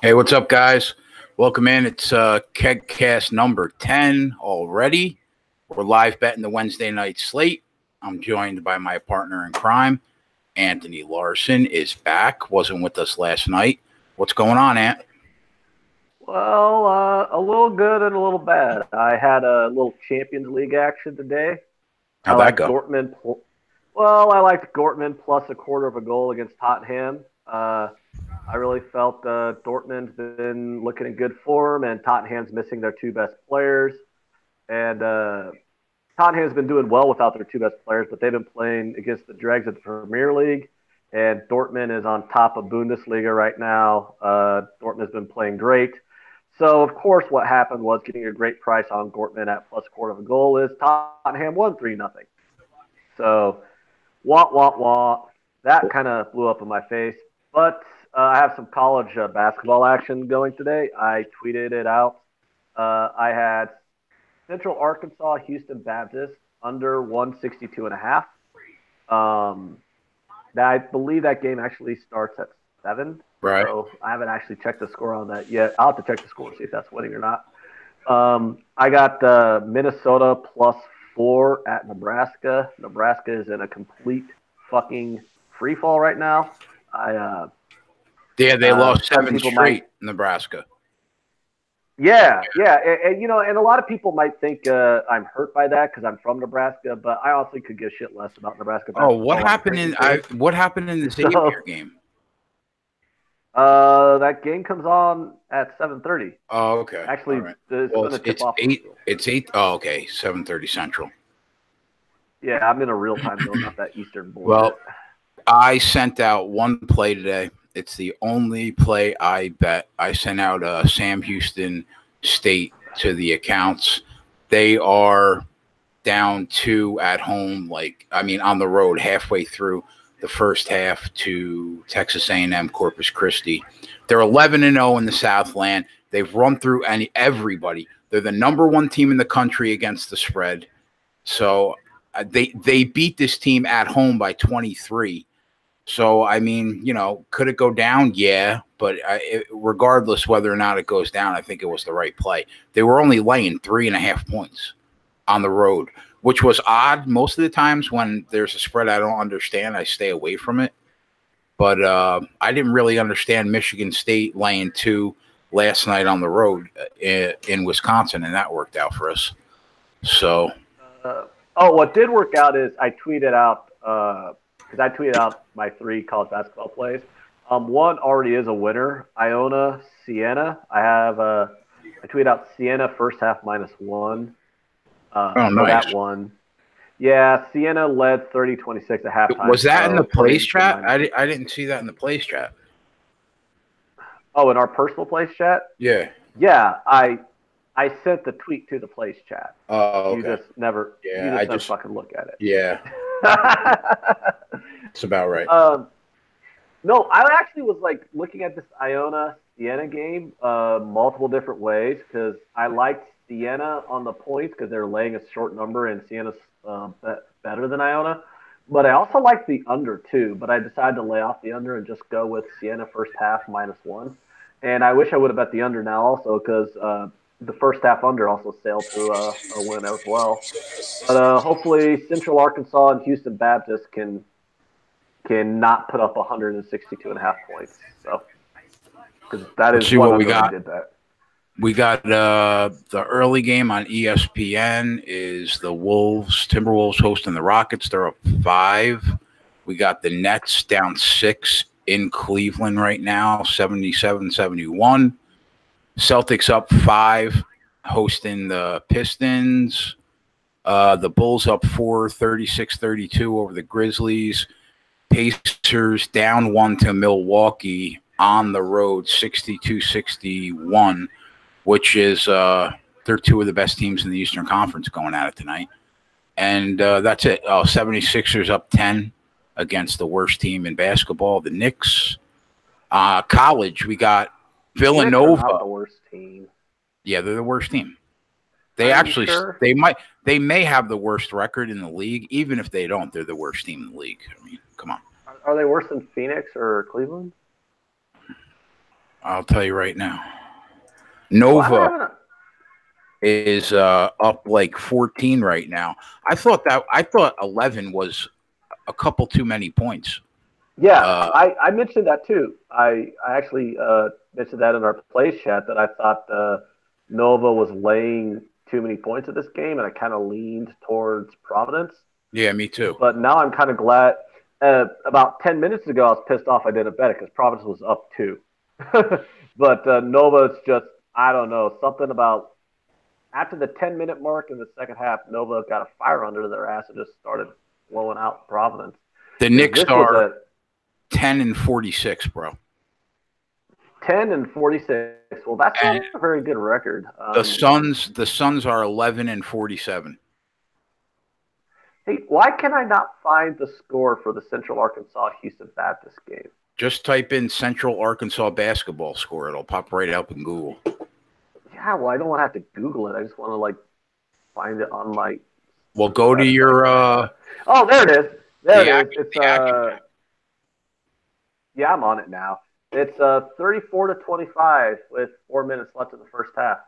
Hey, what's up, guys? Welcome in. It's KegCast number 10 already. We're live betting the Wednesday night slate. I'm joined by my partner in crime, Anthony Larson is back. Wasn't with us last night. What's going on, Ant? Well, a little good and a little bad. I had a little Champions League action today. I How'd that like go? Dortmund. Well, I liked Dortmund plus a quarter of a goal against Tottenham. I really felt Dortmund's been looking in good form, and Tottenham's missing their two best players. And Tottenham's been doing well without their two best players, but they've been playing against the dregs of the Premier League. And Dortmund is on top of Bundesliga right now. Dortmund has been playing great. So, of course, what happened was getting a great price on Dortmund at plus a quarter of a goal is Tottenham won 3-0. So, wah. That kind of blew up in my face. But I have some college basketball action going today. I tweeted it out. I had Central Arkansas, Houston Baptist under 162.5. I believe that game actually starts at 7. Right. So I haven't actually checked the score on that yet. I'll have to check the score, see if that's winning or not. I got Minnesota plus 4 at Nebraska. Nebraska is in a complete fucking free fall right now. They lost 7 straight, Nebraska. Yeah. And a lot of people might think I'm hurt by that because I'm from Nebraska, but I honestly could give shit less about Nebraska. What happened in the Xavier game? That game comes on at 7:30. Oh, okay. Actually, right. it's 8. It's 8. Oh, okay. 7:30 Central. Yeah, I'm in a real time zone, not that Eastern bullshit. Well, I sent out one play today. It's the only play I bet. I sent out Sam Houston State to the accounts. They are down 2 at home, on the road halfway through the first half to Texas A&M Corpus Christi. They're 11-0 in the Southland. They've run through everybody. They're the number 1 team in the country against the spread. So they beat this team at home by 23. So, could it go down? Yeah, but regardless whether or not it goes down, I think it was the right play. They were only laying 3.5 points on the road, which was odd. Most of the times when there's a spread I don't understand, I stay away from it. But I didn't really understand Michigan State laying 2 last night on the road in Wisconsin, and that worked out for us. So, what did work out is I tweeted out because I tweeted out my 3 college basketball plays. One already is a winner. Iona, Siena. I tweeted out Siena first half -1. Nice. That one. Yeah, Siena led 30-26 at halftime. Was that in the plays chat? I didn't see that in the plays chat. Oh, in our personal plays chat? Yeah. Yeah, I sent the tweet to the plays chat. Oh, okay. You just never. Yeah, I just fucking look at it. Yeah. That's about right. No, I actually was looking at this Iona Siena game multiple different ways because I liked Siena on the points because they're laying a short number and Siena's better than Iona. But I also like the under too. But I decided to lay off the under and just go with Siena first half -1. And I wish I would have bet the under now also because the first half under also sailed through a win as well. But hopefully Central Arkansas and Houston Baptist can not put up 162.5 points. So because that is what we got. Did that. We got the early game on ESPN is the Timberwolves hosting the Rockets. They're up 5. We got the Nets down 6 in Cleveland right now, 77-71. Celtics up 5, hosting the Pistons. The Bulls up 4, 36-32 over the Grizzlies. Pacers down 1 to Milwaukee on the road, 62-61. Which is they're 2 of the best teams in the Eastern Conference going at it tonight. And that's it. 76ers up 10 against the worst team in basketball, the Knicks. College, we got Villanova. Not the worst team. Yeah, they're the worst team. They may have the worst record in the league. Even if they don't, they're the worst team in the league. I mean, come on. Are they worse than Phoenix or Cleveland? I'll tell you right now. Why am I Nova having a, is up like 14 right now. I thought 11 was a couple too many points. Yeah, Uh, I mentioned that too. I actually mentioned that in our plays chat that I thought Nova was laying too many points at this game, and I kind of leaned towards Providence. yeah, me too. But now I'm kind of glad. About 10 minutes ago, I was pissed off I didn't bet it because Providence was up two. But Nova's just, I don't know, something about after the 10-minute mark in the second half, Nova got a fire under their ass and just started blowing out Providence. The Knicks are 10-46, bro. 10-46. Well, that's not And a very good record. the Suns are 11-47. Hey, why can I not find the score for the Central Arkansas Houston Baptist game? Just type in Central Arkansas basketball score. It'll pop right up in Google. Yeah, well, I don't want to have to Google it. I just want to find it on my. Well, go to your. Oh, there it is. There it is. It's Yeah, I'm on it now. It's 34-25 with 4 minutes left in the first half.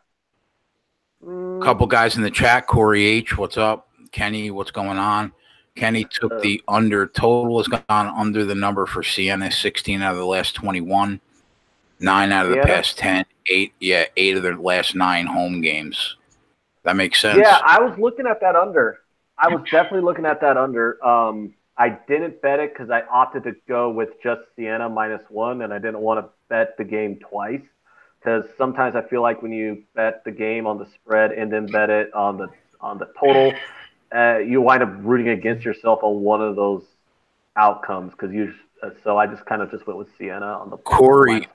Couple guys in the chat. Corey H, what's up? Kenny, what's going on? Kenny took the under. Total has gone under the number for Siena. 16 out of the last 21. 9 out of the past 10. 8 of their last 9 home games. That makes sense. Yeah, I was looking at that under. I was definitely looking at that under. I didn't bet it because I opted to go with just Siena -1, and I didn't want to bet the game twice. Because sometimes I feel like when you bet the game on the spread and then bet it on the total, you wind up rooting against yourself on one of those outcomes. So I just kind of went with Siena on the Corey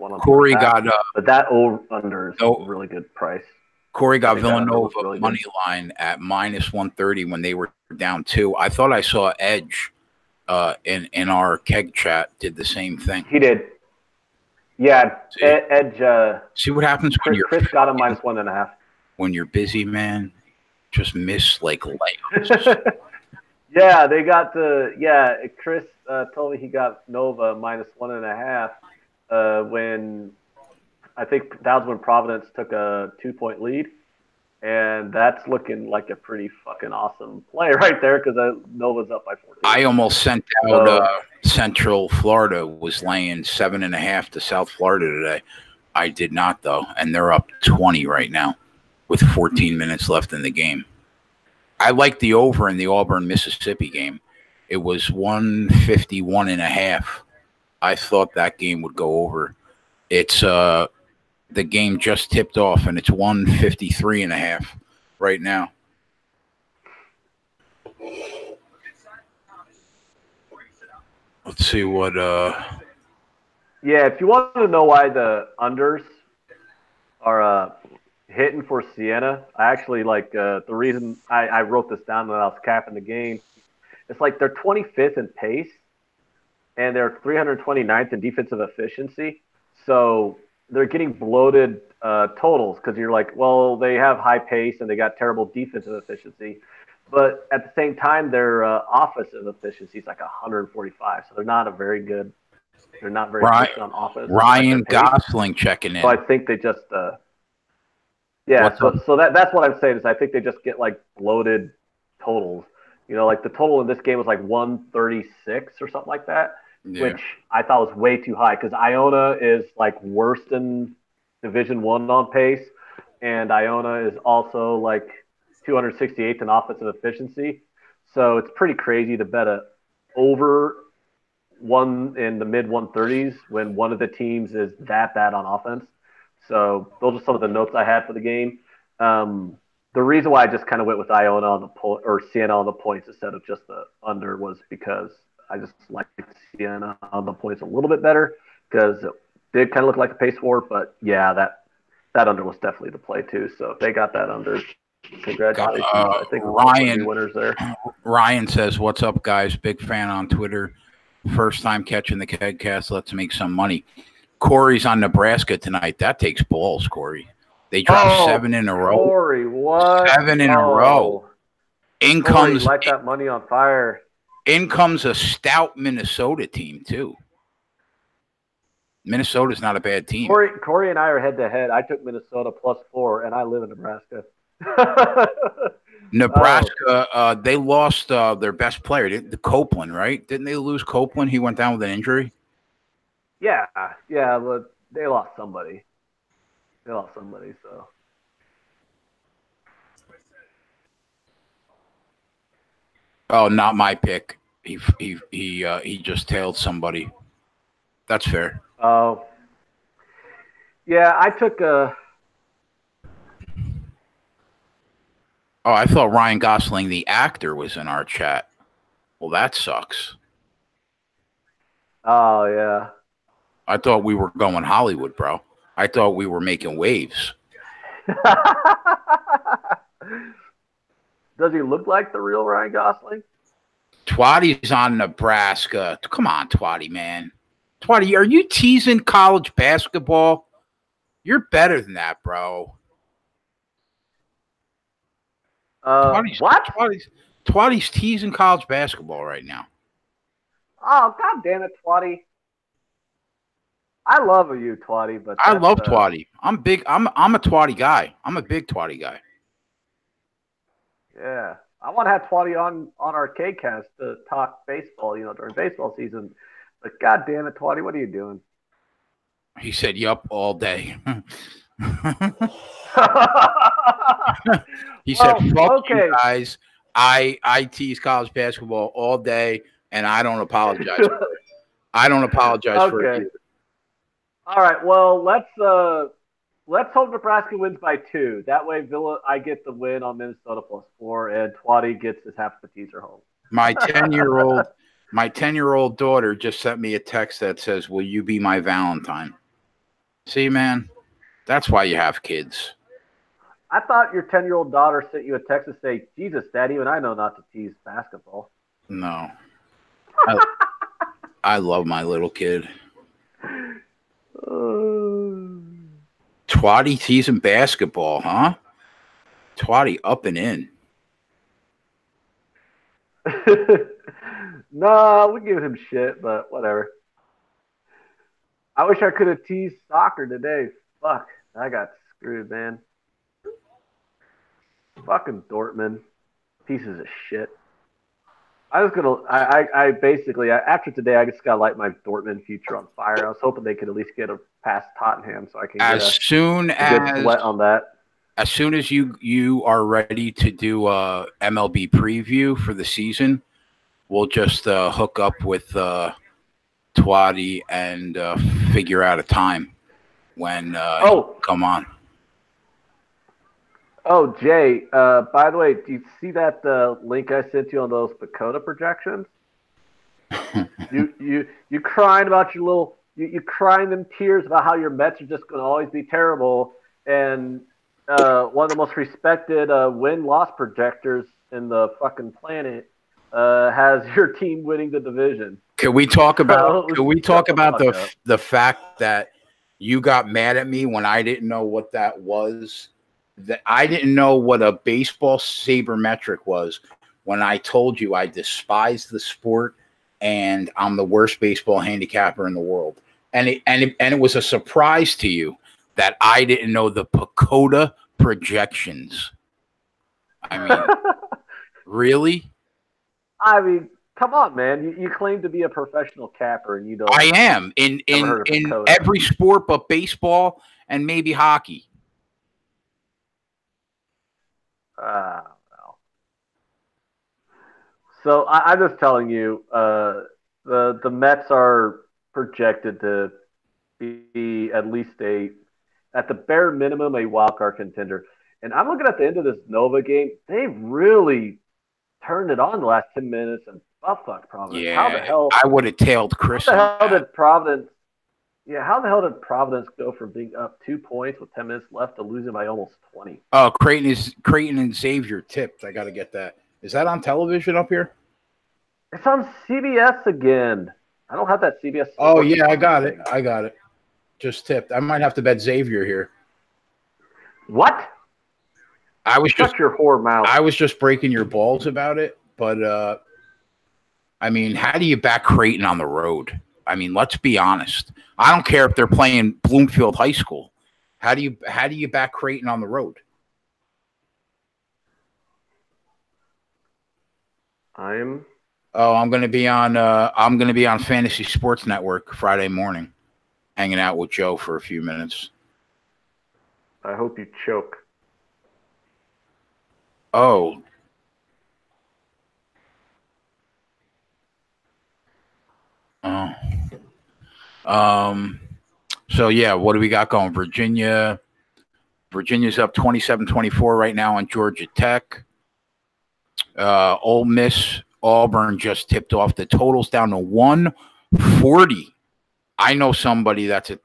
got but that under is a really good price. Corey got Villanova really money line at -130 when they were down 2. I thought I saw Edge in our keg chat did the same thing. He did. Yeah, Edge. See what happens when Chris got him -1.5. When you're busy, man, just miss like layups. Yeah, they got Chris told me he got Nova -1.5 when I think that was when Providence took a 2-point lead, and that's looking like a pretty fucking awesome play right there because Nova's up by 14. I almost sent out Central Florida was laying 7.5 to South Florida today. I did not though, and they're up 20 right now with 14 minutes left in the game. I like the over in the Auburn Mississippi game. It was 151.5. I thought that game would go over. It's the game just tipped off, and it's 153.5 right now. Let's see what. Yeah, if you want to know why the unders are hitting for Siena, I actually the reason I wrote this down when I was capping the game. It's like they're 25th in pace, and they're 329th in defensive efficiency. So they're getting bloated totals because you're like, well, they have high pace and they got terrible defensive efficiency. But at the same time, their offensive efficiency is like 145. So they're not very good good on offense. Ryan Gosling checking in. So I think they just that's what I'm saying is I think they just get bloated totals. You know, the total in this game was 136 or something like that. Yeah. Which I thought was way too high because Iona is worse than Division I on pace, and Iona is also 268th in offensive efficiency. So it's pretty crazy to bet over one in the mid 130s when one of the teams is that bad on offense. So those are some of the notes I had for the game. The reason why I just kind of went with Iona on the or Siena on the points instead of just the under was because I just like Siena on the points a little bit better because it did kind of look like a pace war. But yeah, that under was definitely the play too. So if they got that under, congratulations. I think Ryan winners there. Ryan says, "What's up, guys? Big fan on Twitter. First time catching the KegCast. Let's make some money." Corey's on Nebraska tonight. That takes balls, Corey. They dropped 7 in a row. Corey, what? 7 in a row. In comes light that money on fire. In comes a stout Minnesota team too. Minnesota's not a bad team. Corey and I are head to head. I took Minnesota +4, and I live in Nebraska. Nebraska, they lost their best player, the Copeland, right? Didn't they lose Copeland? He went down with an injury. Yeah, but they lost somebody. So. Oh, not my pick. He just tailed somebody. That's fair. Oh. Yeah, I took a. Oh, I thought Ryan Gosling, the actor, was in our chat. Well, that sucks. Oh, yeah. I thought we were going Hollywood, bro. I thought we were making waves. Does he look like the real Ryan Gosling? Twatty's on Nebraska. Come on, Twatty, man. Twatty, are you teasing college basketball? You're better than that, bro. What? Twatty's teasing college basketball right now. Oh, god damn it, Twatty. I love you, Twatty, but I love Twatty. I'm big. I'm a Twatty guy. I'm a big Twatty guy. Yeah. I want to have Twatty on our KegCast to talk baseball, during baseball season. But god damn it, Twatty, what are you doing? He said, yup, all day. He said, fuck you guys. I tease college basketball all day, and I don't apologize for it. I don't apologize for it either. All right, well, let's hope Nebraska wins by 2. That way, I get the win on Minnesota +4, and Twatty gets his half the teaser home. My 10-year-old daughter just sent me a text that says, "Will you be my Valentine?" See, man, that's why you have kids. I thought your 10-year-old daughter sent you a text to say, "Jesus, Dad, even I know not to tease basketball." No, I love my little kid. Twatty teasing basketball, huh? Twatty up and in. No, we're giving him shit, but whatever. I wish I could have teased soccer today. Fuck, I got screwed, man. Fucking Dortmund. Pieces of shit. I basically, after today, I just got to light my Dortmund future on fire. I was hoping they could at least get past Tottenham so I can get a good sweat on that. As soon as you are ready to do a MLB preview for the season, we'll just hook up with Twatty and figure out a time when come on. Oh, Jay, by the way, do you see that link I sent you on those Pacoda projections? you crying about your little you crying them tears about how your Mets are just going to always be terrible, and one of the most respected win-loss projectors in the fucking planet has your team winning the division. Can we talk about the fact that you got mad at me when I didn't know what that was? That I didn't know what a baseball sabermetric was when I told you I despise the sport and I'm the worst baseball handicapper in the world. And it was a surprise to you that I didn't know the Pacoda projections. I mean, really? I mean, come on, man. You claim to be a professional capper and you don't. I am in every sport but baseball and maybe hockey. No. So I'm just telling you, the Mets are projected to be at least at the bare minimum, a wild card contender. And I'm looking at the end of this Nova game. They really turned it on the last 10 minutes and fuck Providence. Yeah, how the hell? I would have tailed Chris. How the hell did Providence? Yeah, how the hell did Providence go from being up 2 points with 10 minutes left to losing by almost 20? Oh, Creighton and Xavier tipped. I got to get that. Is that on television up here? It's on CBS again. I don't have that CBS. Oh, yeah, I got it. Just tipped. I might have to bet Xavier here. What? Shut your whore mouth. I was just breaking your balls about it, but I mean, how do you back Creighton on the road? I mean, let's be honest. I don't care if they're playing Bloomfield High School. How do you back Creighton on the road? I'm going to be on Fantasy Sports Network Friday morning, hanging out with Joe for a few minutes. I hope you choke. Oh. So yeah, what do we got going? Virginia's up 27-24 right now on Georgia Tech. Ole Miss, Auburn just tipped off. The total's down to 140. I know somebody that's a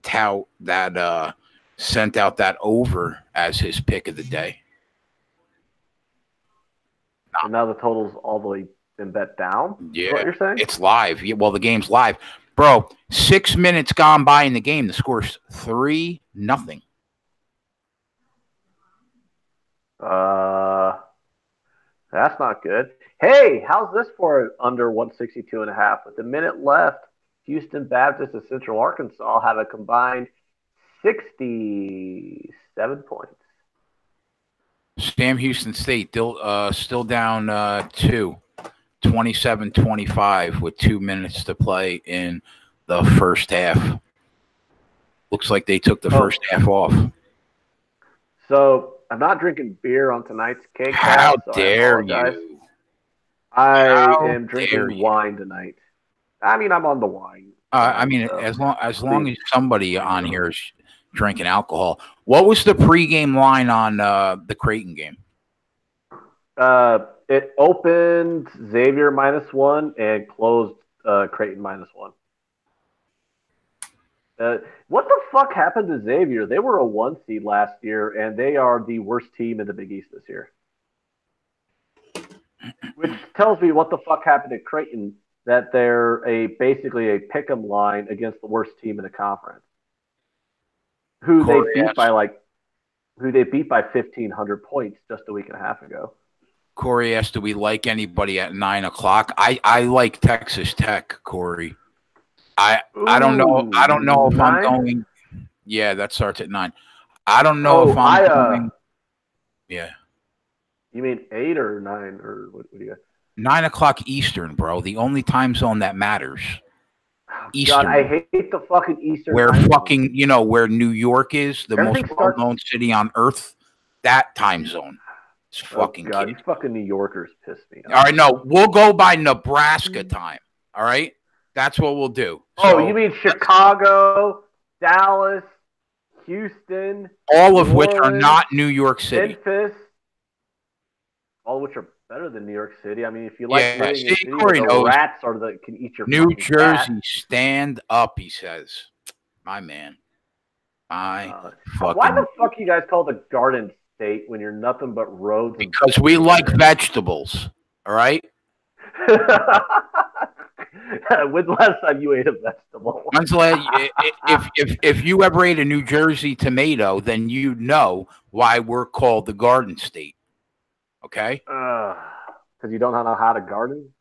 tout that sent out that over as his pick of the day. And now the total's all the way been bet down? Yeah. Is what you're saying? It's live. Yeah, well, the game's live. Bro, 6 minutes gone by in the game. The score's 3-0. That's not good. Hey, how's this for under 162.5? With a minute left, Houston Baptist and Central Arkansas have a combined 67 points. Sam Houston State still down 27-25 with 2 minutes to play in the first half. Looks like they took the first half off. So I'm not drinking beer on tonight's KegCast. How dare you? I am drinking wine tonight. I mean, I'm on the wine. I mean, so. as long as somebody on here is drinking alcohol. What was the pregame line on the Creighton game? It opened Xavier -1 and closed Creighton -1. What the fuck happened to Xavier? They were a 1 seed last year, and they are the worst team in the Big East this year. Which tells me what the fuck happened at Creighton, that they're basically a pick'em line against the worst team in the conference. Who they beat by 1,500 points just a week and a half ago. Corey asked, do we like anybody at 9 o'clock? I like Texas Tech, Corey. I don't know. I don't know if 9? I'm going. Yeah, that starts at 9. I don't know if I'm going. Yeah. You mean 8 or 9 or what do you got? 9 o'clock Eastern, bro. The only time zone that matters. Eastern. God, I hate the fucking Eastern. Where fucking where New York is, the most well-known city on earth. That time zone. It's fucking. God, these fucking New Yorkers piss me off. All right, no, we'll go by Nebraska time. All right. That's what we'll do. So, you mean Chicago, Dallas, Houston, all of which are not New York City. Memphis, all of which are better than New York City. I mean, if you like living in cities, the rats are can eat your New Jersey. cat. Stand up, he says. My man. Why the fuck you guys call the Garden State when you're nothing but roads? Because we like vegetables. All right. When's the last time you ate a vegetable? If you ever ate a New Jersey tomato, then you know why we're called the Garden State. Okay? Because you don't know how to garden?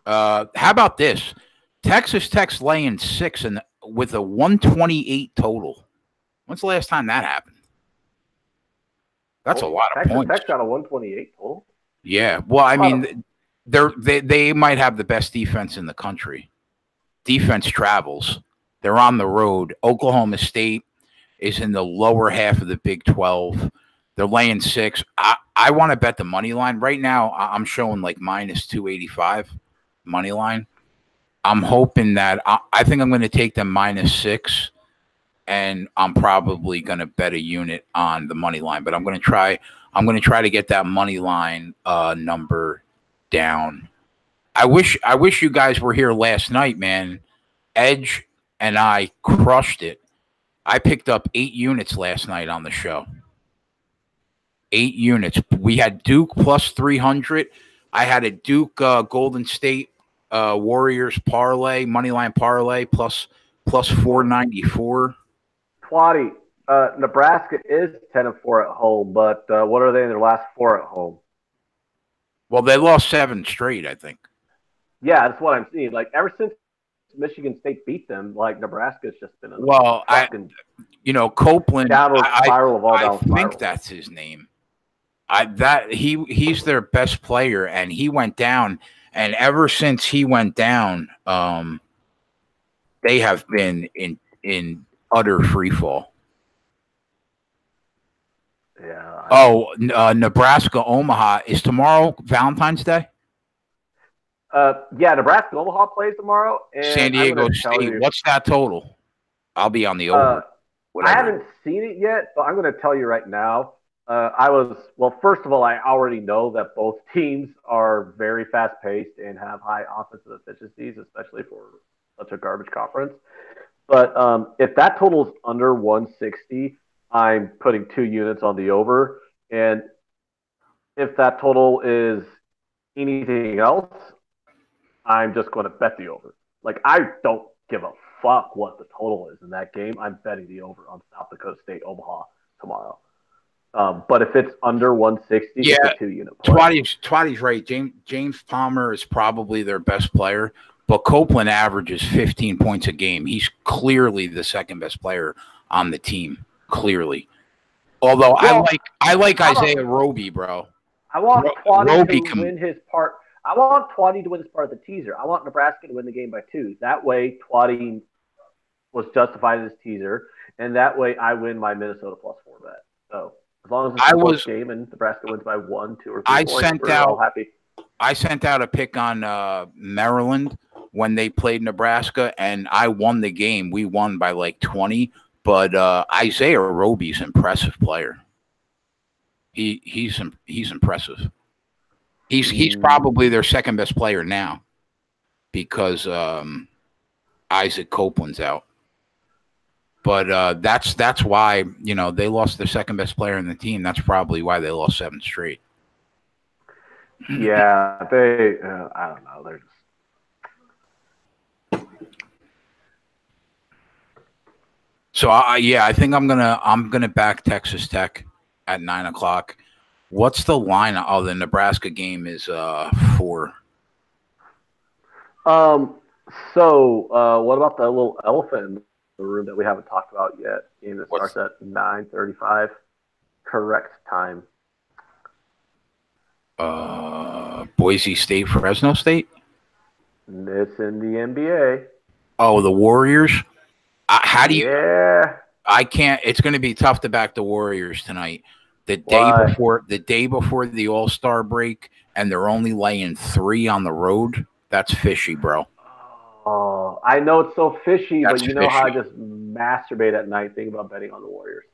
How about this? Texas Tech's laying 6 with a 128 total. When's the last time that happened? That's a lot of points. Texas Tech's got a 128 total? Yeah. Well, I mean, they might have the best defense in the country. Defense travels. They're on the road. Oklahoma State is in the lower half of the Big 12. They're laying 6. I want to bet the money line. Right now, I'm showing like -285 money line. I'm hoping that I think I'm going to take them -6, and I'm probably going to bet a unit on the money line. But I'm going to try to get that money line number down. I wish you guys were here last night, man. Edge and I crushed it. I picked up 8 units last night on the show. 8 units. We had Duke plus 300. I had a Duke Golden State Warriors parlay, moneyline parlay plus 494. Twatty, Nebraska is 10-4 at home, but what are they in their last 4 at home? Well, they lost 7 straight, I think. Yeah, that's what I'm seeing. Like ever since Michigan State beat them, like Nebraska's just been a Well, fucking Copeland. downward spiral of all I down think spirals. that's his name. He's their best player, and he went down. And ever since he went down, they have been in utter free fall. Yeah. Oh, Nebraska Omaha is tomorrow Valentine's Day. Yeah, Nebraska Omaha plays tomorrow, and San I'm going Diego to tell State. you. What's that total? I'll be on the Uh, over. I Whatever. haven't seen it yet, but I'm going to tell you right now. First of all, I already know that both teams are very fast paced and have high offensive efficiencies, especially for such a garbage conference. But if that total is under 160, I'm putting 2 units on the over. And if that total is anything else, I'm just going to bet the over. Like, I don't give a fuck what the total is in that game. I'm betting the over on South Dakota State Omaha tomorrow. But if it's under 160, Yeah, it's a 2 unit play. Twatty's right. James Palmer is probably their best player, but Copeland averages 15 points a game. He's clearly the second best player on the team. Clearly, although I like Isaiah Roby, bro. I want Roby to win his part. I want Twatty to win his part of the teaser. I want Nebraska to win the game by 2. That way, Twatty was justified as teaser, and that way I win my Minnesota +4 bet. So as long as it's a close game and Nebraska wins by 1, 2, or 3 points, we're all happy. I sent out a pick on Maryland when they played Nebraska, and I won the game. We won by like 20, but Isaiah Roby's an impressive player. He's impressive. He's probably their second best player now because Isaac Copeland's out. But that's why they lost their second best player in the team. That's probably why they lost 7 straight. Yeah, they. I don't know. They're just. So I think I'm gonna back Texas Tech at 9:00. What's the line? Oh, the Nebraska game is 4. So what about the little elephant in the room that we haven't talked about yet? Game that starts at 9:35. Correct time. Boise State, Fresno State. It's in the NBA. Oh, the Warriors. How do you? Yeah. I can't. It's going to be tough to back the Warriors tonight. The day before the All-Star break, and they're only laying 3 on the road. That's fishy, bro. Oh, I know it's so fishy, but you know how I just masturbate at night thinking about betting on the Warriors.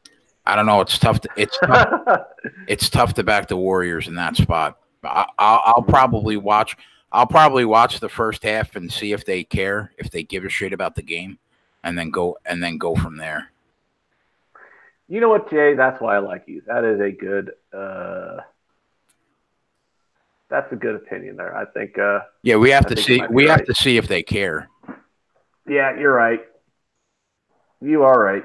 I don't know. It's tough. It's tough to back the Warriors in that spot. I'll probably watch. I'll probably watch the first half and see if they care, if they give a shit about the game, and then go from there. You know what, Jay? That's why I like you. That is a good. That's a good opinion there. I think. Yeah, we have to see. We have to see if they care. Yeah, you're right. You are right.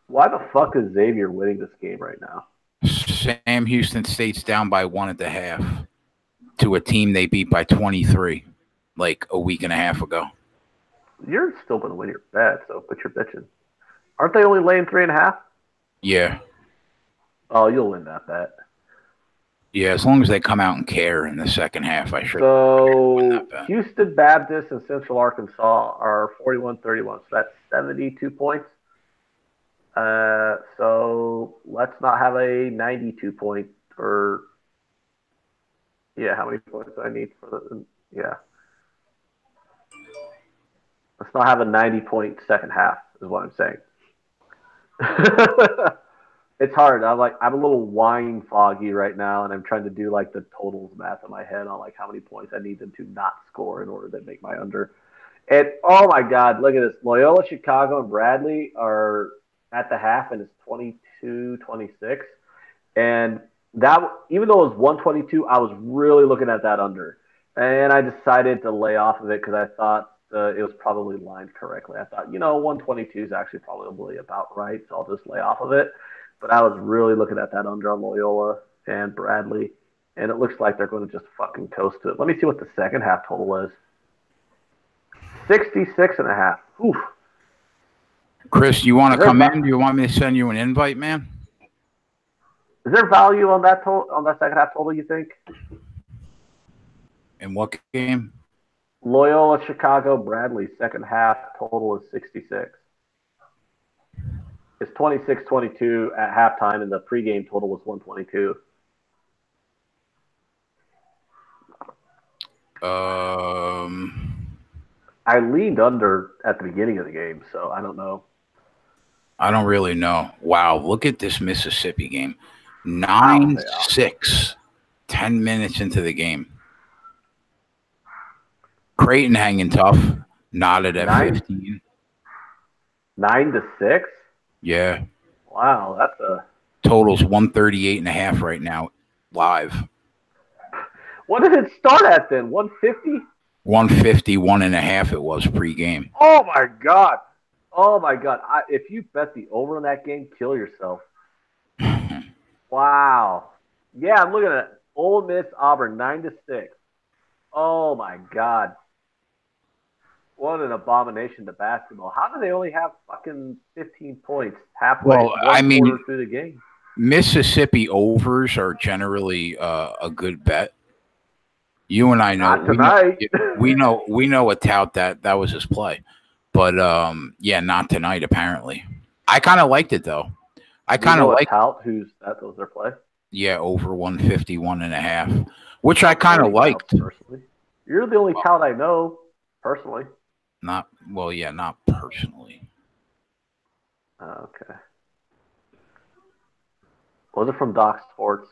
Why the fuck is Xavier winning this game right now? Sam Houston State's down by 1.5 to a team they beat by 23, like a week and a half ago. You're still going to win your bet, so quit your bitching. Aren't they only laying 3.5? Yeah. Oh, you'll win that bet. Yeah, as long as they come out and care in the second half, I should. So Houston Baptist and Central Arkansas are 41-31, so that's 72 points. So let's not have a 92 point or how many points do I need for the let's not have a 90-point second half is what I'm saying. It's hard. I'm a little wine foggy right now, and I'm trying to do like the totals math in my head on like how many points I need them to not score in order to make my under. And oh my God, look at this! Loyola Chicago and Bradley are at the half, and it's 22-26. And that, even though it was 122, I was really looking at that under. And I decided to lay off of it because I thought it was probably lined correctly. I thought, 122 is actually probably about right, so I'll just lay off of it. But I was really looking at that under on Loyola and Bradley. and it looks like they're going to just fucking coast to it. Let me see what the second half total is. 66.5. Oof. Chris, you want to come in? Do you want me to send you an invite, man? Is there value on that second half total, you think? In what game? Loyola Chicago Bradley second half total is 66. It's 26-22 at halftime, and the pregame total was 122. I leaned under at the beginning of the game, so I don't know. I don't really know. Wow, look at this Mississippi game. 9-6, 10 minutes into the game. Creighton hanging tough. Knotted at 15. 9-6? Yeah. Wow, that's a... Total's 138.5 right now, live. What did it start at then? 150? 151.5 it was pregame. Oh, my God. Oh, my God. If you bet the over on that game, kill yourself. Wow. Yeah, I'm looking at it. Ole Miss Auburn 9-6. Oh, my God. What an abomination to basketball. How do they only have fucking 15 points halfway quarter through the game? Mississippi overs are generally a good bet. You and I know. Not tonight. We know a tout that was his play. But, yeah, not tonight, apparently. I kind of liked it, though. I kind of like tout that was their play? Yeah, over 151.5, which I kind of liked. Personally. You're the only tout I know, personally. Not personally. Okay. Was it from Doc Sports?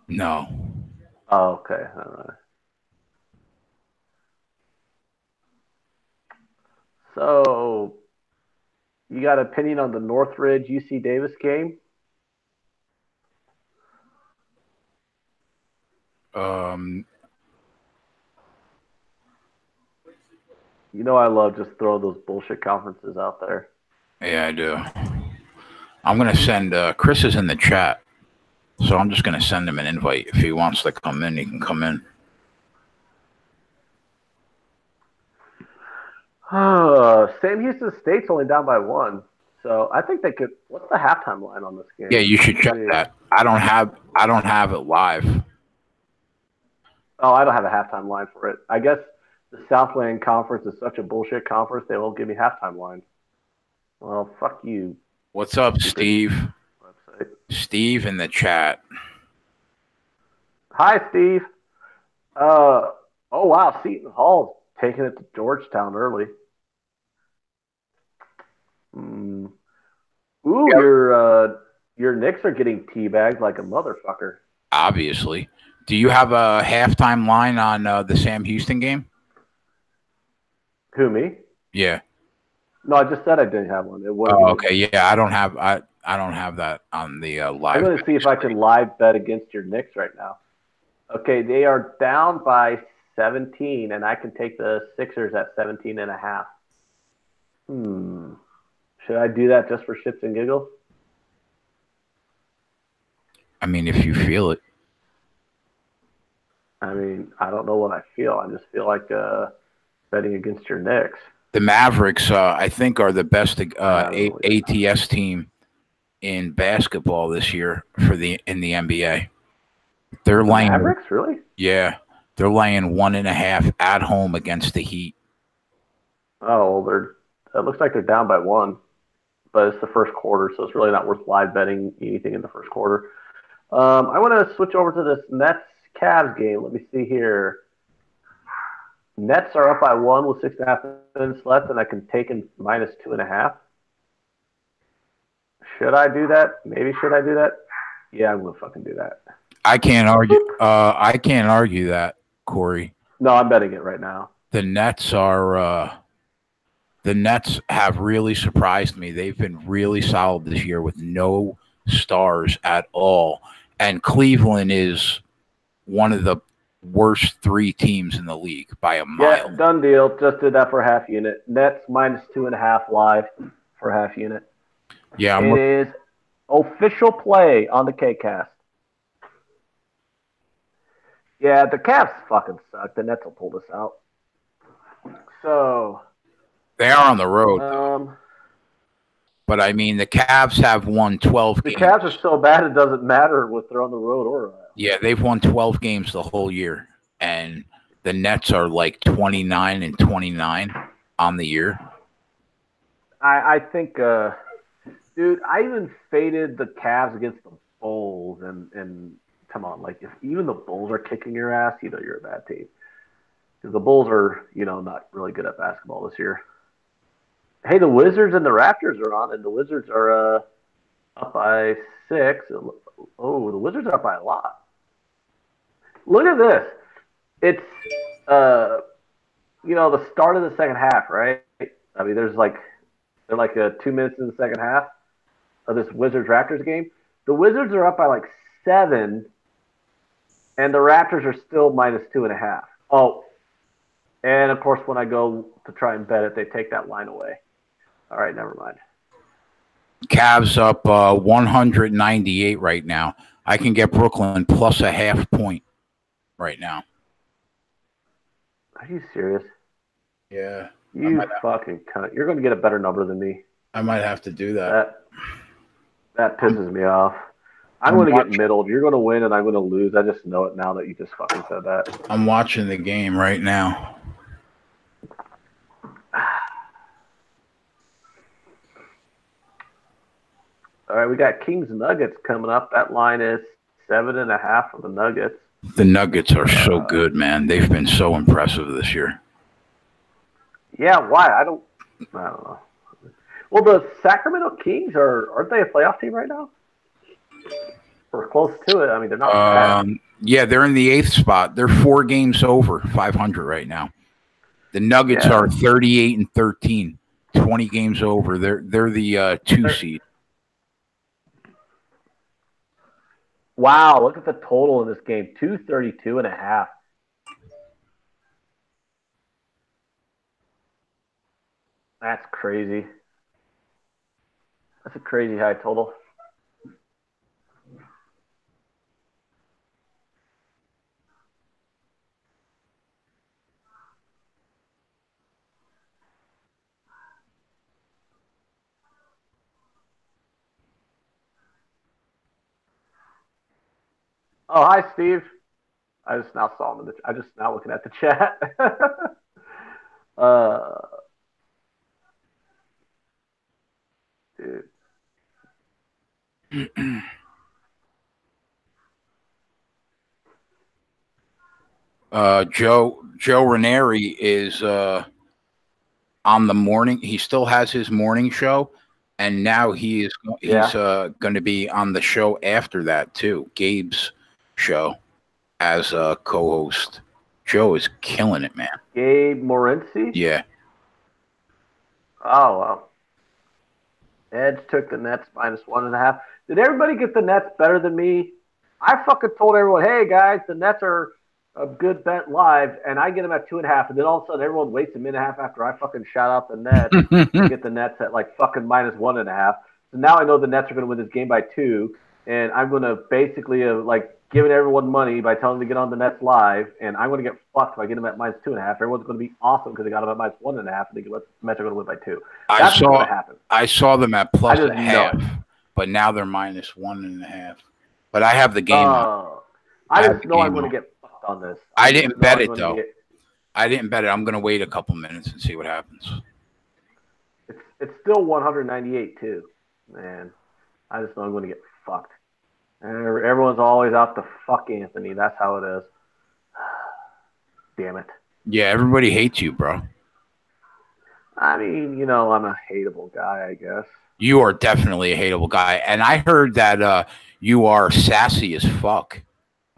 No. Oh, okay. All right. So, you got an opinion on the Northridge UC Davis game? You know I love just throw those bullshit conferences out there. Yeah, I do. I'm going to send Chris is in the chat, so I'm just going to send him an invite. If he wants to come in, he can come in. Sam Houston State's only down by 1, so I think they could. What's the halftime line on this game? Yeah, you should check that. I don't have it live. Oh, I don't have a halftime line for it. I guess the Southland Conference is such a bullshit conference, they won't give me halftime lines. Well, fuck you. What's up, Steve? Website. Steve in the chat. Hi, Steve. Oh, wow. Seton Hall's taking it to Georgetown early. Ooh, yep. Your Knicks are getting teabagged like a motherfucker. Obviously. Do you have a halftime line on the Sam Houston game? Who, me? Yeah. No, I just said I didn't have one. It wasn't. Oh, okay. Yeah, I don't have that on the live. I'm going to see if I can live bet against your Knicks right now. Okay, they are down by 17, and I can take the Sixers at 17.5. Should I do that just for shits and giggles? I mean, if you feel it. I mean, I don't know what I feel. I just feel like betting against your Knicks. The Mavericks, I think, are the best ATS team in basketball this year in the NBA. They're laying Mavericks, really? Yeah, they're laying 1.5 at home against the Heat. Oh, well, it looks like they're down by 1, but it's the first quarter, so it's really not worth live betting anything in the first quarter. I want to switch over to this Nets-Cavs game. Let me see here. Nets are up by 1 with 6.5 minutes left, and I can take in minus 2.5. Should I do that? Maybe should I do that? Yeah, I'm gonna fucking do that. I can't argue. I can't argue that, Corey. No, I'm betting it right now. The Nets have really surprised me. They've been really solid this year with no stars at all, and Cleveland is one of the worst 3 teams in the league by a mile. Yeah, done deal. Just did that for half unit. Nets minus 2.5 live for half unit. Yeah, it is official play on the KegCast. Yeah, the Cavs fucking suck. The Nets will pull this out. So They are on the road, um, but I mean the Cavs have won 12 the games. Cavs are so bad it doesn't matter if they're on the road or not. Yeah, they've won 12 games the whole year, and the Nets are like 29-29 on the year. I think, dude, I even faded the Cavs against the Bulls, and come on, like if even the Bulls are kicking your ass, you know you're a bad team because the Bulls are, not really good at basketball this year. Hey, the Wizards and the Raptors are on, and the Wizards are up by 6. Oh, the Wizards are up by a lot. Look at this. It's the start of the second half, right? I mean, they're like 2 minutes in the second half of this Wizards Raptors game. The Wizards are up by like 7, and the Raptors are still -2.5. Oh, and of course, when I go to try and bet it, they take that line away. All right, never mind. Cavs up 198 right now. I can get Brooklyn plus a half point right now. Are you serious? Yeah. You fucking cunt. You're going to get a better number than me. I might have to do that. That pisses me off. I'm going to get middled. You're going to win, and I'm going to lose. I just know it now that you just fucking said that. I'm watching the game right now. All right, we got Kings Nuggets coming up. That line is 7.5 for the Nuggets. The Nuggets are so good, man. They've been so impressive this year. Yeah, why? I don't know. Well, the Sacramento Kings aren't they a playoff team right now? We're close to it. I mean, they're not bad. Yeah, they're in the 8th spot. They're 4 games over 500 right now. The Nuggets are 38-13, 20 games over. They're the 2 seed. Wow, look at the total in this game, 232.5. That's crazy. That's a crazy high total. Oh, hi, Steve. I just now saw him. I just now looking at the chat. Dude. Joe Ranieri is on the morning. He still has his morning show, and now he's going to be on the show after that too, Gabe's show, as a co-host. Joe is killing it, man. Gabe Morency? Yeah. Oh, wow. Edge took the Nets -1.5. Did everybody get the Nets better than me? I fucking told everyone, hey, guys, the Nets are a good bet live, and I get them at 2.5, and then all of a sudden everyone waits a minute and a half after I fucking shout out the Nets to get the Nets at like fucking -1.5. So now I know the Nets are going to win this game by 2, and I'm going to basically giving everyone money by telling them to get on the Nets live, and I'm going to get fucked by getting them at -2.5. Everyone's going to be awesome because they got them at -1.5, and they get the Nets are going to win by 2. That's what's going to happen. I saw them at plus a half, but now they're -1.5. But I have the game on. I just know I'm going to get fucked on this. I didn't bet it, though. I didn't bet it. I'm going to wait a couple minutes and see what happens. It's still 198, too. Man, I just know I'm going to get fucked. And everyone's always out to fuck Anthony. That's how it is. Damn it. Yeah, everybody hates you, bro. I mean, I'm a hateable guy, I guess. You are definitely a hateable guy. And I heard that you are sassy as fuck.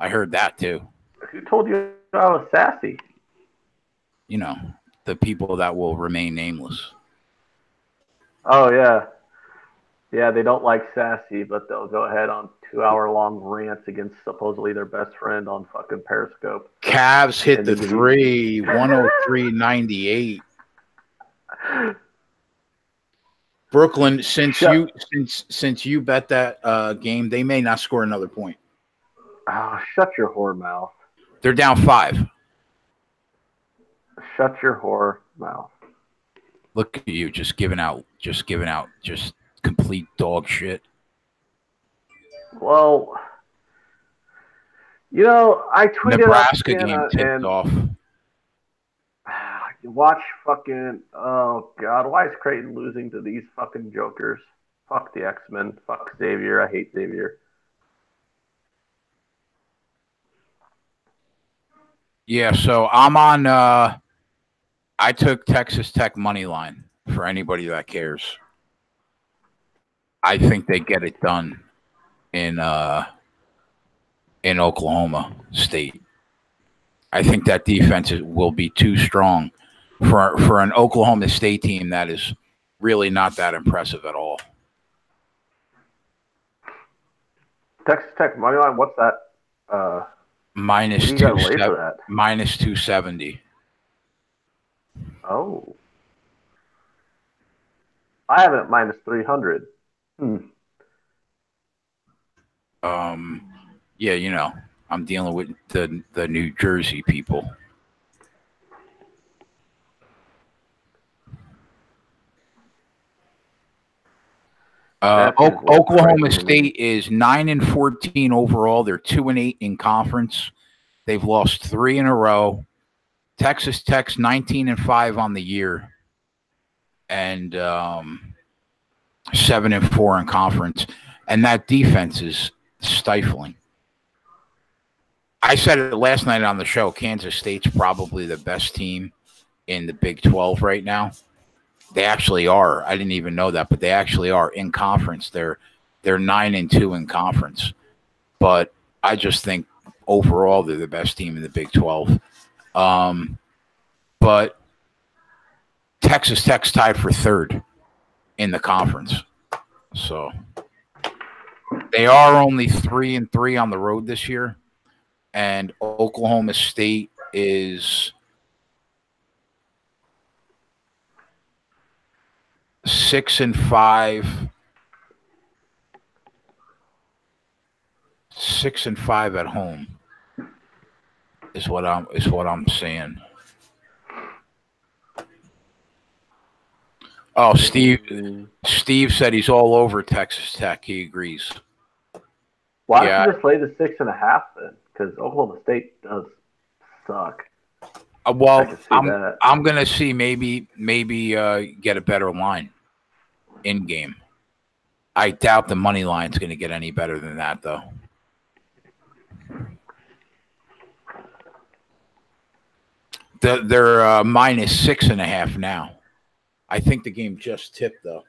I heard that, too. Who told you I was sassy? You know, the people that will remain nameless. Oh, yeah. Yeah, they don't like sassy, but they'll go ahead on 2-hour-long rants against supposedly their best friend on fucking Periscope. Cavs hit the 3, 103.98. Brooklyn, since you bet that game, they may not score another point. Oh, shut your whore mouth. They're down 5. Shut your whore mouth. Look at you, just giving out complete dog shit. Well, I tweeted Nebraska game tipped off. Watch fucking. Oh God, why is Creighton losing to these fucking jokers? Fuck the X-Men. Fuck Xavier. I hate Xavier. Yeah, so I'm on. I took Texas Tech money line for anybody that cares. I think they get it done in Oklahoma State. I think that defense will be too strong for an Oklahoma State team that is really not that impressive at all. Texas Tech money line. What's that? Minus 270. Oh, I have it at minus 300. Yeah, I'm dealing with the New Jersey people. Oklahoma State is 9-14 overall. They're 2-8 in conference. They've lost 3 in a row. Texas Tech's 19-5 on the year, and 7-4 in conference. And that defense is stifling. I said it last night on the show. Kansas State's probably the best team in the Big 12 right now. They actually are. I didn't even know that, but they actually are in conference. They're 9-2 in conference. But I just think overall they're the best team in the Big 12. But Texas Tech's tied for 3rd in the conference. So they are only 3-3 on the road this year. And Oklahoma State is 6-5. 6-5 at home is what I'm saying. Oh, Steve said he's all over Texas Tech. He agrees. Why don't you just play the 6.5 then? Because Oklahoma State does suck. Well, I'm gonna see maybe get a better line in game. I doubt the money line's gonna get any better than that though. They're minus 6.5 now. I think the game just tipped though.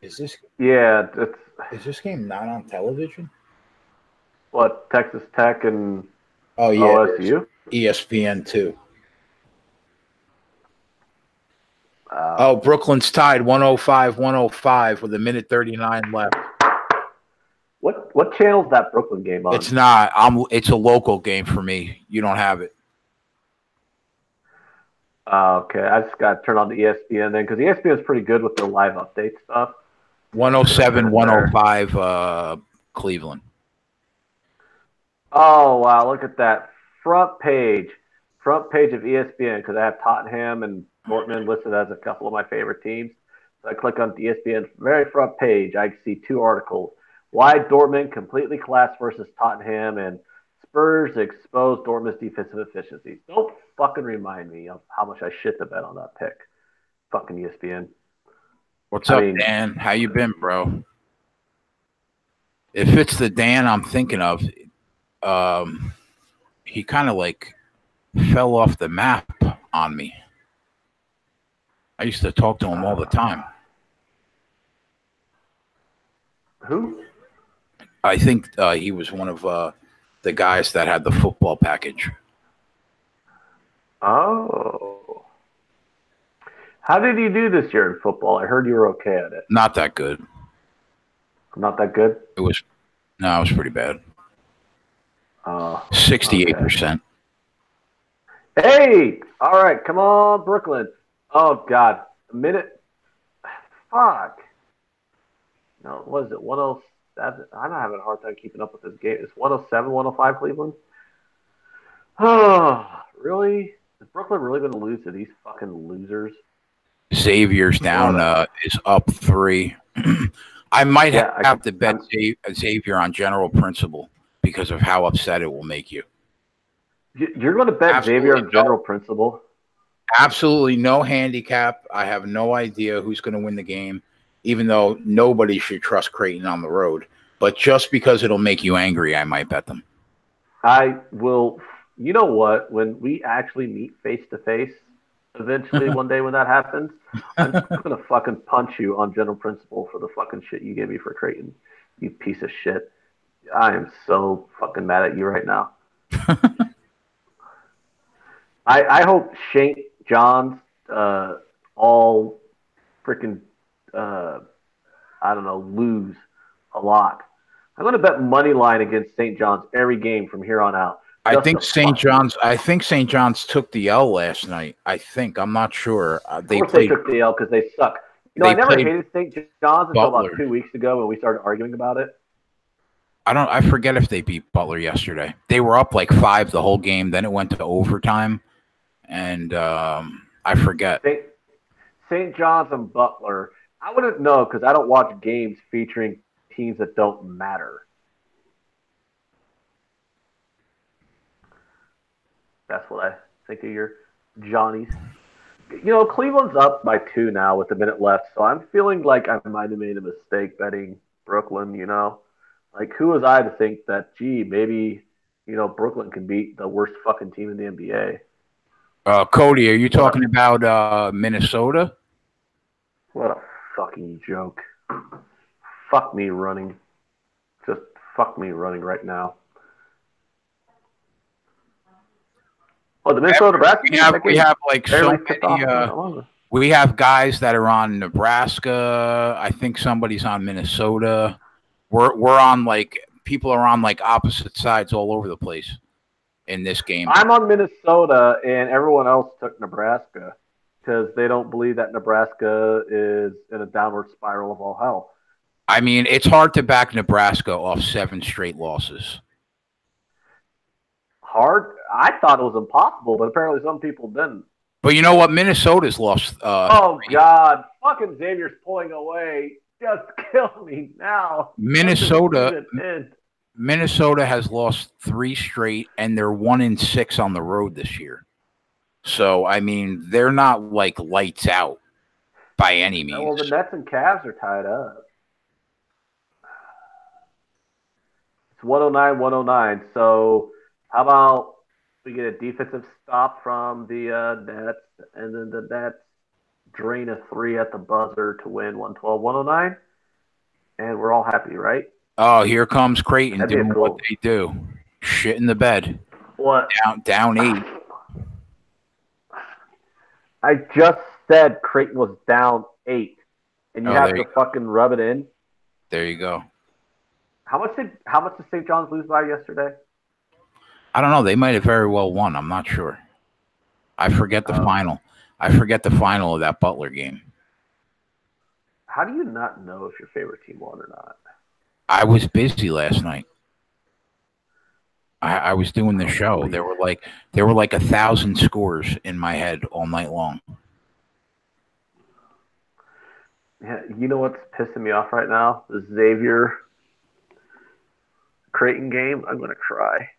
Is this game not on television? What, Texas Tech and OSU? ESPN 2. Brooklyn's tied 105-105 with 1:39 left. What channel is that Brooklyn game on? It's not. It's a local game for me. You don't have it. Okay, I just got to turn on the ESPN then because ESPN is pretty good with their live update stuff. 107-105 Cleveland. Oh, wow. Look at that. Front page of ESPN because I have Tottenham and Dortmund listed as a couple of my favorite teams. So I click on the ESPN very front page. I see 2 articles. Why Dortmund completely collapsed versus Tottenham and Spurs exposed Dortmund's defensive efficiency. Don't fucking remind me of how much I shit the bed on that pick. Fucking ESPN. What's up, Dan? How you been, bro? If it's the Dan I'm thinking of, he kind of like fell off the map on me. I used to talk to him all the time. Who? I think he was one of the guys that had the football package. Oh. How did you do this year in football? I heard you were okay at it. Not that good. Not that good? It was pretty bad. 68%. Hey! All right, come on, Brooklyn. Oh, God. Fuck. No, what is it? 107. I'm not having a hard time keeping up with this game. It's 107, 105 Cleveland. Oh, really? Is Brooklyn really going to lose to these fucking losers? Xavier's down, is up 3. I might have to bet Xavier on general principle because of how upset it will make you. You're going to bet Xavier on general principle? Absolutely no handicap. I have no idea who's going to win the game, even though nobody should trust Creighton on the road. But just because it'll make you angry, I might bet them. I will. You know what? When we actually meet face to face, eventually one day when that happens, I'm just going to fucking punch you on general principle for the fucking shit you gave me for Creighton. You piece of shit. I am so fucking mad at you right now. I hope St. John's all freaking, I don't know, lose a lot. I'm going to bet money line against St. John's every game from here on out. I think St. John's took the L last night. I'm not sure. They took the L because they suck. You know, I never hated St. John's until about 2 weeks ago when we started arguing about it. I forget if they beat Butler yesterday. They were up like 5 the whole game. Then it went to overtime. And I forget. St. John's and Butler. I wouldn't know because I don't watch games featuring teams that don't matter. That's what I think of your Johnnies. You know, Cleveland's up by 2 now with a minute left, so I'm feeling like I might have made a mistake betting Brooklyn, you know? Like, who was I to think that, gee, maybe, you know, Brooklyn can beat the worst fucking team in the NBA? Cody, are you talking about Minnesota? What a fucking joke. Fuck me running. Just fuck me running right now. Oh, the Minnesota Nebraska. We have like so many. We have guys that are on Nebraska. I think somebody's on Minnesota. We're on like people are on like opposite sides all over the place in this game. I'm on Minnesota, and everyone else took Nebraska because they don't believe that Nebraska is in a downward spiral of all hell. I mean, it's hard to back Nebraska off 7 straight losses. Hard? I thought it was impossible, but apparently some people didn't. But you know what? Minnesota's lost. Oh, God. Fucking Xavier's pulling away. Just kill me now. Minnesota has lost 3 straight, and they're 1-6 on the road this year. So, I mean, they're not like lights out by any means. Well, the Nets and Cavs are tied up. It's 109-109. So, how about we get a defensive stop from the Nets, and then the Nets drain a 3 at the buzzer to win 112-109, and we're all happy, right? Oh, here comes Creighton doing what they do. Shit in the bed. What? Down 8. I just said Creighton was down 8, and you have to fucking rub it in. There you go. How much did St. John's lose by yesterday? I don't know. They might have very well won. I'm not sure. I forget the final. I forget the final of that Butler game. How do you not know if your favorite team won or not? I was busy last night. I was doing the show. There were like 1,000 scores in my head all night long. Yeah, you know what's pissing me off right now? The Xavier Creighton game. I'm gonna cry.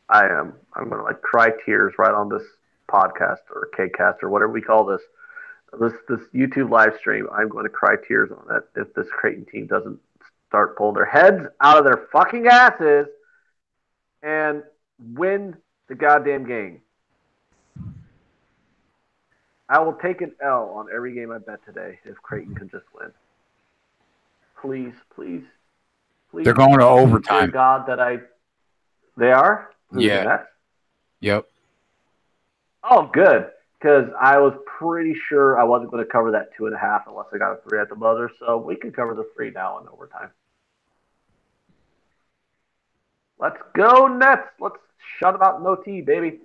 I am. I'm gonna like cry tears right on this podcast or KegCast or whatever we call this YouTube live stream. I'm going to cry tears on it if this Creighton team doesn't start pulling their heads out of their fucking asses and win the goddamn game. I will take an L on every game I bet today if Creighton can just win. Please, please, please. They're going to overtime. God, they are? Yeah. Yep. Oh, good. Because I was pretty sure I wasn't going to cover that 2.5 unless I got a 3 at the buzzer. So we can cover the 3 now in overtime. Let's go, Nets. Let's shut them out in OT, baby.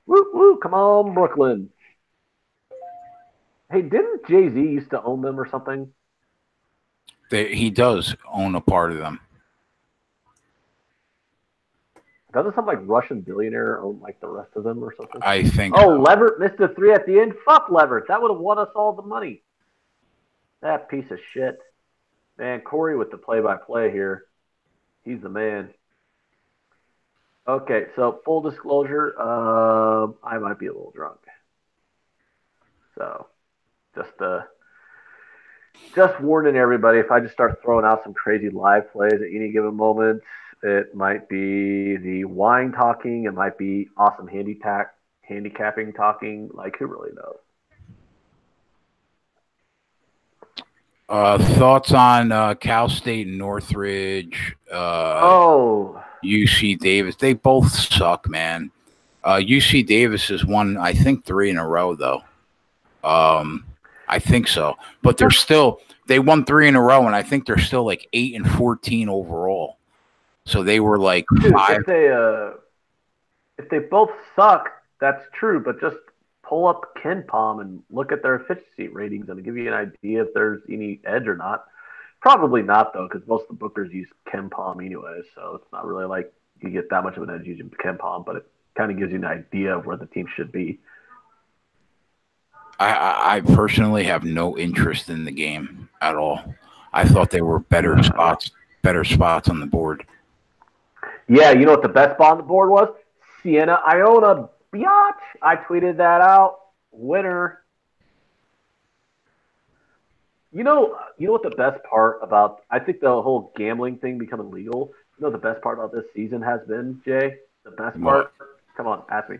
Woo, woo. Come on, Brooklyn. Hey, didn't Jay-Z used to own them or something? He does own a part of them. Doesn't some like Russian billionaire own like the rest of them or something? I think Oh, so. Levert missed a three at the end. Fuck Levert. That would have won us all the money. That piece of shit. Man, Corey with the play-by-play here. He's the man. Okay, so full disclosure, I might be a little drunk. So just warning everybody, if I just start throwing out some crazy live plays at any given moment, it might be the wine talking, it might be awesome handicapping talking. Like who really knows? Thoughts on Cal State and Northridge, Oh, UC Davis? They both suck, man. UC Davis has won, I think, 3 in a row, though. I think so, but they won 3 in a row, and I think they're still like 8-14 overall. So they were like dude, 5. if they both suck, that's true. But just pull up KenPom and look at their efficiency ratings, and give you an idea if there's any edge or not. Probably not though, because most of the bookers use KenPom anyway, so it's not really like you get that much of an edge using KenPom, but it kind of gives you an idea of where the team should be. I personally have no interest in the game at all. I thought they were better spots on the board. Yeah, you know what the best spot on the board was? Siena Iona, biatch. I tweeted that out. Winner. You know what the best part about? I think the whole gambling thing becoming legal. You know what the best part about this season has been, Jay. The best part. Come on, ask me.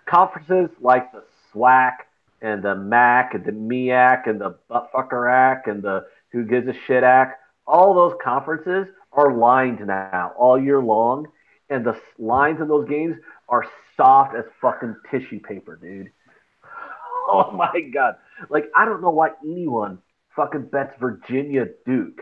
Conferences like the SWAC and the MAC and the MEAC and the Buttfucker and the Who Gives a Shit Act, all those conferences are lined now all year long, and the lines in those games are soft as fucking tissue paper, dude. Oh my god! Like I don't know why anyone fucking bets Virginia Duke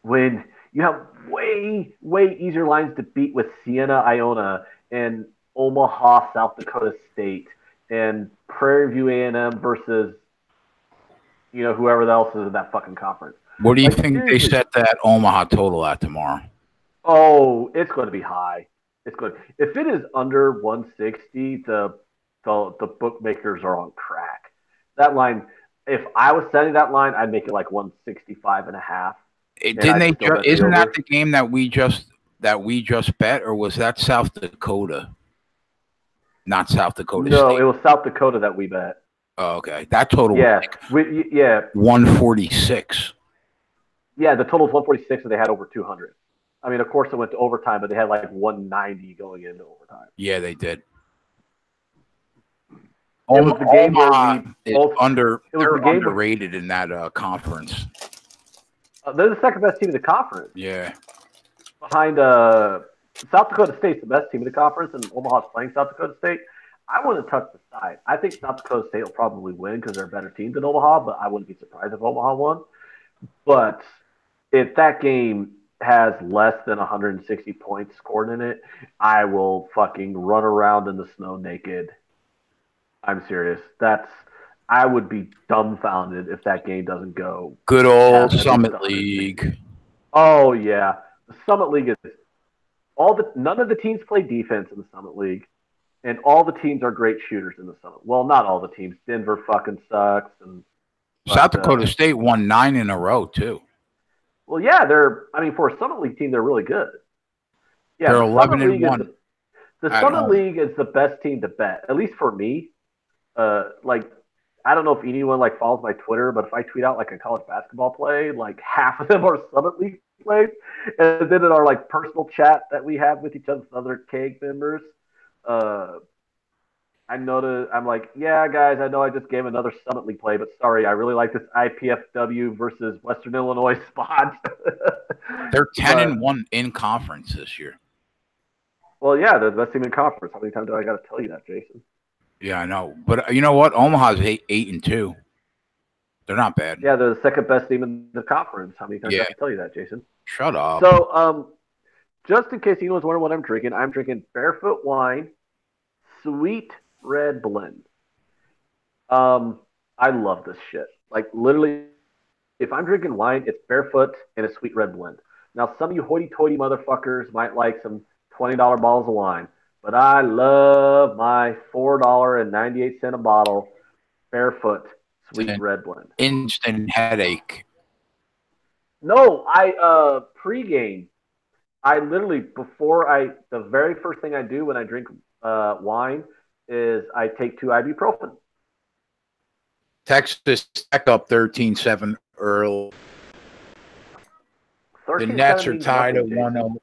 when you have way easier lines to beat with Siena Iona and Omaha South Dakota State and Prairie View A&M versus whoever else is in that fucking conference. What do you think seriously, they set that Omaha total at tomorrow? Oh, it's going to be high. It's good. If it is under 160, the bookmakers are on crack. That line, if I was setting that line, I'd make it like 165 and a half. Didn't they? Isn't that the game that we just bet, or was that South Dakota? Not South Dakota. No, State. It was South Dakota that we bet. Oh, okay, that total. Yeah, was like 146. Yeah, the total was 146, and they had over 200. I mean, of course, it went to overtime, but they had like 190 going into overtime. Yeah, they did. It was the game where they're underrated in that conference. They're the second best team in the conference. Yeah. Behind South Dakota State's the best team in the conference, and Omaha's playing South Dakota State. I wouldn't touch the side. I think South Dakota State will probably win because they're a better team than Omaha, but I wouldn't be surprised if Omaha won. But if that game has less than 160 points scored in it, I will fucking run around in the snow naked. I'm serious. I would be dumbfounded if that game doesn't go. Good old Summit League. Oh yeah, the Summit League is none of the teams play defense in the Summit League, and all the teams are great shooters in the Summit. Well, not all the teams. Denver fucking sucks, and South Dakota State won 9 in a row too. Well, yeah, for a Summit League team, they're really good. Yeah, they're 11-1. The Summit League is the best team to bet, at least for me. I don't know if anyone follows my Twitter, but if I tweet out a college basketball play, half of them are Summit League plays, and then in our personal chat that we have with each other Keg members, I noticed I'm yeah, guys, I know I just gave another Summit League play, but sorry, I really like this IPFW versus Western Illinois spot. They're 10-1 in conference this year. Well, yeah, they're the best team in conference. How many times do I got to tell you that, Jason? Yeah, I know. But you know what? Omaha's 8-2. They're not bad. Yeah, they're the second best team in the conference. How many times do I have to tell you that, Jason? Shut up. So, just in case anyone's wondering what I'm drinking Barefoot Wine, Sweet Red Blend. I love this shit. Like literally, if I'm drinking wine, it's barefoot and a sweet red blend. Now, some of you hoity-toity motherfuckers might like some $20 bottles of wine, but I love my $4.98 a bottle barefoot sweet An red blend. instant headache. No, I pregame. I literally the very first thing I do when I drink wine is I take 2 ibuprofen. Texas Tech up 13-7 early. The 13 Nets are means tied at nothing, 1-0.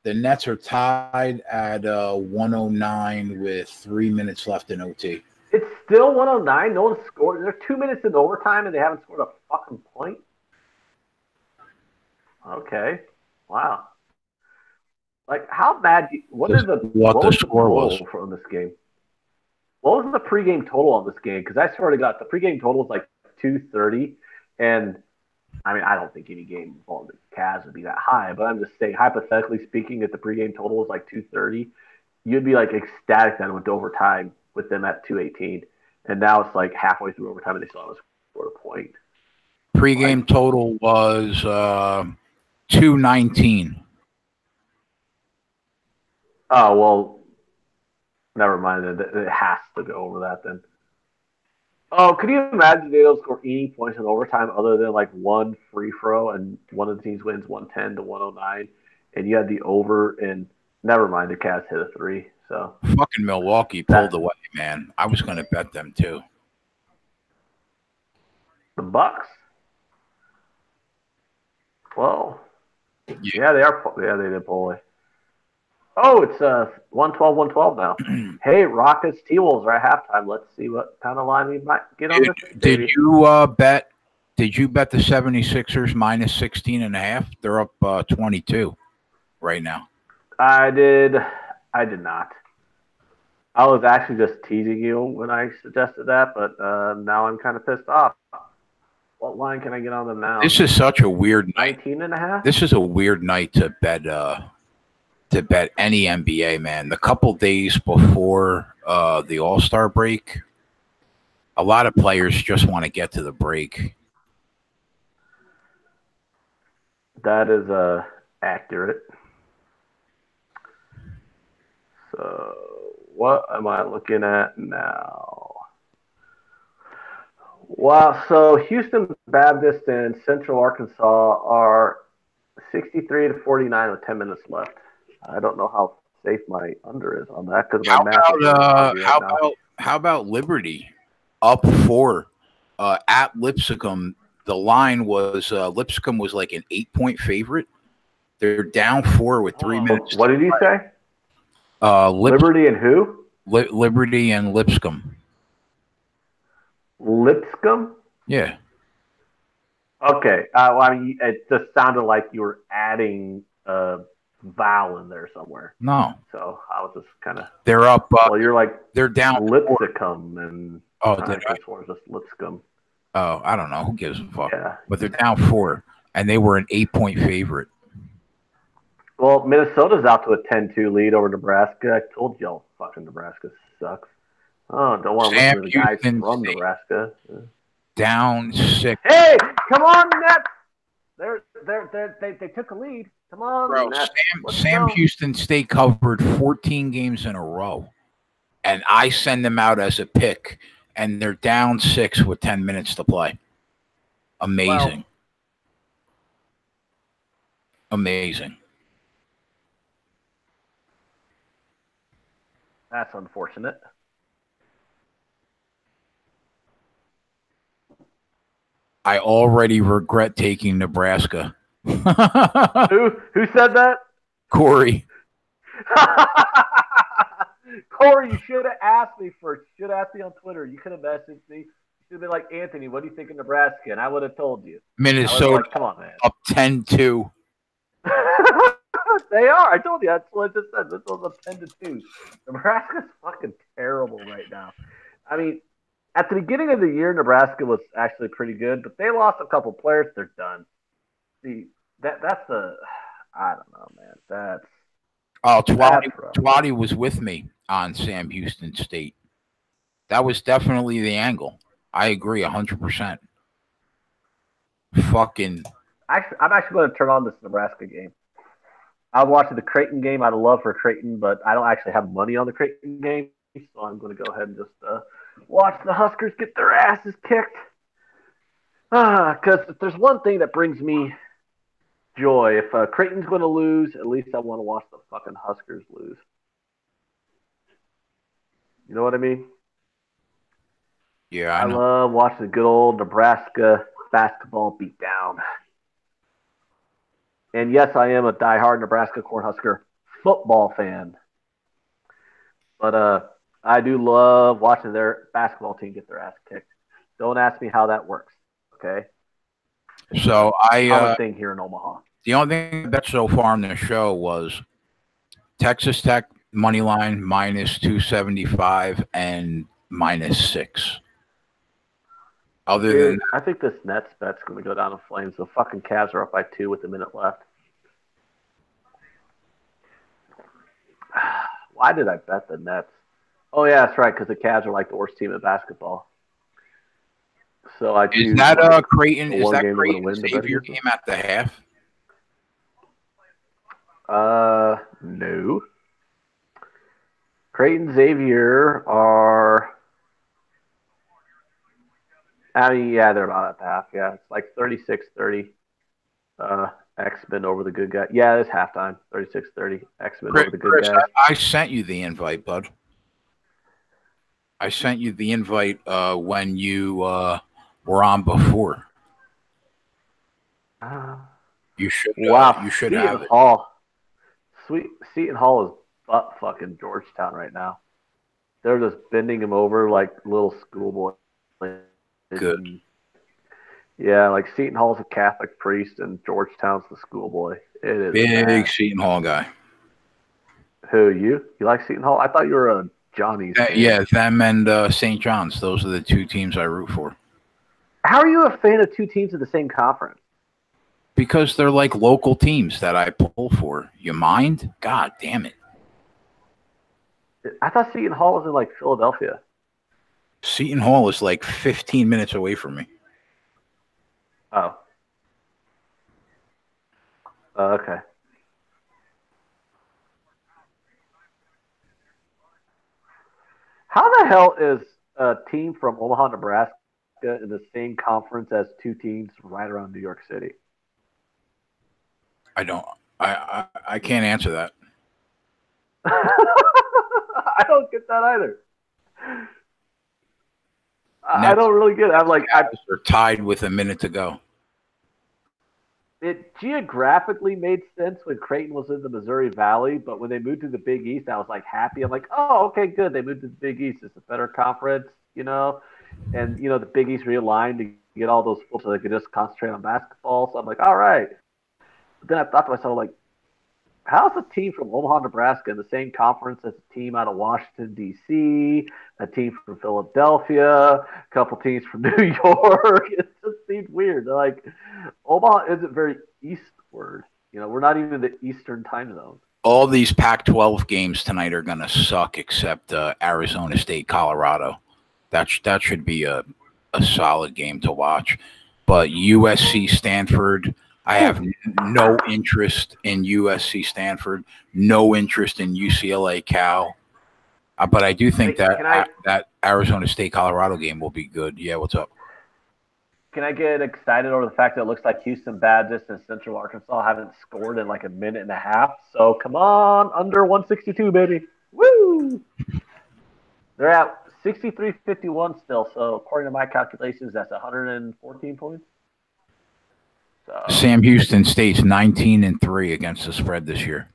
The Nets are tied at 109 with 3 minutes left in OT. It's still 109. No one scored. They're 2 minutes in overtime and they haven't scored a fucking point. Okay. Wow. Like, how bad? What is what the score was from this game? What was the pregame total on this game? Because I swear to God, the pregame total was like 230, and I mean, I don't think any game involving the Cavs would be that high, but I'm just saying, hypothetically speaking, if the pregame total was like 230, you'd be like ecstatic that it went to overtime with them at 218, and now it's like halfway through overtime and they still haven't scored a point. Pregame total was 219. Oh well, never mind. It has to go over that then. Oh, could you imagine they don't score any points in overtime other than like one free throw and one of the teams wins 110 to 109, and you had the over and never mind the Cavs hit a three. So fucking Milwaukee pulled away, man. I was going to bet them too. The Bucks. Well, yeah, they are. Yeah, they did pull away. Oh, it's 112 now. Hey, Rockets T-Wolves are at halftime. Let's see what kind of line we might get on this. Did you bet? Did you bet the 76ers minus 16.5? They're up 22 right now. I did not. I was actually just teasing you when I suggested that, but now I'm kind of pissed off. What line can I get on them now? This is such a weird night. 19.5? This is a weird night to bet any NBA, man. The couple days before the All-Star break, a lot of players just want to get to the break. That is accurate. So what am I looking at now? Wow, so Houston Baptist and Central Arkansas are 63 to 49 with 10 minutes left. I don't know how safe my under is on that because my math. How about Liberty up 4 at Lipscomb? The line was Lipscomb was like an 8-point favorite. They're down 4 with 3 minutes. What did you say? Liberty and who? Liberty and Lipscomb. Lipscomb? Yeah. Okay. Well, I mean, it just sounded like you were adding a vowel in there somewhere. No. So I was just kind of. They're up. Well, you're like they're down. Lipscomb and. Oh, did I? Just Lipscomb. Oh, I don't know. Who gives a fuck? Yeah. But they're down 4, and they were an 8-point favorite. Well, Minnesota's out to a 10-2 lead over Nebraska. I told y'all fucking Nebraska sucks. Oh, don't want to listen to the guys from Nebraska. Down 6. Hey, come on, Nets! They took a lead. Come on, bro. Nets. Sam Houston State covered 14 games in a row, and I send them out as a pick, and they're down 6 with 10 minutes to play. Amazing. Amazing. That's unfortunate. I already regret taking Nebraska. Who said that? Corey. Corey, you should have asked me first. You should have asked me on Twitter. You could have messaged me. You should have been like, Anthony, what do you think of Nebraska? And I would have told you. Minnesota like, come on, man. Up 10-2. They are. I told you. That's what I just said. This was a 10-2. Nebraska's fucking terrible right now. I mean, at the beginning of the year, Nebraska was actually pretty good, but they lost a couple players. They're done. That's the I don't know, man. Twatty was with me on Sam Houston State. That was definitely the angle. I agree 100%. Fucking Actually, I'm actually going to turn on this Nebraska game. I was watching the Creighton game. I'd love for Creighton, but I don't actually have money on the Creighton game, so I'm going to go ahead and just watch the Huskers get their asses kicked. Because if there's one thing that brings me joy, if Creighton's going to lose, at least I want to watch the fucking Huskers lose. You know what I mean? yeah, I I know. love watching the good old Nebraska basketball beatdown. And yes, I am a diehard Nebraska Cornhusker football fan. But I do love watching their basketball team get their ass kicked. Don't ask me how that works. Okay. So Common thing here in Omaha. the only thing I bet so far on the show was Texas Tech money line minus 275 and -6. Other than Dude, I think this Nets bet's going to go down in flames. The fucking Cavs are up by 2 with a minute left. Why did I bet the Nets? Oh, yeah, that's right, because the Cavs are like the worst team in basketball. So I is that Creighton? Is that Creighton win Xavier game at the half? No. Creighton Xavier are. I mean, yeah, they're about at the half. Yeah, it's like 36-30. X-Men over the good guy. Yeah, it's halftime. 36-30. X-Men over the good guy. I sent you the invite, bud. I sent you the invite when you were on before. You should. Wow. You should have it. Seton Hall is butt fucking Georgetown right now. They're just bending him over like little schoolboy. Good. Yeah, like Seton Hall's a Catholic priest and Georgetown's the schoolboy. It is big bad. Seton Hall guy. Who, you? You like Seton Hall? I thought you were a Johnny's fan. Yeah, them and St. John's. Those are the two teams I root for. How are you a fan of two teams in the same conference? Because they're like local teams that I pull for. You mind? God damn it. I thought Seton Hall was in like Philadelphia. Seton Hall is like 15 minutes away from me. Oh. Okay. How the hell is a team from Omaha, Nebraska in the same conference as two teams right around New York City? I can't answer that. I don't get that either. I don't really get it. I'm like, they're tied with a minute to go. It geographically made sense when Creighton was in the Missouri Valley, but when they moved to the Big East, I was like happy. I'm like, oh, okay, good. They moved to the Big East. It's a better conference, you know? And, you know, the Big East realigned to get all those folks so they could just concentrate on basketball. So I'm like, all right. But then I thought to myself, like, how's a team from Omaha, Nebraska in the same conference as a team out of Washington, D.C., a team from Philadelphia, a couple teams from New York? It just seemed weird. They're like, Omaha isn't very eastward. You know, we're not even in the Eastern time zone. All these Pac-12 games tonight are going to suck except Arizona State, Colorado. That should be a solid game to watch. But USC, Stanford, I have no interest in USC, Stanford, no interest in UCLA, Cal. But I do think that Arizona State, Colorado game will be good. Yeah, what's up? Can I get excited over the fact that it looks like Houston Baptist and Central Arkansas haven't scored in like a minute and a half? So come on, under 162, baby. Woo! They're at 63-51 still. So according to my calculations, that's 114 points. So, Sam Houston State's 19-3 against the spread this year,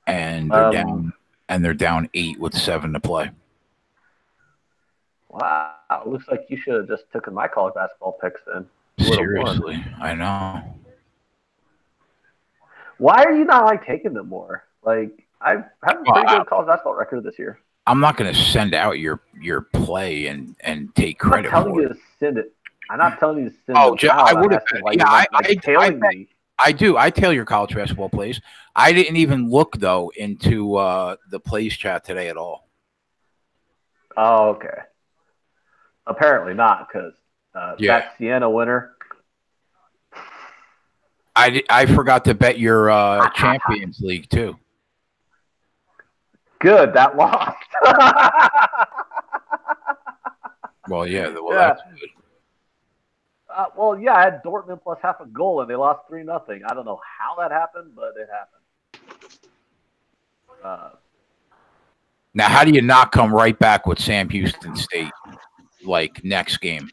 and they're down. And they're down 8 with 7 to play. Wow, it looks like you should have just taken my college basketball picks then. Seriously, I know. Why are you not like taking them more? Like I have a pretty good college basketball record this year. I'm not going to send out your play and take credit for it. I'm not telling you to send it. I'm not telling you to send it. I would have. I do. I tail your college basketball plays. I didn't even look though into the plays chat today at all. Oh, okay. Apparently not, because that Siena winner. I forgot to bet your Champions League too. Good, that lost. Well, yeah, Yeah. that's good. I had Dortmund plus half a goal, and they lost 3-0. I don't know how that happened, but it happened. Now, how do you not come right back with Sam Houston State, like, next game?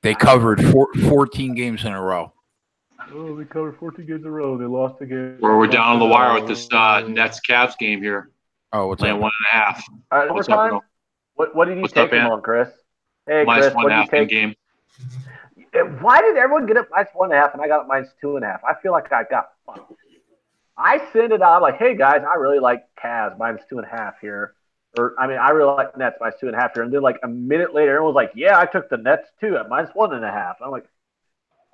They covered 14 games in a row. Oh, they covered 14 games in a row. They lost again. We're down on the wire with this Nets Cavs game here. Oh, what's playing up? 1.5. All right, What's overtime? up, bro? What did you take them on, Chris? Hey, minus Chris, what did you take? Game. Why did everyone get it minus 1.5 and I got it minus 2.5? I feel like I got fucked. I sent it out. I'm like, hey guys, I really like Cavs minus 2.5 here. I really like Nets minus 2.5 here. And then like a minute later, everyone was like, yeah, I took the Nets too at minus 1.5. I'm like,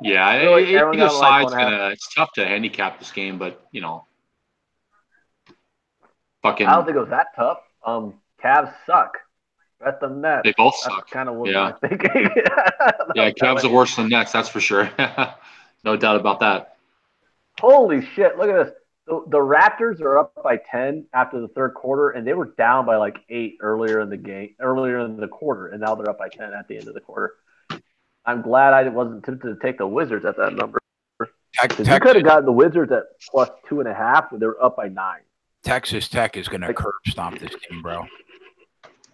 yeah, really? either side's it's tough to handicap this game, but fucking. I don't think it was that tough. Cavs suck. Bet the Nets. They both suck. Kind of what I'm thinking. Yeah, Cavs are worse than Nets, that's for sure. No doubt about that. Holy shit! Look at this. The Raptors are up by 10 after the third quarter, and they were down by like 8 earlier in the quarter, and now they're up by 10 at the end of the quarter. I'm glad I wasn't tempted to take the Wizards at that number. You could have gotten the Wizards at plus 2.5 when they were up by 9. Texas Tech is going to curb stomp this game, bro.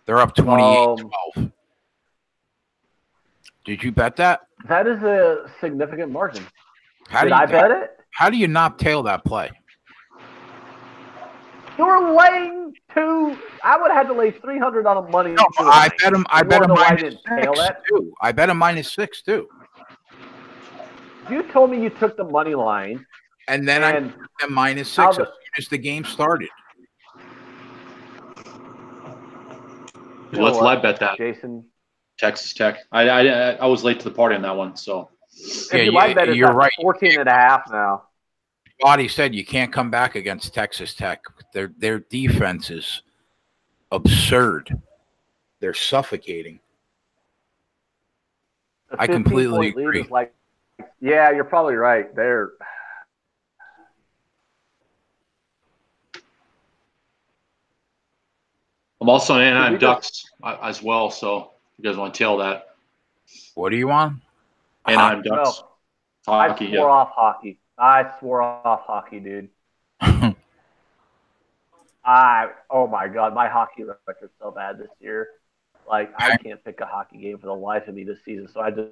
They're up 28-12. Did you bet that? That is a significant margin. Did I bet it? How do you not tail that play? You were laying 2. I would have had to lay 300 on a money. No, I bet him. I bet him minus 6 too. I bet him minus 6 too. You told me you took the money line, and then I took them minus 6 as soon as the game started. Let's live bet that, Jason. Texas Tech. I was late to the party on that one, so. You're right. 14.5 now. Body said you can't come back against Texas Tech. Their defense is absurd. They're suffocating. I completely agree. Yeah, you're probably right. I'm also on Anaheim Ducks as well, so you guys want to tail that. What are you on? Anaheim Ducks. No, I swore off hockey. I swore off hockey, dude. Oh my God, my hockey record's so bad this year. Like, I can't pick a hockey game for the life of me this season, so I just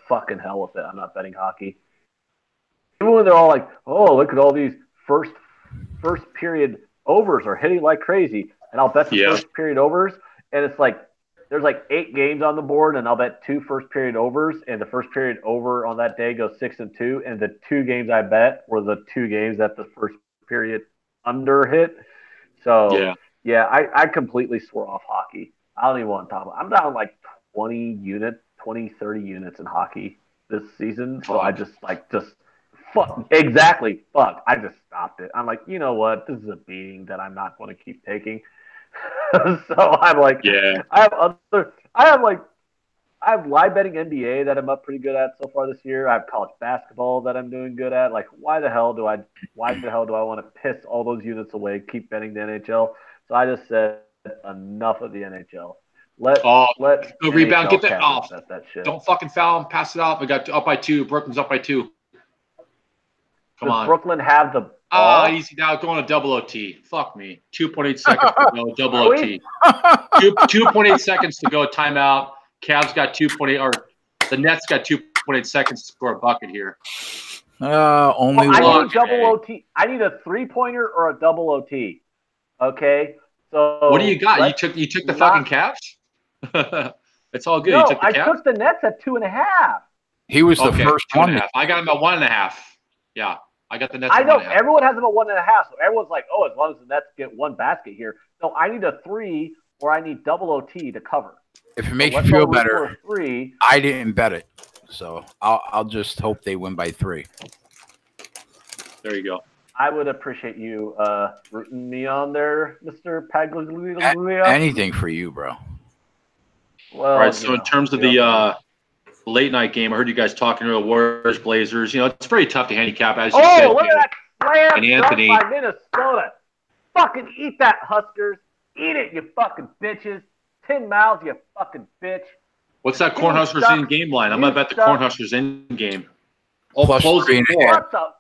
fucking hell with it. I'm not betting hockey. Even when they're all like, oh, look at all these first period overs are hitting like crazy, and I'll bet the first period overs, and it's like, there's like 8 games on the board, and I'll bet 2 first period overs, and the first period over on that day goes 6-2, and the 2 games I bet were the 2 games that the first period under hit. So I completely swore off hockey. I don't even want to talk about it. I'm down like 20, 30 units in hockey this season. So I just fuck. Exactly. Fuck. I just stopped it. I'm like, you know what? This is a beating that I'm not going to keep taking. So I'm like, I have live betting NBA that I'm up pretty good at so far this year. I have college basketball that I'm doing good at. Like, why the hell do I want to piss all those units away, keep betting the NHL? So I just said enough of the NHL. Let rebound, get that off. That shit. Don't fucking foul him, pass it out. We got up by 2. Brooklyn's up by 2. Come on. Brooklyn have the easy now. Going to double OT. Fuck me. 2.8 seconds to go. Double OT. 2.8 seconds to go. Timeout. Cavs got 2.8, or the Nets got 2.8 seconds to score a bucket here. Only one. I need double OT. I need a 3-pointer or a double OT. Okay. So what do you got? You took the fucking Cavs. It's all good. No, you took the Cavs? I took the Nets at 2.5. He was the first one. I got him at 1.5. Yeah. I got the Nets. I know everyone has them at 1.5, so everyone's like, "Oh, as long as the Nets get 1 basket here." No, I need a 3, or I need double OT to cover. If it makes you feel better, I didn't bet it, so I'll just hope they win by 3. There you go. I would appreciate you rooting me on there, Mr. Pagliuca. Anything for you, bro. Well, all right. So in terms of the late night game, I heard you guys talking about Warriors, Blazers. It's very tough to handicap, as you said. Oh, look at that slam And Anthony dunk by Minnesota. Fucking eat that, Huskers. Eat it, you fucking bitches. 10 miles, you fucking bitch. What's that Cornhuskers in game line? I'm going to bet the Cornhuskers in game. Oh, Plus closing 3.5. What the?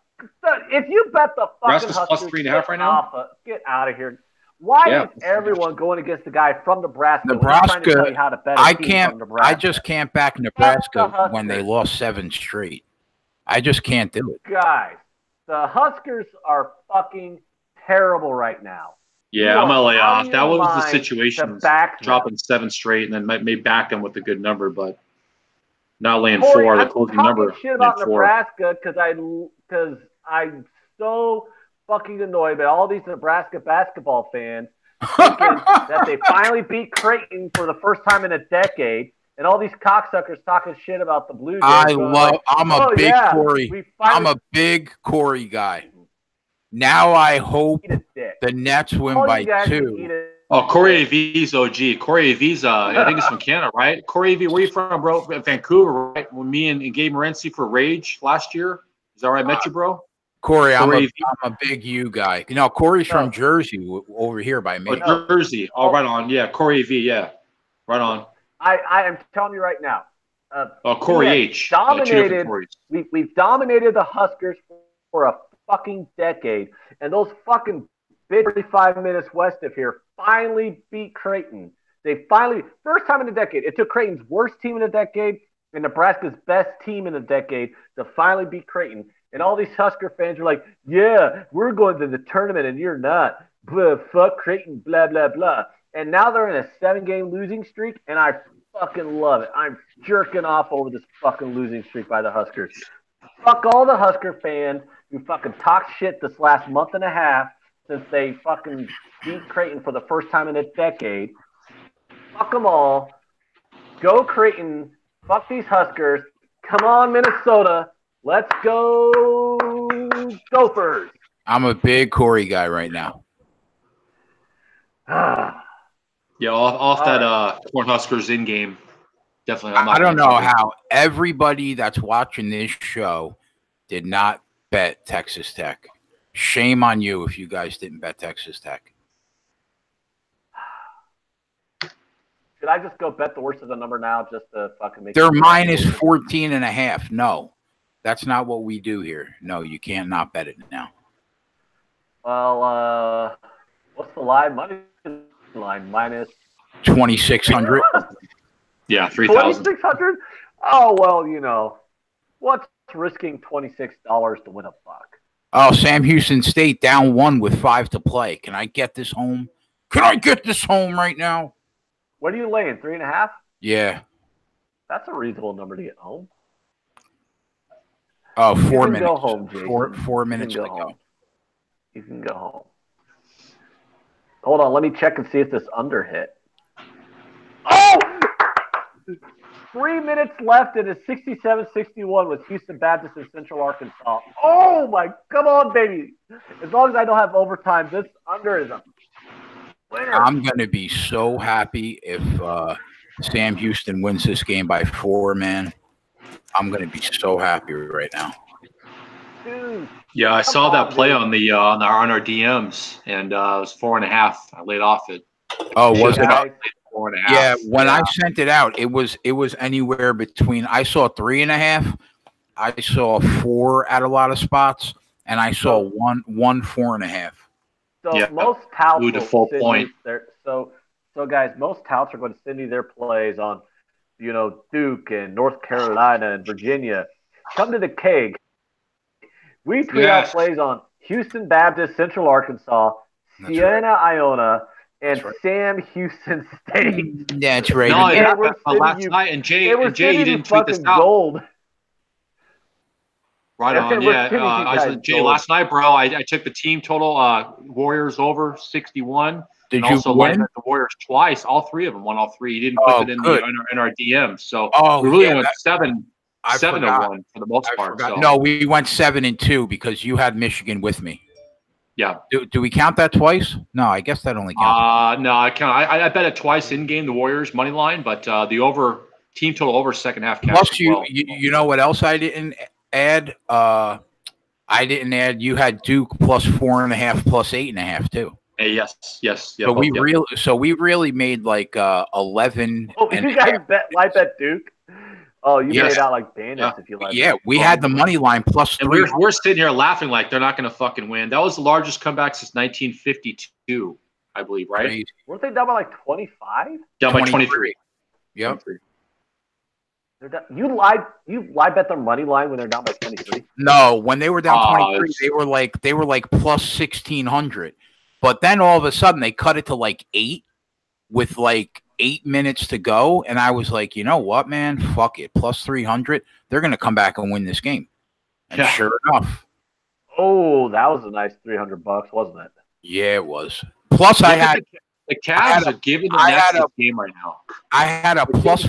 If you bet the fucking Nebraska's Huskers, plus 3.5 right now? Get out of here. Why is everyone going against the guy from Nebraska? When he's trying to tell you how to bet a team from Nebraska? I just can't back Nebraska when they lost 7 straight. I just can't do it. Guys, the Huskers are fucking terrible right now. Yeah, I'm going to lay off. That was the situation. Dropping 7 straight and then may back them with a good number, but not laying Corey, 4, the closing number. I'm talking shit about Nebraska because I'm so fucking annoyed by all these Nebraska basketball fans thinking that they finally beat Creighton for the first time in a decade, and all these cocksuckers talking shit about the Blue Jays. I'm a big Corey guy. Now I hope the Nets win by 2. Oh, Corey AV's OG. Corey AV's, I think it's from Canada, right? Corey AV, where you from, bro? Vancouver, right? When me and Gabe Morency for Rage last year. Is that where I met you, bro? Corey, I'm a big U guy. Corey's from Jersey, over here by me. Oh, Jersey. Oh, right on. Yeah, Corey AV, yeah. Right on. I am telling you right now. Corey H. We've dominated the Huskers for a fucking decade, and those fucking 35 minutes west of here finally beat Creighton. They finally, first time in a decade, it took Creighton's worst team in a decade and Nebraska's best team in a decade to finally beat Creighton. And all these Husker fans are like, yeah, we're going to the tournament and you're not. Blah, fuck Creighton, blah, blah, blah. And now they're in a 7-game losing streak, and I fucking love it. I'm jerking off over this fucking losing streak by the Huskers. Fuck all the Husker fans who fucking talked shit this last month and a half since they fucking beat Creighton for the first time in a decade. Fuck them all. Go Creighton. Fuck these Huskers. Come on, Minnesota. Let's go Gophers. I'm a big Corey guy right now. Yeah, off that Cornhuskers in game. Definitely. I don't know how everybody that's watching this show did not bet Texas Tech. Shame on you if you guys didn't bet Texas Tech. Should I just go bet the worst of the number now just to fucking make They're minus 14.5. No, that's not what we do here. No, you can't not bet it now. Well, what's the live money line? Minus 2,600. Yeah, 3,000. 2,600? Oh, well, what's risking $26 to win a buck? Oh, Sam Houston State down 1 with 5 to play. Can I get this home? Can I get this home right now? What are you laying? 3.5? Yeah. That's a reasonable number to get home. Oh, 4 minutes. Go home, Jason. 4 minutes to go. You can go home. Hold on, let me check and see if this under hit. Oh! 3 minutes left, and it's 67-61 with Houston Baptist and Central Arkansas. Oh, my, come on, baby. As long as I don't have overtime, this under is a winner. I'm going to be so happy if Sam Houston wins this game by 4, man. I'm going to be so happy right now. Dude, yeah, I saw that play on our DMs, and it was 4.5. I laid off it. Oh, was it? 4.5. Yeah, when I sent it out, it was anywhere between. I saw 3.5, I saw 4 at a lot of spots, and I saw one 4.5. So most touts blew to full point. So guys, most touts are going to send you their plays on, Duke and North Carolina and Virginia. Come to the Keg. We tweet out plays on Houston Baptist, Central Arkansas, Siena, Iona, and Sam Houston State. That's right. No, last night, and Jay, you didn't tweet this out. Gold. Right on, yeah. Jay, last night, bro, I took the team total Warriors over 61. Did and you also win? The Warriors twice. All 3 of them won all 3. He didn't put it in our DMs. So we really went 7-1 for the most part. So. No, we went 7-2 because you had Michigan with me. Yeah. Do we count that twice? No, I guess that only counts. No, I count. I bet it twice in game the Warriors money line, but the over team total over second half counts. Plus, as well. you know what else I didn't add? I didn't add. You had Duke plus 4.5 plus 8.5 too. Hey, yes. So we really made like 11. Oh, you guys bet Duke? Oh, you made out like bandits if you like. Yeah, we had the money line plus and 3. we're sitting here laughing like they're not going to fucking win. That was the largest comeback since 1952, I believe, right? Crazy. Weren't they down by like 25? Down by 23. Yep. 23. You lied bet their money line when they're down by 23. No, when they were down 23, they were like plus 1,600. But then all of a sudden they cut it to like 8 with like 8 minutes to go, and I was like, you know what, man, fuck it, plus 300. They're gonna come back and win this game. And sure enough, oh, that was a nice $300, wasn't it? Yeah, it was. Plus, I had the Cavs are giving the Nets this game right now. I had a plus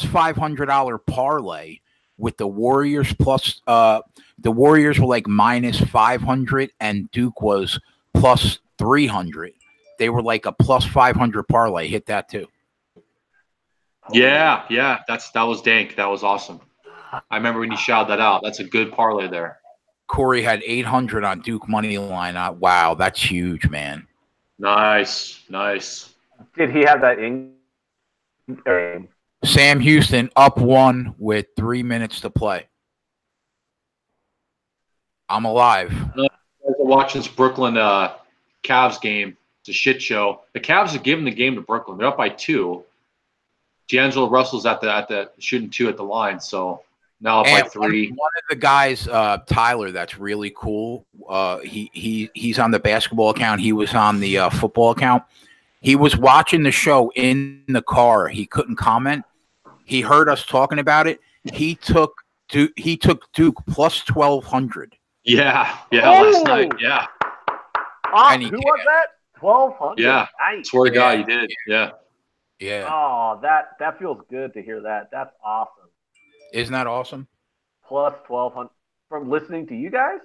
$500 parlay with the Warriors plus. The Warriors were like minus 500, and Duke was plus 300. They were like a plus 500 parlay. Hit that too. Yeah, that was dank. That was awesome. I remember when you shouted that out. That's a good parlay there. Corey had 800 on Duke money line. Wow, that's huge, man. Nice. Did he have that in game? Sam Houston up 1 with 3 minutes to play. I'm alive. Watching this Brooklyn Cavs game. It's a shit show. The Cavs are giving the game to Brooklyn. They're up by 2. D'Angelo Russell's at the shooting 2 at the line, so now up by 3. One of the guys, Tyler, that's really cool. He's on the basketball account. He was on the football account. He was watching the show in the car. He couldn't comment. He heard us talking about it. He took Duke plus 1,200. Yeah, last night. Yeah. Who was that? 1,200. Yeah. Nice. Swear to God, he did. Yeah. Yeah. Oh, that feels good to hear that. That's awesome. Isn't that awesome? Plus 1,200 from listening to you guys.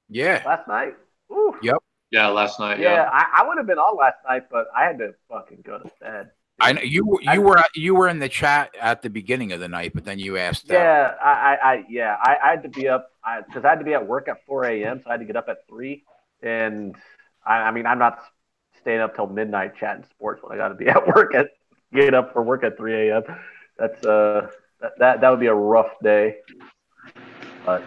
Yeah. Last night. Ooh. Yep. Yeah, last night. Yeah, I would have been on last night, but I had to fucking go to bed. I know you were in the chat at the beginning of the night, but then you asked. Yeah, I had to be up because I had to be at work at 4 a.m. So I had to get up at 3, and I mean I'm not staying up till midnight chatting sports when I got to be at work get up for work at 3 a.m. That's that would be a rough day. But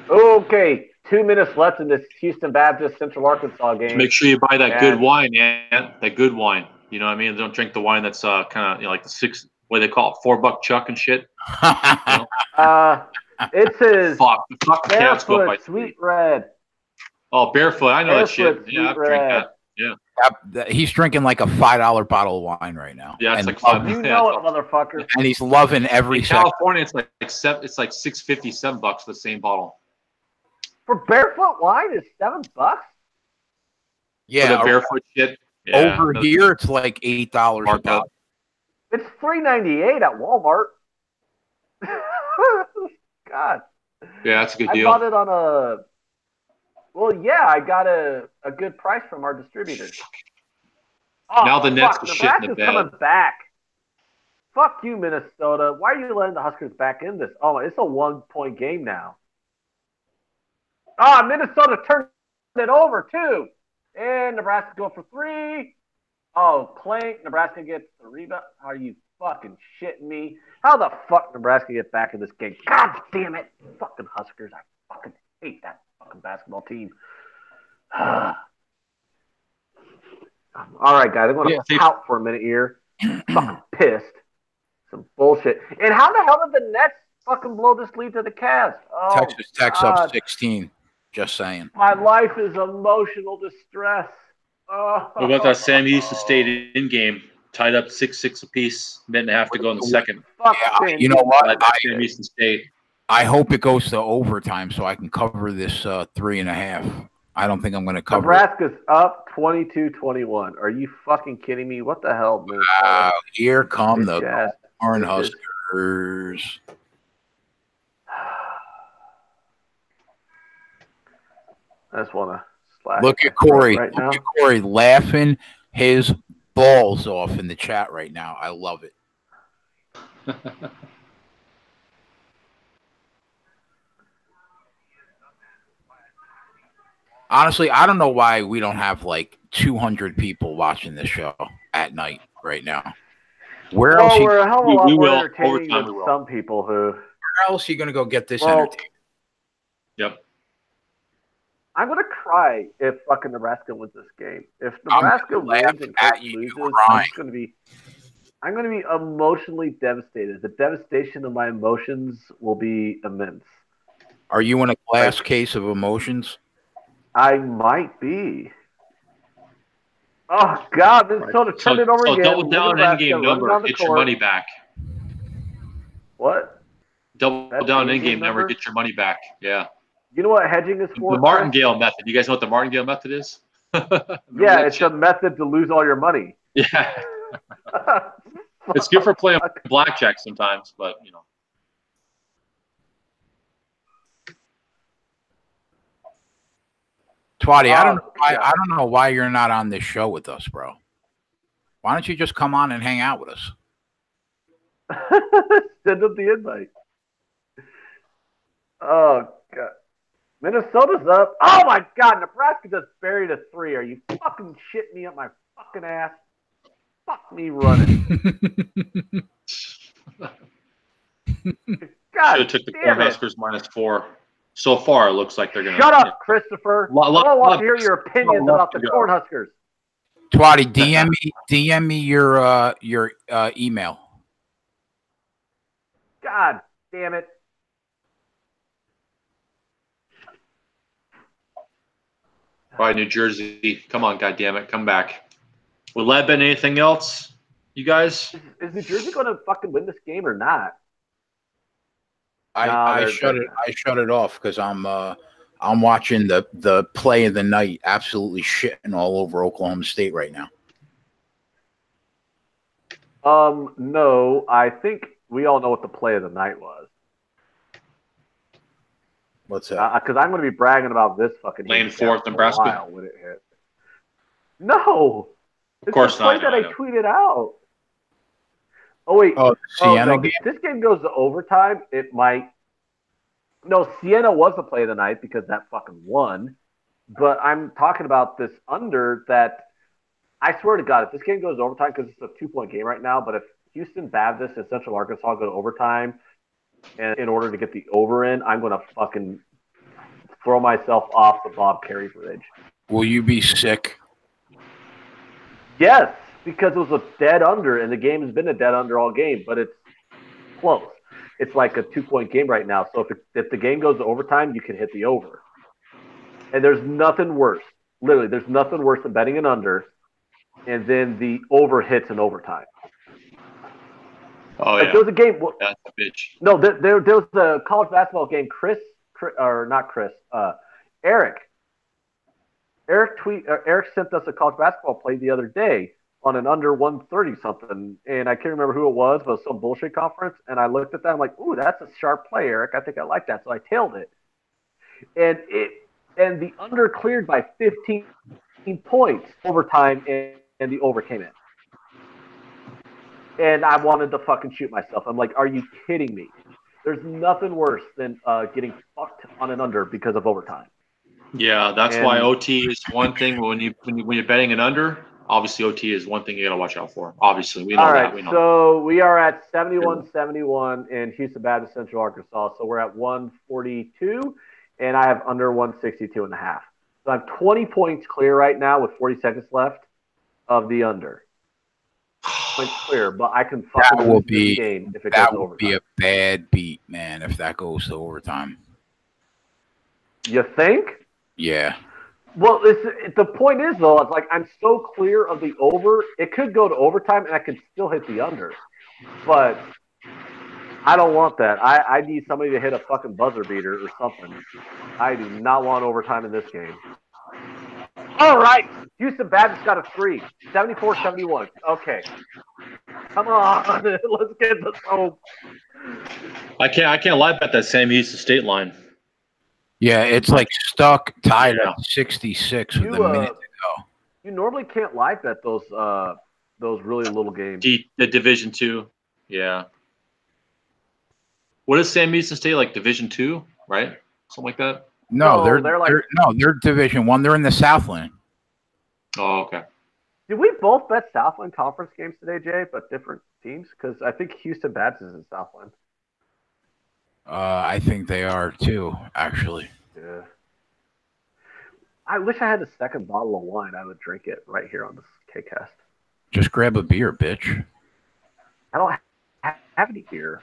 okay. 2 minutes left in this Houston Baptist Central Arkansas game. Make sure you buy that good wine, man. That good wine. You know what I mean? Don't drink the wine that's kind of like the what do they call it, $4 Chuck and shit. You know? It says fuck the Cavs go up by 3. Sweet Red. Oh, barefoot. I know that shit. Yeah, I've drank that. Yeah. He's drinking like a $5 bottle of wine right now. Yeah, it's like $5. You know it, motherfucker. And he's loving every in second. California, it's like $6.50, $7 for the same bottle. For barefoot wine is $7? Yeah, for the barefoot shit. Yeah, over here it's like $8 a bottle. It's $3.98 at Walmart. God. Yeah, that's a good deal. I bought it on a. Well, yeah, I got a good price from our distributor. Oh, now the Nets are shit in the bed. Coming back. Fuck you, Minnesota. Why are you letting the Huskers back in this? Oh, it's a 1-point game now. Minnesota turned it over, too. And Nebraska going for 3. Oh, Clank. Nebraska gets the rebound. Are you fucking shitting me? How the fuck Nebraska get back in this game? God damn it. Fucking Huskers. I fucking hate that fucking basketball team. All right, guys. I'm going to pout for a minute here. Fucking pissed. Some bullshit. And how the hell did the Nets fucking blow this lead to the Cavs? Oh, Texas Tech's up 16. Just saying. My life is emotional distress. Oh. What about that Sam Houston State in game? Tied up 6-6 apiece. Minute and a half to go in the second. Yeah, you know what? Sam Houston State. I hope it goes to overtime so I can cover this 3.5. I don't think I'm going to cover Nebraska's up 22-21. Are you fucking kidding me? What the hell, man? Here come the Corn Huskers. I just want to slash. Look at Corey. Right now. Look at Corey laughing his balls off in the chat right now. I love it. Honestly, I don't know why we don't have like 200 people watching this show at night right now. Where else? We're a hell of a lot more entertaining Overtime, than some people who. Where else are you going to go get this entertainment? Yep. I'm going to cry if fucking Nebraska wins this game. If Nebraska wins and Coach loses, I'm going to be emotionally devastated. The devastation of my emotions will be immense. Are you in a glass case of emotions? I might be. Oh, God, Minnesota turned it over again. Double down in-game number, get your money back. What? Double down in-game number, get your money back. Yeah. You know what hedging is for? The martingale method. You guys know what the martingale method is? Yeah, it's a method to lose all your money. Yeah. It's good for playing blackjack sometimes, but, you know. Twatty, I don't know why you're not on this show with us, bro. Why don't you just come on and hang out with us? Send them the invite. Oh, God. Minnesota's up. Oh, my God. Nebraska just buried a 3. Are you fucking shitting me up my fucking ass? Fuck me running. God, should have took the Cornhuskers -4. So far, it looks like they're going to. Shut up, Christopher. I don't want to hear your opinions about the Cornhuskers. Twatty, DM me your email. God damn it. All right, New Jersey. Come on, goddammit. Come back. Will that been anything else, you guys? Is New Jersey going to fucking win this game or not? I shut it off because I'm watching the play of the night, absolutely shitting all over Oklahoma State right now. No, I think we all know what the play of the night was. What's that? Because I'm going to be bragging about this fucking Lane 4th, Nebraska. When it hit. No, of course not. That I tweeted out. Oh wait, Siena game? If this game goes to overtime, it might. No, Siena was the play of the night because that fucking won. But I'm talking about this under that. I swear to God, if this game goes to overtime, because it's a 2-point game right now, but if Houston Baptist and Central Arkansas go to overtime, and in order to get the over in, I'm going to fucking throw myself off the Bob Carey bridge. Will you be sick? Yes, because it was a dead under, and the game has been a dead under all game, but it's close. It's like a 2-point game right now. So if the game goes to overtime, you can hit the over. And there's nothing worse. Literally, there's nothing worse than betting an under, and then the over hits in overtime. Oh, yeah. There was a game. That's a bitch. No, there was a college basketball game. Eric sent us a college basketball play the other day on an under 130 something, and I can't remember who it was, but it was some bullshit conference. And I looked at that, I'm like, "Ooh, that's a sharp play, Eric. I think I like that." So I tailed it, and the under cleared by 15 points overtime, and the over came in. And I wanted to fucking shoot myself. I'm like, "Are you kidding me?" There's nothing worse than getting fucked on an under because of overtime. Yeah, that's why OT is one thing when you're betting an under. Obviously, OT is one thing you got to watch out for. Obviously, we know that. We are at 71-71 in Houston Baptist Central Arkansas. So we're at 142, and I have under 162.5. So I'm 20 points clear right now with 40 seconds left of the under. Points clear, but I can fucking lose this game if it goes to overtime. That would be a bad beat, man, if that goes to overtime. You think? Yeah. Well, the point is, though, it's like I'm so clear of the over. It could go to overtime, and I could still hit the under. But I don't want that. I need somebody to hit a fucking buzzer beater or something. I do not want overtime in this game. All right. Houston Baptist got a 3. 74-71. Okay. Come on. Let's get this home. I can't lie about that Sam Houston State line. Yeah, it's like stuck tied at 66 with a minute to go. You normally can't live bet those really little games. The Division 2. Yeah. What is Sam Houston State like? Division 2, right? Something like that. No, they're Division 1. They're in the Southland. Oh, okay. Did we both bet Southland Conference games today, Jay, but different teams? Because I think Houston Bats is in Southland. I think they are too, actually. Yeah. I wish I had a second bottle of wine. I would drink it right here on this KegCast. Just grab a beer, bitch. I don't have any beer.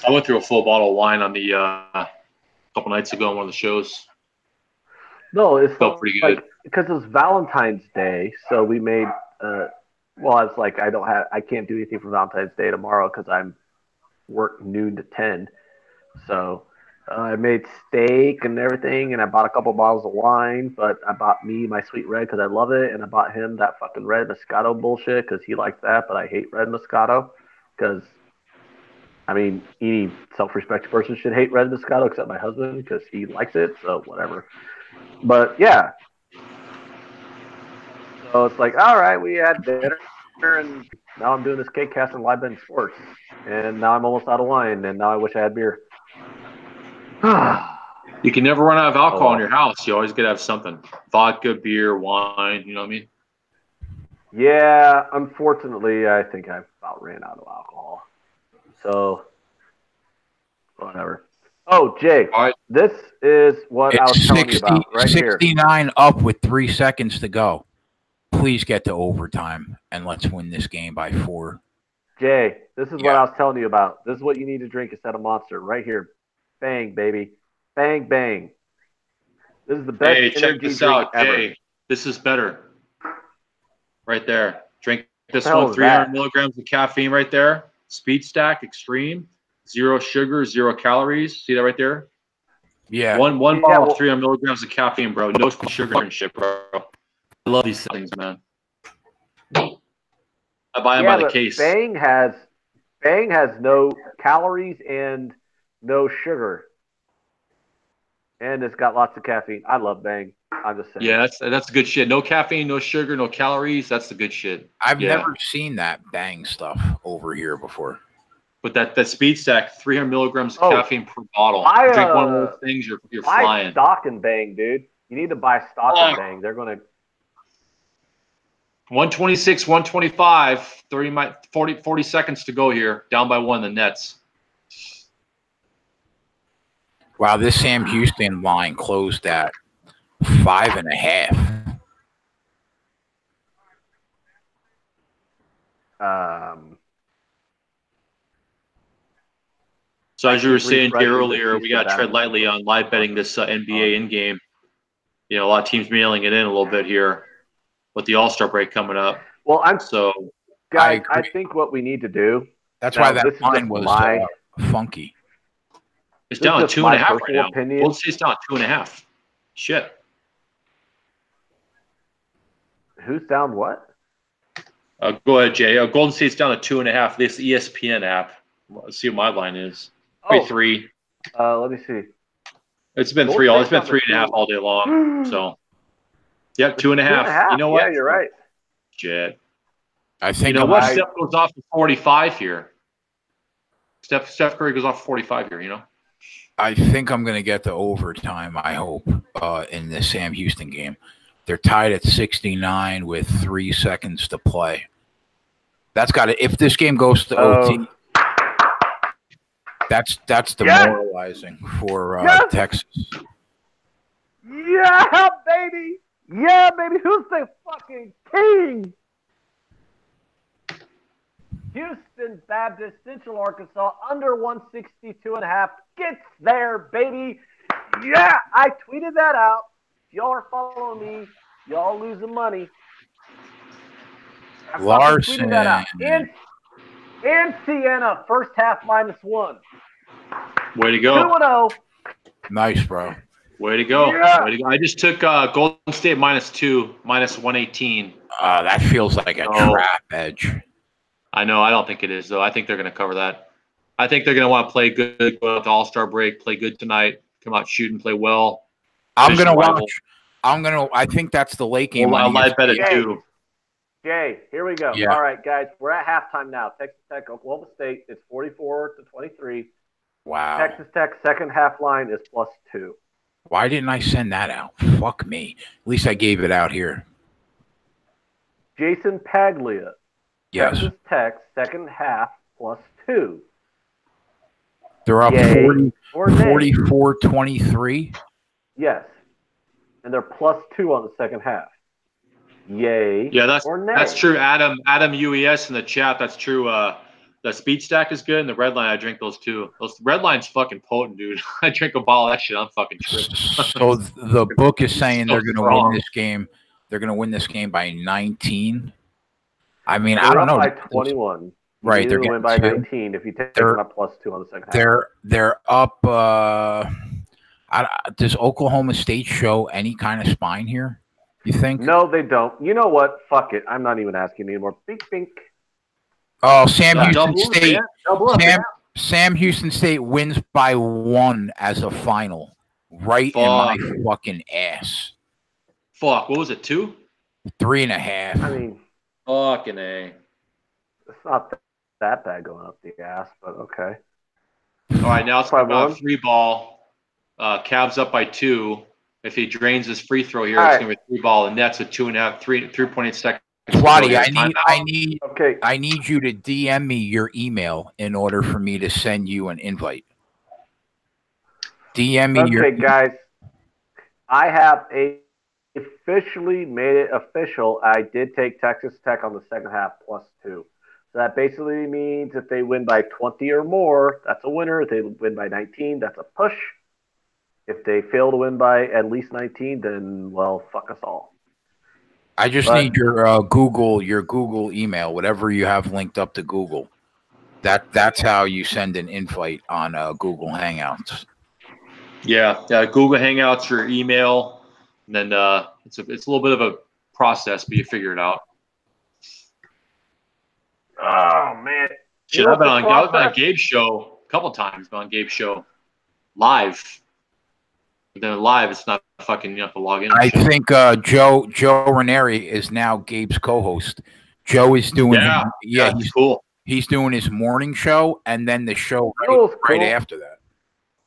I went through a full bottle of wine on the couple nights ago on one of the shows. No, it felt pretty good because it was Valentine's Day, so we made. Well, it's like I can't do anything for Valentine's Day tomorrow because I'm work noon to 10. So I made steak and everything, and I bought a couple bottles of wine. But I bought me my sweet red because I love it, and I bought him that fucking red Moscato bullshit because he likes that. But I hate red Moscato because. I mean, any self-respecting person should hate red Moscato except my husband because he likes it, so whatever. But, yeah. So it's like, all right, we had dinner, and now I'm doing this KegCast and live betting sports. And now I'm almost out of wine, and now I wish I had beer. You can never run out of alcohol in your house. You always got to have something. Vodka, beer, wine, you know what I mean? Yeah, unfortunately, I think I about ran out of alcohol. So, whatever. Oh, Jay, this is what I was telling you about right 69 here. 69 up with 3 seconds to go. Please get to overtime, and let's win this game by 4. Jay, this is what I was telling you about. This is what you need to drink instead of Monster right here. Bang, baby. Bang, bang. This is the best energy check this out, ever. Jay. This is better. Right there. Drink this one, 300 milligrams of caffeine right there. Speed Stack Extreme, 0 sugar, 0 calories. See that right there? Yeah. One bottle of 300 milligrams of caffeine, bro. No sugar and shit, bro. I love these things, man. I buy them by the case. Bang has no calories and no sugar, and it's got lots of caffeine. I love Bang. I'm just saying. Yeah, that's good shit. No caffeine, no sugar, no calories. That's the good shit. I've never seen that Bang stuff over here before. But that Speed Stack, 300 milligrams of caffeine per bottle. Drink one of those things, you're flying. Buy stock and Bang, dude. You need to buy stock and Bang. They're gonna. 126, 125, 40 seconds to go here. Down by 1 in the Nets. Wow, this Sam Houston line closed at 5.5. So as you were saying here earlier, we got to tread lightly on live betting this NBA in-game. You know, a lot of teams mailing it in a little bit here with the All-Star break coming up. Well, guys, I think what we need to do. That's why that line was funky. It's down 2.5 right now. Golden State's down 2.5. Shit. Who's down what? Go ahead, Jay. Golden State's down to 2.5. This ESPN app. Let's see what my line is. 3. Let me see. It's been 3. It's been 3.5 all day long. So, yep, 2.5. You know what? Yeah, you're right. Shit. I think. You know what? Steph goes off to 45 here. Steph Curry goes off 45 here. You know. I think I'm going to get to overtime. I hope in the Sam Houston game. They're tied at 69 with 3 seconds to play. That's got to. If this game goes to OT. That's demoralizing for Texas. Yeah, baby. Yeah, baby. Who's the fucking king? Houston Baptist, Central Arkansas, under 162.5. Gets there, baby. Yeah, I tweeted that out. Y'all are following me. Y'all losing money. I Larson. Tweeted that out. And Sienna, first half -1. Way to go. 2-0. Nice, bro. Way to go. Yeah. Way to go. I just took Golden State -2, -118. That feels like a trap edge. I know. I don't think it is, though. I think they're going to cover that. I think they're going to want to play good, go out the All-Star break, play good tonight, come out shooting, play well. I'm going to watch. I think that's the late game. Well, I bet it too. Jay, here we go. Yeah. All right, guys, we're at halftime now. Texas Tech, Oklahoma State. It's 44-23. Wow. Texas Tech second half line is +2. Why didn't I send that out? Fuck me. At least I gave it out here. Jason Paglia. Yes. Texas Tech second half +2. They're up 44-23. Yes. And they're +2 on the second half. Yay. Yeah, that's true. Adam UES in the chat. That's true. The speed stack is good, and the red line, I drink those too. Those red line's fucking potent, dude. I drink a bottle of that shit. I'm fucking tripping. So the book is saying they're going to win this game. They're going to win this game by 19. I mean, I don't know. By 21. Right, they're going to win by 19 if you take them up +2 on the second half. They're up. Does Oklahoma State show any kind of spine here? You think? No, they don't. You know what? Fuck it. I'm not even asking anymore. Bink, bink. Oh, Sam Houston State. Sam Houston State wins by 1 as a final. Right in my fucking ass. Fuck. What was it? 2? 3.5. I mean, fucking A. It's not that bad going up the ass, but okay. All right, now it's about 3 ball. Cavs up by 2. If he drains his free throw here, it's going to be 3 ball. And that's a 3.8 seconds. Swati, I need you to DM me your email in order for me to send you an invite. DM me your. Okay, guys, I have officially made it official. I did take Texas Tech on the second half +2. So that basically means if they win by 20 or more, that's a winner. If they win by 19, that's a push. If they fail to win by at least 19, then, well, fuck us all. I just need your Google email, whatever you have linked up to Google. That's how you send an invite on Google Hangouts. Yeah, Google Hangouts, your email, and then it's a little bit of a process, but you figure it out. Oh man, shit! I've been on Gabe's show a couple times. Been on Gabe's show live. But then live, it's not fucking, you have to log in. I think Joe Ranieri is now Gabe's co-host. Joe is doing he's cool. He's doing his morning show and then the show right after that.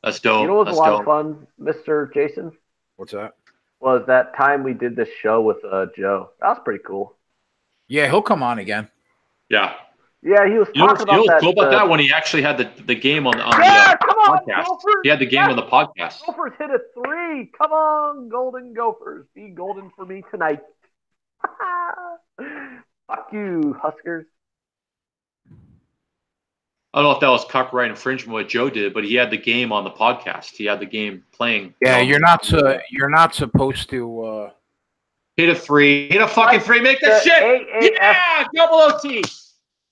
That's dope. You know what was a lot of fun, Mr. Jason? What's that? Was that time we did this show with Joe. That was pretty cool. Yeah, he'll come on again. Yeah. Yeah, he was talking about that. Cool about that when he actually had the game on the podcast. Gophers. He had the game on the podcast. Gophers hit a 3. Come on, Golden Gophers. Be golden for me tonight. Fuck you, Huskers. I don't know if that was copyright infringement what Joe did, but he had the game on the podcast. He had the game playing. Yeah, you're not supposed to hit a 3. Hit a fucking 3. Make that shit. Yeah, double OT.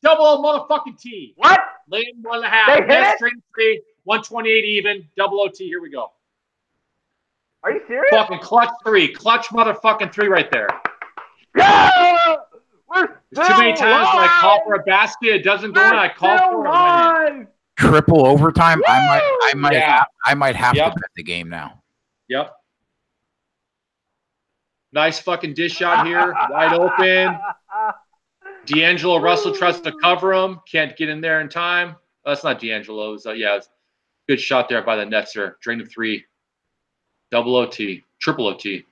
Double O motherfucking T. What? Lane 1.5. Net string 3. 128 even. Double OT. Here we go. Are you serious? Fucking clutch 3. Clutch motherfucking 3 right there. Yeah! There's too many times when I call for a basket, it doesn't go in. I call for it. Triple overtime. I might have to bet the game now. Yep. Nice fucking dish out here. Wide open. D'Angelo Russell tries to cover him. Can't get in there in time. Oh, that's not D'Angelo. It's good shot there by the Netzer. Drain of 3. Double OT. Triple OT.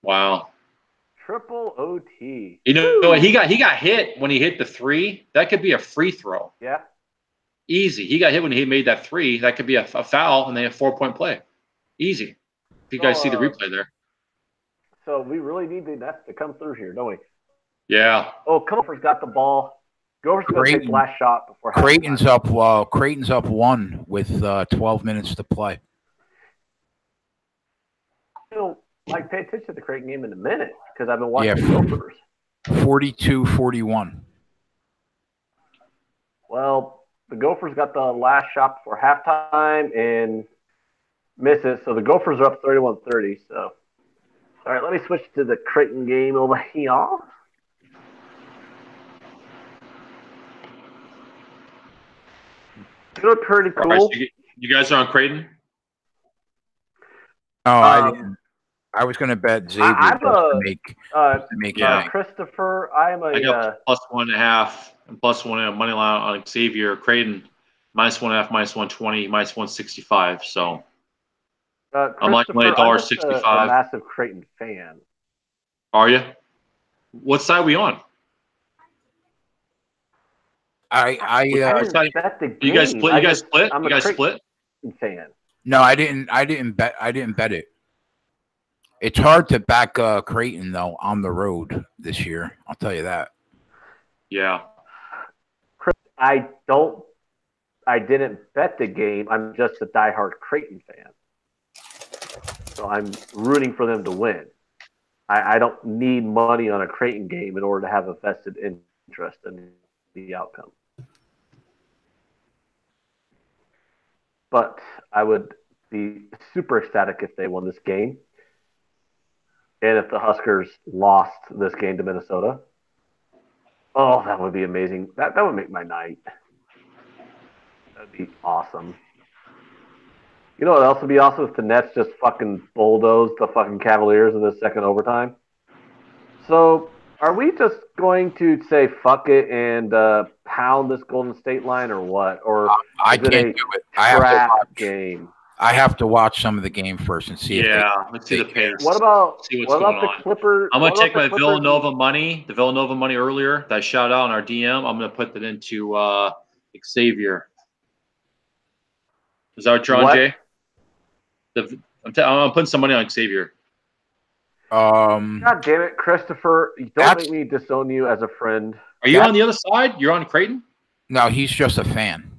Wow. Triple OT. You know, he got hit when he hit the 3. That could be a free throw. Yeah. Easy. He got hit when he made that 3. That could be a foul, and then a 4-point play. Easy. If you guys see the replay there. So we really need the Nets to come through here, don't we? Yeah. Oh, Gophers got the ball. Gophers going to take the last shot before Creighton's up. Creighton's up 1 with 12 minutes to play. Pay attention to the Creighton game in a minute because I've been watching the Gophers. 42-41. Well, the Gophers got the last shot before halftime and miss it. So the Gophers are up 31-30. So, all right, let me switch to the Creighton game over here. You look pretty cool. Right, so you guys are on Creighton? No, I didn't. I was going to bet Xavier to make Christopher, I'm a. I got +1.5 and +1 money line on Xavier. Creighton -1.5, -120, -165. So I'm like only $1.65. I'm a massive Creighton fan. Are you? What side are we on? bet the game. You guys split? I'm you guys split? Fan. No, I didn't bet. I didn't bet it. It's hard to back Creighton though on the road this year. I'll tell you that. Yeah. Chris, I didn't bet the game. I'm just a diehard Creighton fan. So I'm rooting for them to win. I don't need money on a Creighton game in order to have a vested interest in the outcome. But I would be super ecstatic if they won this game. And if the Huskers lost this game to Minnesota. Oh, that would be amazing. That would make my night. That'd be awesome. You know what else would be awesome? If the Nets just fucking bulldoze the fucking Cavaliers in the second overtime. So, are we just going to say fuck it and pound this Golden State line or what? Or I can't do it. Game? I have to watch some of the game first and see. Let's see the pace. What about see what's going the on. Clippers? I'm gonna take my Villanova money, the Villanova money earlier that I shot out on our DM. I'm gonna put that into Xavier. Is that what you're on, Jay? I'm putting some money on Xavier. God damn it, Christopher! Don't make me disown you as a friend. Are you on the other side? You're on Creighton? No, he's just a fan.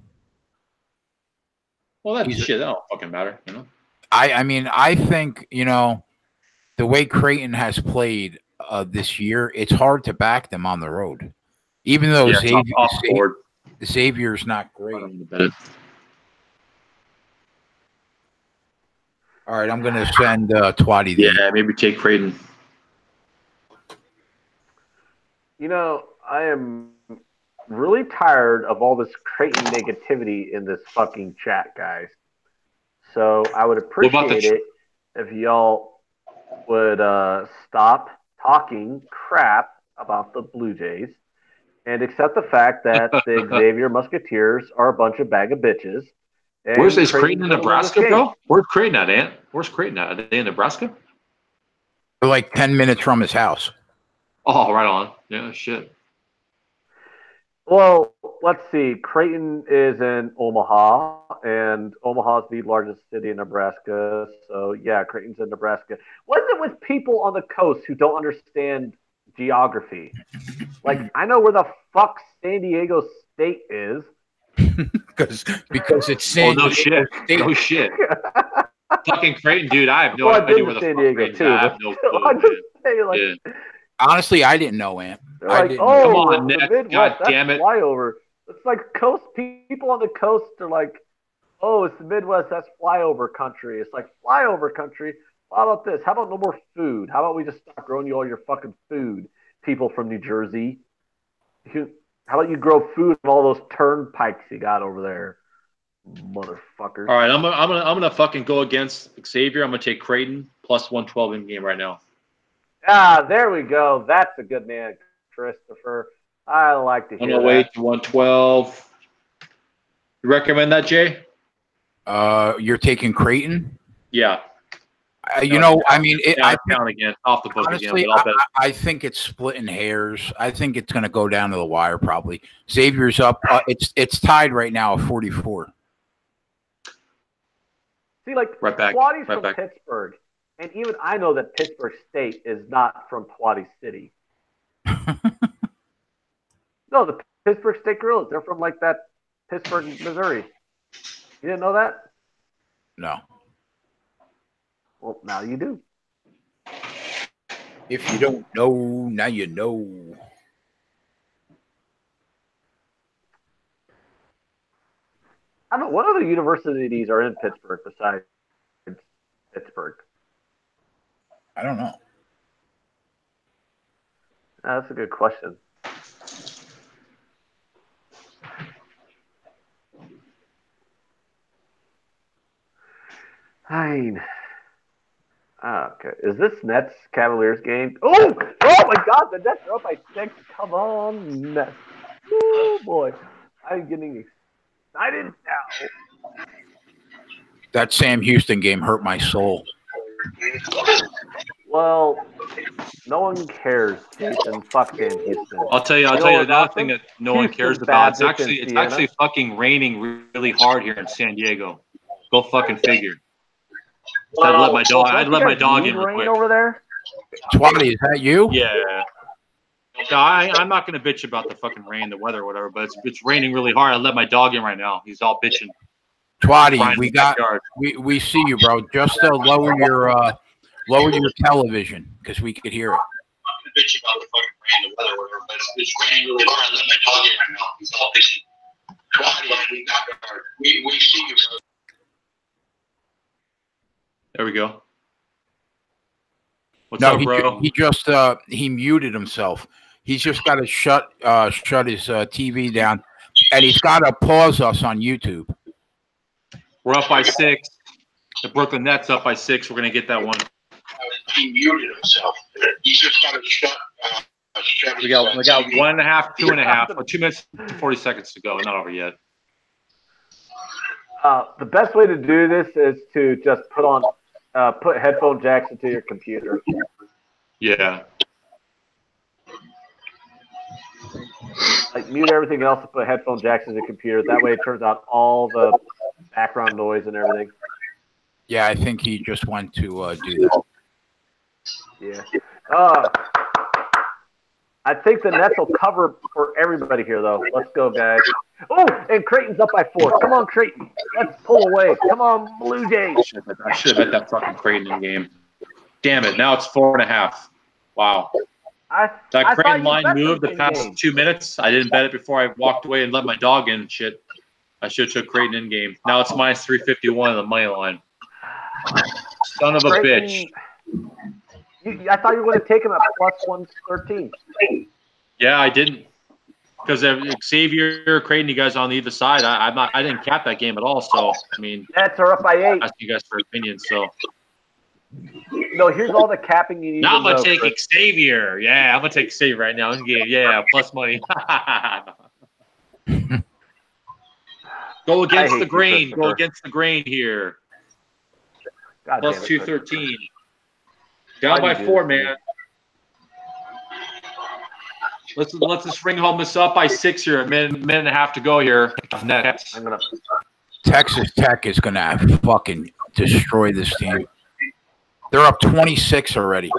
Well, that don't fucking matter, you know. I mean, I think, you know, the way Creighton has played this year, it's hard to back them on the road, even though Xavier's not great. All right, I'm going to send Twatty. Yeah, maybe take Creighton. You know, I am really tired of all this Creighton negativity in this fucking chat, guys. So I would appreciate it if y'all would stop talking crap about the Blue Jays and accept the fact that the Xavier Musketeers are a bunch of bag of bitches. Where's Creighton in Nebraska, bro? Where's Creighton at, Ant? Where's Creighton at? Are they in Nebraska? They're like 10 minutes from his house. Oh, right on. Yeah, shit. Well, let's see. Creighton is in Omaha, and Omaha is the largest city in Nebraska. So, yeah, Creighton's in Nebraska. What's it with people on the coast who don't understand geography? Like, I know where the fuck San Diego State is. because it's San Diego State. No shit. Fucking Creighton, dude. I have no idea where the San Diego too. I have no clue. I'm just saying, honestly, I didn't know, Ant. Like, come on, Nick. God damn it. Flyover. It's like coast people on the coast are like, oh, it's the Midwest. That's flyover country. It's like flyover country. How about this? How about no more food? How about we just stop growing you all your fucking food, people from New Jersey? How about you grow food on all those turnpikes you got over there, motherfuckers? All right, I'm gonna fucking go against Xavier. I'm gonna take Creighton +112 in game right now. Ah, there we go. That's a good man, Christopher. I like to hear that. 108 to 112. You recommend that, Jay? You're taking Creighton? Yeah. You know, I mean, I count again off the book honestly, again. But I think it's splitting hairs. I think it's going to go down to the wire probably. Xavier's up. It's tied right now at 44. See, like, right back. From Pittsburgh, and even I know that Pittsburgh State is not from Twatty City. No, the Pittsburgh State Gorillas. They're from like that Pittsburgh, Missouri. You didn't know that? No. Well, now you do. If you don't know, now you know. I don't know. What other universities are in Pittsburgh besides Pittsburgh? I don't know. That's a good question. I mean, okay. Is this Nets Cavaliers game? Oh my God! The Nets are up by 6. Come on, Nets. Oh boy, I'm getting excited now. That Sam Houston game hurt my soul. Well, no one cares, Jason. Fuck Sam Houston. I'll tell you another thing that no one cares about. It's actually fucking raining really hard here in San Diego. Go fucking figure. I'd let my dog in real quick. Over there. Twatty, is that you? Yeah. No, I'm not gonna bitch about the fucking rain, the weather, or whatever. But it's raining really hard. I let my dog in right now. He's all bitching. Twatty, we see you, bro. Just lower your television because we could hear it. Bitch about the fucking rain, the weather, or whatever. But it's raining really hard. I let my dog in right now. He's all bitching. We see you, bro. There we go. What's up, bro? He muted himself. He's just got to shut his TV down, and he's got to pause us on YouTube. We're up by 6. The Brooklyn Nets up by 6. We're gonna get that one. He muted himself. He's just got to shut. We got 1.5, 2.5, or 2 minutes and 40 seconds to go. Not over yet. The best way to do this is to just put headphone jacks into your computer. Yeah. Like mute everything else and put headphone jacks into your computer. That way it turns out all the background noise and everything. Yeah, I think he just went to do that. Yeah. I think the Nets will cover for everybody here, though. Let's go, guys. Oh, and Creighton's up by 4. Come on, Creighton. Let's pull away. Come on, Blue Jays. I should have bet that fucking Creighton game. Damn it. Now it's 4.5. Wow. That Creighton line moved the past 2 minutes. I didn't bet it before I walked away and let my dog in and shit. I should have took Creighton in game. Now it's minus 351 on the money line. Son of a bitch. I thought you were going to take him at plus 113. Yeah, I didn't. Because Xavier, Creighton, you guys on either side. I didn't cap that game at all. So I mean, Nets are up by 8. Ask you guys for opinions. So no, here's all the capping you need. Now I'm gonna take Xavier. Yeah, I'm gonna take Xavier right now in game. Yeah, plus money. Go against the grain. Go against the grain here. God plus 213. Down by 4, man. Let's just bring home this up by 6 here. A minute and a half to go here. Next. Texas Tech is gonna fucking destroy this team. They're up 26 already.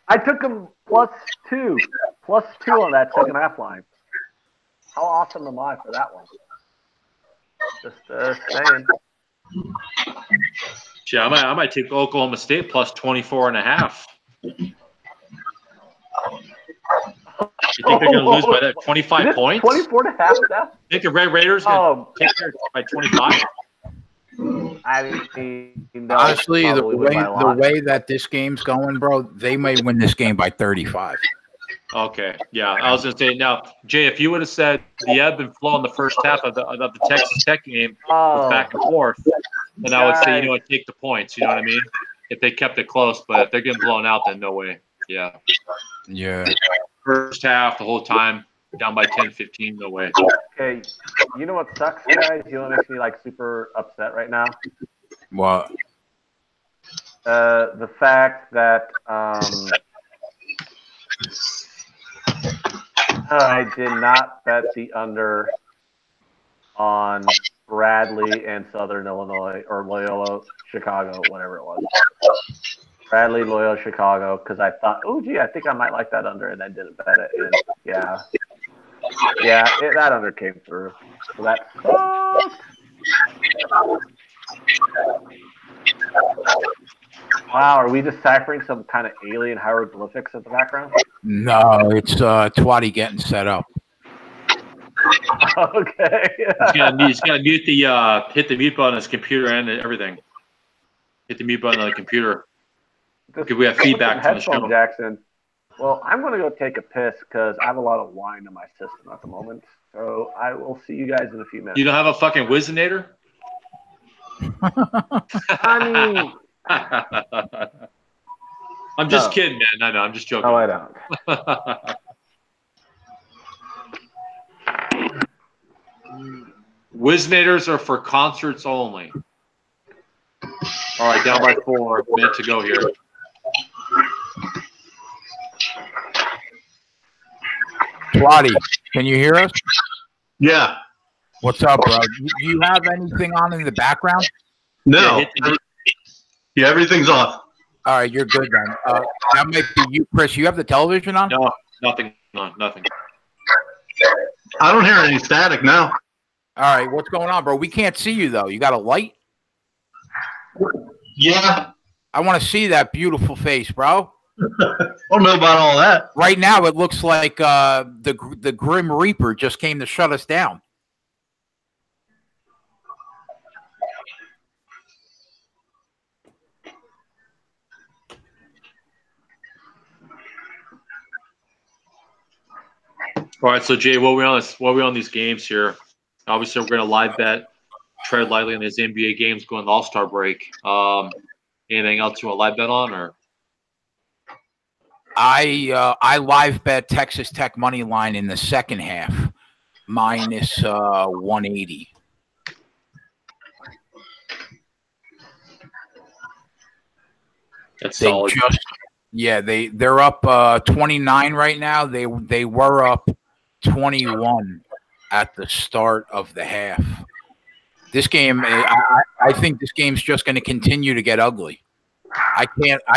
I took them plus 2 on that second half line. How awesome am I for that one? Just saying. Yeah, I might take Oklahoma State plus 24.5. You think they're going to lose by that 25 points? 24.5. I think the Red Raiders going to take there by 25. Honestly, the way that this game's going, bro, they may win this game by 35. Okay, yeah, I was going to say now, Jay, if you would have said the ebb and flow in the first half of the Texas Tech game was back and forth, then I would say, take the points. You know what I mean? If they kept it close, but if they're getting blown out, then no way. Yeah. Yeah. First half, the whole time, down by 10, 15, no way. Okay, you know what sucks, guys? You know what makes me super upset right now? What? The fact that I did not bet the under on Bradley and Southern Illinois or Loyola Chicago, whatever it was. Bradley, Loyola Chicago, because I thought, I think I might like that under, and I didn't bet it. And that under came through. So that Wow, are we deciphering some kind of alien hieroglyphics in the background? No, it's Twatty getting set up. Okay. He's got to mute hit the mute button on his computer and everything. Hit the mute button on the computer. Because we have feedback from the show. Jackson. Well, I'm going to go take a piss because I have a lot of wine in my system at the moment. So I will see you guys in a few minutes. You don't have a fucking Wizinator? I mean, I'm just kidding, man. No, I'm just joking. No, I don't. Wiznators are for concerts only. All right, down by 4. Meant to go here. Plotty, can you hear us? Yeah. What's up, bro? Do you have anything on in the background? No. Yeah, everything's off. All right, you're good then. That might be you, Chris. You have the television on? No, nothing. No, nothing. I don't hear any static now. All right, what's going on, bro? We can't see you, though. You got a light? Yeah. I want to see that beautiful face, bro. I don't know about all that. Right now, it looks like the Grim Reaper just came to shut us down. All right, so Jay, what are we on these games here? Obviously, we're going to live bet, tread lightly on these NBA games going to All-Star break. Anything else you want to live bet on, or? I live bet Texas Tech money line in the second half, minus 180. That's solid. They're up 29 right now. They were up 21 at the start of the half. This game, I think this game's just going to continue to get ugly. I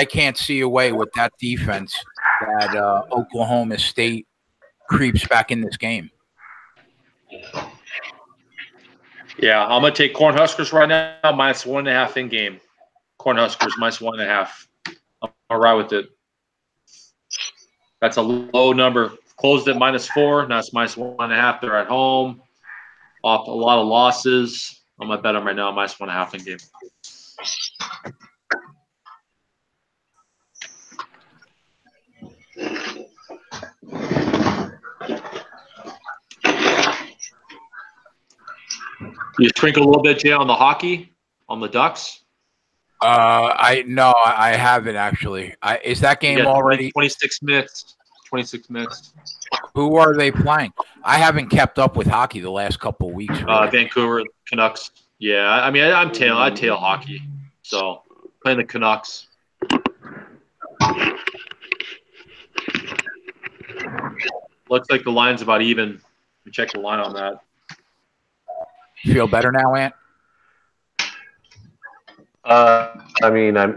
can't see a way with that defense that Oklahoma State creeps back in this game. Yeah, I'm going to take Cornhuskers right now, minus 1.5 in game. Cornhuskers minus 1.5. I'm all right with it. That's a low number. Closed at minus 4. Now it's minus 1.5. They're at home. Off a lot of losses. I'm going to bet them right now, minus 1.5 in game. You sprinkle a little bit, Jay, on the hockey, on the Ducks? I haven't actually. Is that game already 26 minutes? 26 minutes. Who are they playing? I haven't kept up with hockey the last couple of weeks. Really. Vancouver Canucks. Yeah, I mean, I tail hockey. So playing the Canucks. Looks like the line's about even. Let me check the line on that. Feel better now, Ant? I mean, I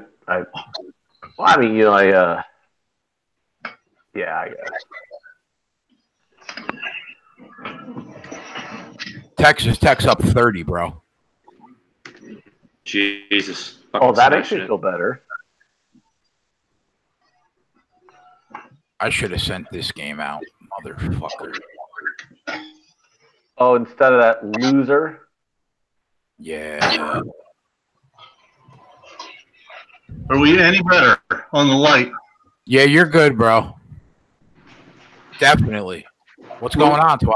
guess. Texas Tech's up 30, bro. Jesus. Oh, that makes me feel better. I should have sent this game out, motherfucker. Oh, instead of that loser? Yeah. Are we any better on the light? Yeah, you're good, bro. Definitely. What's going on, Twatty?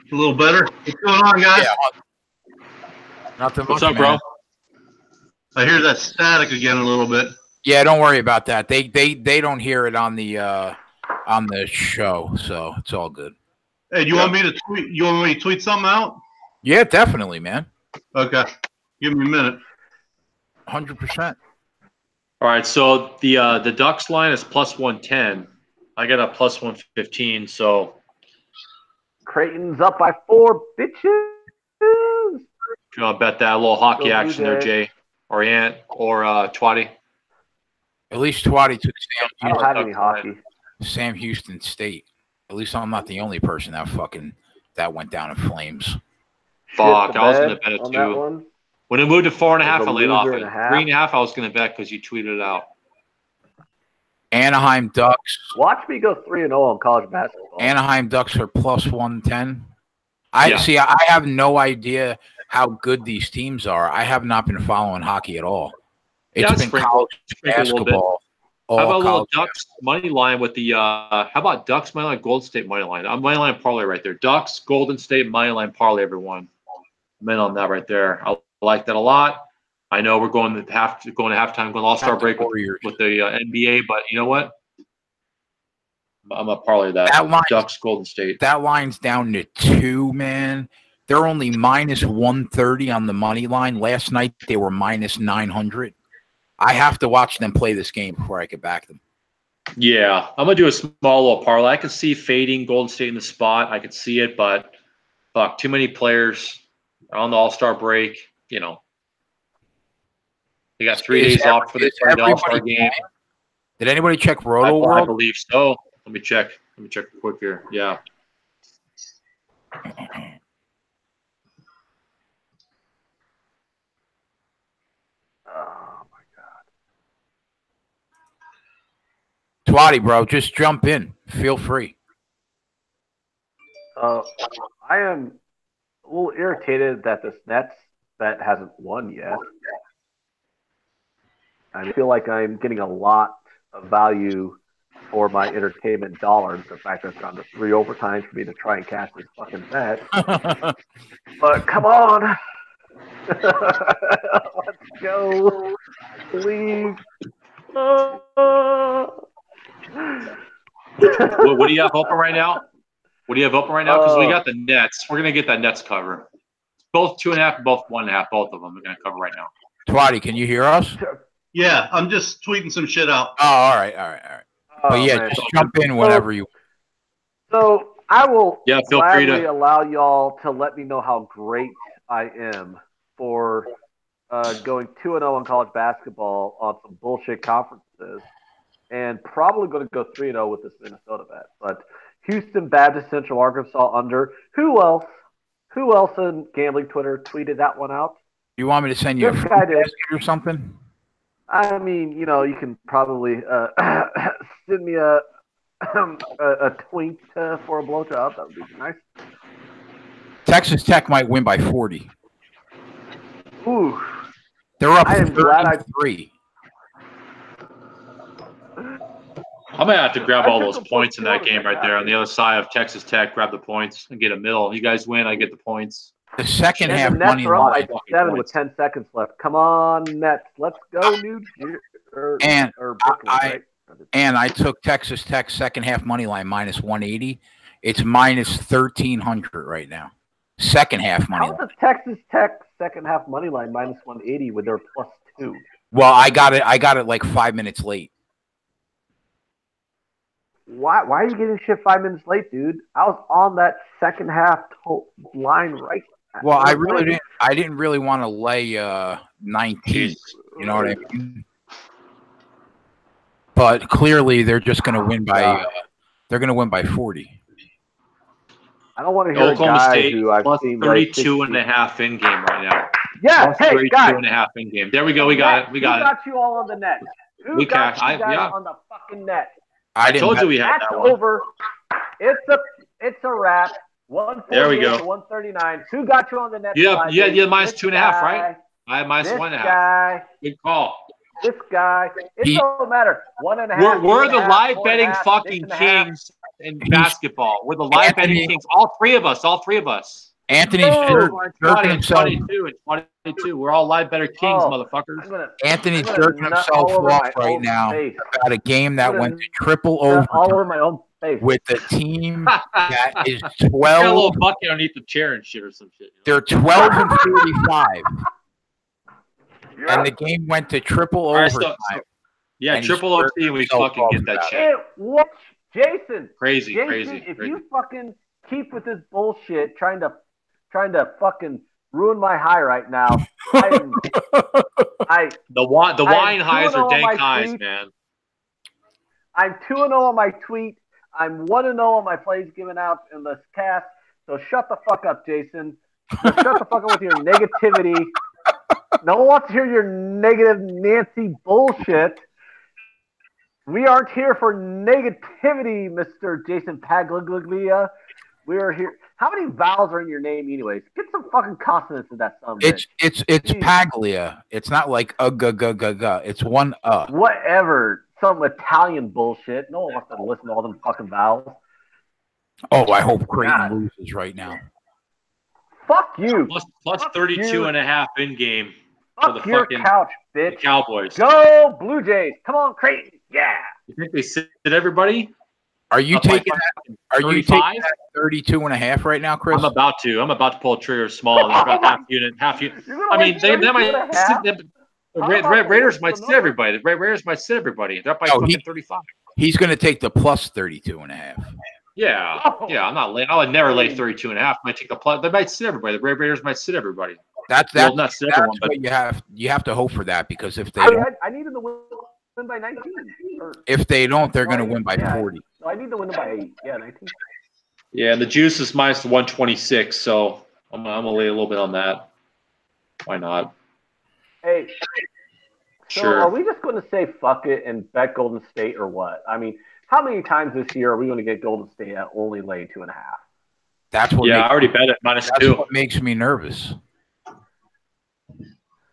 A little better. What's going on, guys? Yeah. Nothing much, What's up, man. bro? I hear that static again a little bit. Yeah, don't worry about that. They don't hear it on the show, so it's all good. Hey, do you want me to tweet? You want me to tweet something out? Yeah, definitely, man. Okay, give me a minute. 100%. All right, so the Ducks line is plus 110. I got a plus 115, so Creighton's up by 4, bitches. if you want to bet that, a little hockey action there, Jay, or Ant, or Twatty. At least Twatty took I don't have any hockey. Sam Houston State. At least I'm not the only person that went down in flames. Fuck, I was going to bet it too. When it moved to 4.5, I laid off it. 3.5, I was going to bet because you tweeted it out. Anaheim Ducks. Watch me go 3-0 on college basketball. Anaheim Ducks are plus 110. I have no idea how good these teams are. I have not been following hockey at all. It's been college basketball. How about a little Ducks money line with the how about Ducks money line, Golden State money line? I'm money line parlay right there. Ducks, Golden State money line parlay, everyone. I'm in on that right there. I like that a lot. I know we're going to halftime, going to All-Star break with the NBA, but you know what? I'm a parlay that Ducks, Golden State. That line's down to 2, man. They're only minus 130 on the money line. Last night they were minus 900. I have to watch them play this game before I can back them. Yeah, I'm gonna do a small little parlay. I can see fading Golden State in the spot. I could see it, but fuck, too many players on the All-Star break. You know, they got 3 days off for the All-Star game. Did anybody check Roto World? I believe so. Let me check quick here. Yeah. Twatty, bro, just jump in. Feel free. I am a little irritated that this Nets bet hasn't won yet. I feel like I'm getting a lot of value for my entertainment dollars. The fact that it's gone to 3 overtimes for me to try and cash this fucking bet. But come on. Let's go. Please. What do you have open right now? Because we got the Nets. We're gonna get that Nets cover. Both 2.5 and both 1.5. Both of them we're gonna cover right now. Twatty, can you hear us? Yeah, I'm just tweeting some shit out. Oh, all right. But yeah, man, just jump in whenever you. So I will feel free to allow y'all to let me know how great I am for going 2-0 in college basketball on some bullshit conferences. And probably going to go 3-0 with this Minnesota bet. But Houston Baptist Central Arkansas under. Who else in gambling Twitter tweeted that one out? You want me to send you a free basket or something? I mean, you can probably send me a twink for a blowjob. That would be nice. Texas Tech might win by 40. Ooh. They're up 33. I'm going to have to grab all those points in that game right there on the other side of Texas Tech, grab the points and get a middle. You guys win, I get the points. The second half the money Nets are up line. by 7 with 10 seconds left. Come on, Nets. Let's go, New Jersey. And I took Texas Tech second half money line minus 180. It's minus 1,300 right now. Second half money line. How is the Texas Tech second half money line minus 180 with their plus 2? Well, I got it like 5 minutes late. Why are you getting shit 5 minutes late, dude? I was on that second half line right. Well, I didn't really want to lay 19. You know what I mean? But clearly, they're just going to win by. They're going to win by 40. I don't want to hear Oklahoma a guy State who I've plus seen 32.5 in game right now. Yeah, plus hey guys. 32.5 in game. There we go. We got it. Who got you all on the net? Who got you guys on the fucking net? I told you we had that one. Over. It's a wrap. 148 there we go. To 139. Who got you on the net? You have minus 2.5, right? I have minus 1.5. Good call. This guy. It don't matter. 1.5. We're the live betting fucking kings in basketball. We're the live betting kings. All three of us. Anthony's jerking himself. 22 and 22. We're all live better kings, motherfuckers. Anthony's jerking himself off right now about a game that went to triple overtime. All over my own face. With a team that is 12. Got a little bucket underneath the chair and shit or some shit. They're 12 and 45. And the game went to triple overtime. Triple OT, we fucking get that shit. Jason. Crazy. If you fucking keep with this bullshit, trying to fucking ruin my high right now. The wine highs are dank highs, man. I'm 2-0 on my tweet. I'm 1-0 on my plays given out in this cast. So shut the fuck up, Jason. So shut the fuck up with your negativity. No one wants to hear your negative Nancy bullshit. We aren't here for negativity, Mr. Jason Paglia. We are here. How many vowels are in your name, anyways? Get some fucking consonants in that song. It's Paglia. It's not like g. It's one. Whatever. some Italian bullshit. No one wants to listen to all them fucking vowels. Oh, I hope Creighton loses right now. Fuck you. Plus 32.5 in game. Fuck your couch, bitch. Cowboys. Go Blue Jays. Come on, Creighton. Yeah. You think they sit everybody? Are you taking that? Are you taking that 32.5 right now, Chris? I'm about to pull a trigger small. half unit. I mean, they might sit. The Raiders might sit everybody. The Raiders might sit everybody. They're up by fucking 35. He's going to take the plus 32.5. Yeah. I'm not late. I would never lay 32.5. Might take the plus. They might sit everybody. The Raiders might sit everybody. That's not sit everyone, but you have to hope for that, because if they I need them to win by 19. If they don't, they're going to win by 40. No, I need to win by 8. Yeah, 19. Yeah, and the juice is minus 126, so I'm gonna lay a little bit on that. Why not? Hey, so sure. Are we just going to say fuck it and bet Golden State or what? I mean, how many times this year are we going to get Golden State at only laying 2.5? That's what. Yeah, I already bet it minus 2. What makes me nervous.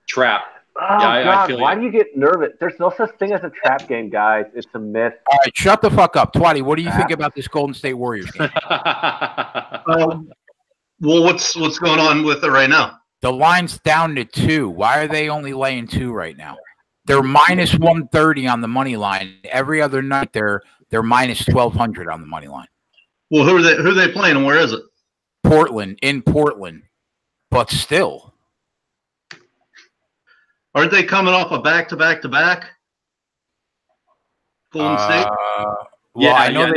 Trap. Oh, yeah, God, I feel why do you get nervous? There's no such thing as a trap game, guys. It's a myth. All right, shut the fuck up. Twatty, what do you think about this Golden State Warriors game? Well, what's going on with it right now? The line's down to 2. Why are they only laying 2 right now? They're minus 130 on the money line. Every other night, they're minus 1,200 on the money line. Well, who are they playing, and where is it? Portland, in Portland. But still. Aren't they coming off a back-to-back-to-back? Golden State? Well, I know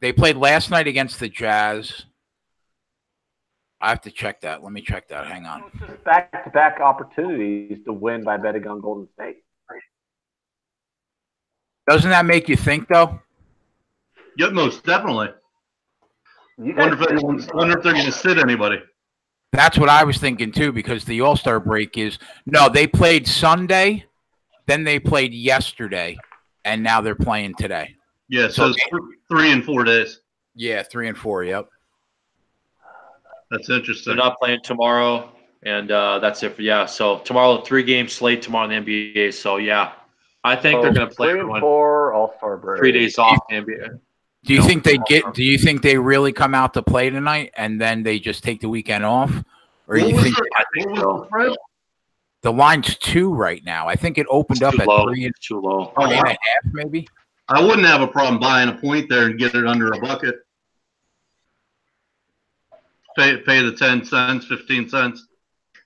they played last night against the Jazz. I have to check that. Let me check that. Hang on. It's just back-to-back opportunities to win by betting on Golden State. Doesn't that make you think, though? Yep, most definitely. Wonder if they're going to sit anybody. That's what I was thinking, too, because the All-Star break is – no, they played Sunday, then they played yesterday, and now they're playing today. Yeah, so it's 3 and 4 days. Yeah, 3 and 4, yep. That's interesting. They're not playing tomorrow, and that's it for So tomorrow, 3-game slate tomorrow in the NBA. So I think they're going to play 3 and 4 All-Star break. 3 days off in the NBA. Do you think Do you think they really come out to play tonight and then they just take the weekend off, or do you think? I think so. The line's 2 right now. I think it opened up at 3 and too low. 3.5, maybe. I wouldn't have a problem buying a point there and get it under a bucket. Pay the 10 cents, 15 cents.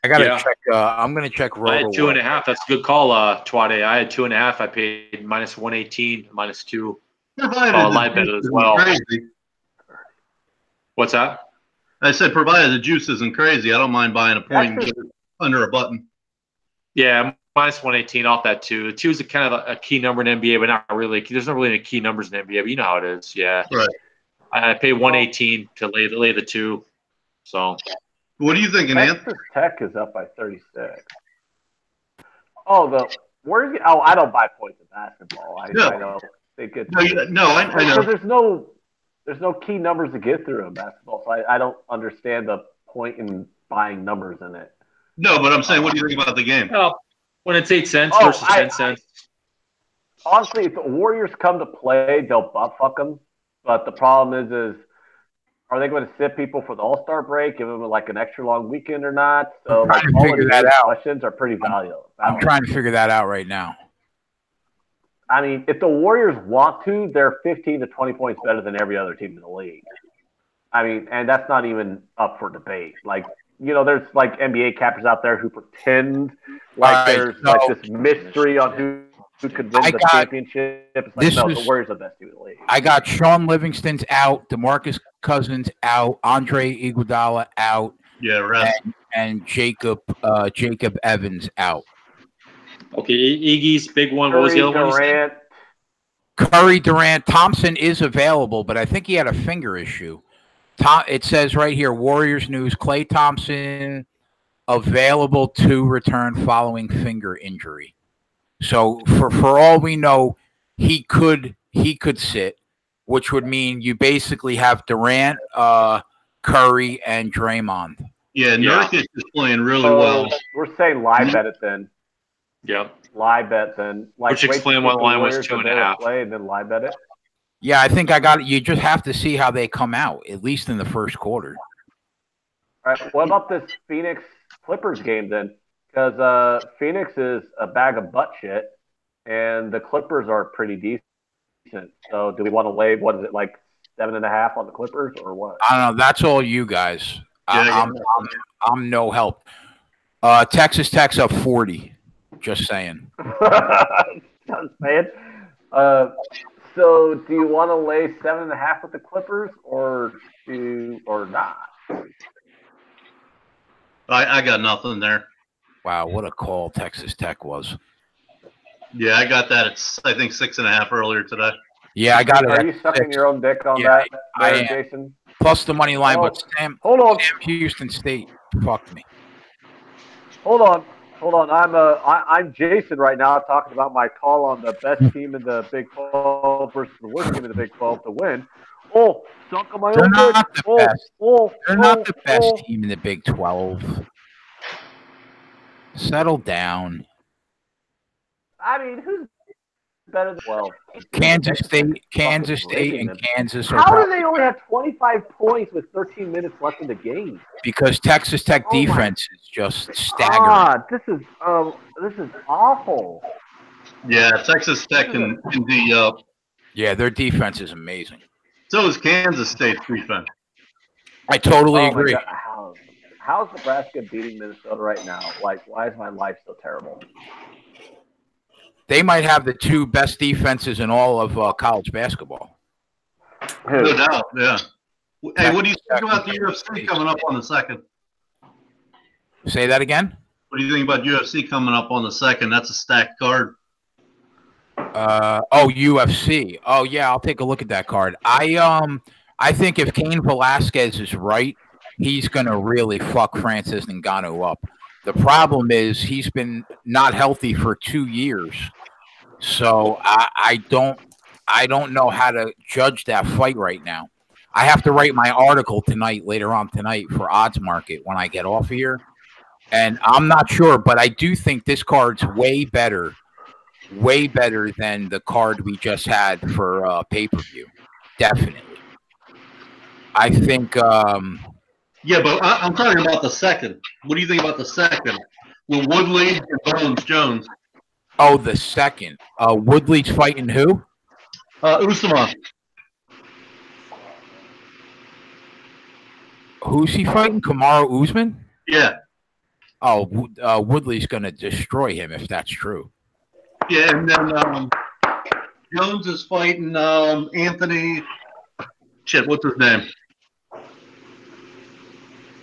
I gotta check. I'm gonna check. I had 2.5. That's a good call, Twade. I had 2.5. I paid minus 118, minus 2. Live bet as well. Crazy. What's that? I said, provided the juice isn't crazy, I don't mind buying a point and get it under a button. Yeah, minus 118 off that 2. 2 is kind of a key number in NBA, but not really. There's not really any key numbers in NBA, but you know how it is. Yeah. Right. I paid 118 to lay the 2. So. What are you thinking, Anthony? Texas Tech is up by 36. Oh, I don't buy points in basketball. I know. I know. Because there's no key numbers to get through in basketball, so I don't understand the point in buying numbers in it. No, but I'm saying, what do you think about the game? Well, when it's 8 cents versus 10 cents. Honestly, if the Warriors come to play, they'll butt fuck them. But the problem is are they going to sit people for the All-Star break, give them like an extra long weekend or not? So all of these questions are pretty valuable. I'm trying to figure that out right now. I mean, if the Warriors want to, they're 15 to 20 points better than every other team in the league. I mean, and that's not even up for debate. Like, there's like NBA cappers out there who pretend like there's like this mystery on who could win the championship. It's like, the Warriors are the best team in the league. I got Sean Livingston's out, DeMarcus Cousins out, Andre Iguodala out, and Jacob Evans out. Okay, Iggy's big one. What was the other one? Curry, Durant, Thompson is available, but I think he had a finger issue. It says right here, Warriors news: Klay Thompson available to return following finger injury. So for all we know, he could sit, which would mean you basically have Durant, Curry, and Draymond. Yeah, Nurkic is playing really well. We're saying live bet it then. Yep. live bet than like Which explained why the line was 2.5. Play and then live bet it. Yeah, I think I got it. You just have to see how they come out, at least in the first quarter. All right. What about this Phoenix Clippers game then? Because Phoenix is a bag of butt shit, and the Clippers are pretty decent. So, do we want to lay what is it like 7.5 on the Clippers or what? I don't know. That's all you guys. I'm no help. Texas Tech's up 40. Just saying. Just saying. So, do you want to lay 7.5 with the Clippers or not? I got nothing there. Wow, what a call Texas Tech was. Yeah, I got that at, I think, 6.5 earlier today. Yeah, I got it. Are you sucking your own dick on that, I Jason? Plus the money line, but Sam Houston State fucked me. Hold on. I'm Jason right now talking about my call on the best team in the Big 12 versus the worst team in the Big 12 to win. Oh, sunk on my own dick. They're not the best team in the Big 12. Settle down. I mean, who's better than 12? Kansas State, and Kansas. How do they only have 25 points with 13 minutes left in the game? Because Texas Tech defense is just staggering. This is awful. Yeah, Texas Tech and the yeah, their defense is amazing. So is Kansas State's defense. I totally agree. How's Nebraska beating Minnesota right now? Like, why is my life so terrible? They might have the two best defenses in all of college basketball. No doubt, yeah. Hey, what do you think about the UFC coming up on the 2nd? Say that again? What do you think about UFC coming up on the 2nd? That's a stacked card. UFC. Oh, yeah, I'll take a look at that card. I think if Cain Velasquez is right, he's going to really fuck Francis Ngannou up. The problem is he's been not healthy for 2 years. So I don't know how to judge that fight right now. I have to write my article later on tonight for Odds Market when I get off here. And I'm not sure, but I do think this card's way better than the card we just had for pay-per-view. Definitely. I think yeah, but I'm talking about the 2nd. What do you think about the 2nd? With Woodley and Bones Jones. Oh, the 2nd. Woodley's fighting who? Usman. Who's he fighting? Kamaru Usman? Yeah. Oh, Woodley's going to destroy him if that's true. Yeah, and then Jones is fighting Anthony. Shit, what's his name?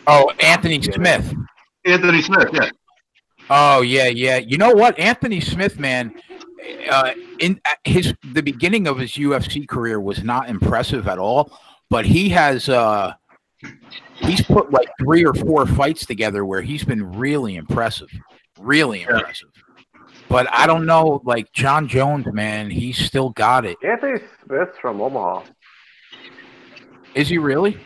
Oh, Anthony Smith. Anthony Smith, yeah. Oh, yeah. You know what? Anthony Smith, man, in the beginning of his UFC career was not impressive at all, but he has he's put like 3 or 4 fights together where he's been really impressive. Really impressive. But I don't know, like John Jones, man, he's still got it. Anthony Smith's from Omaha. Is he really?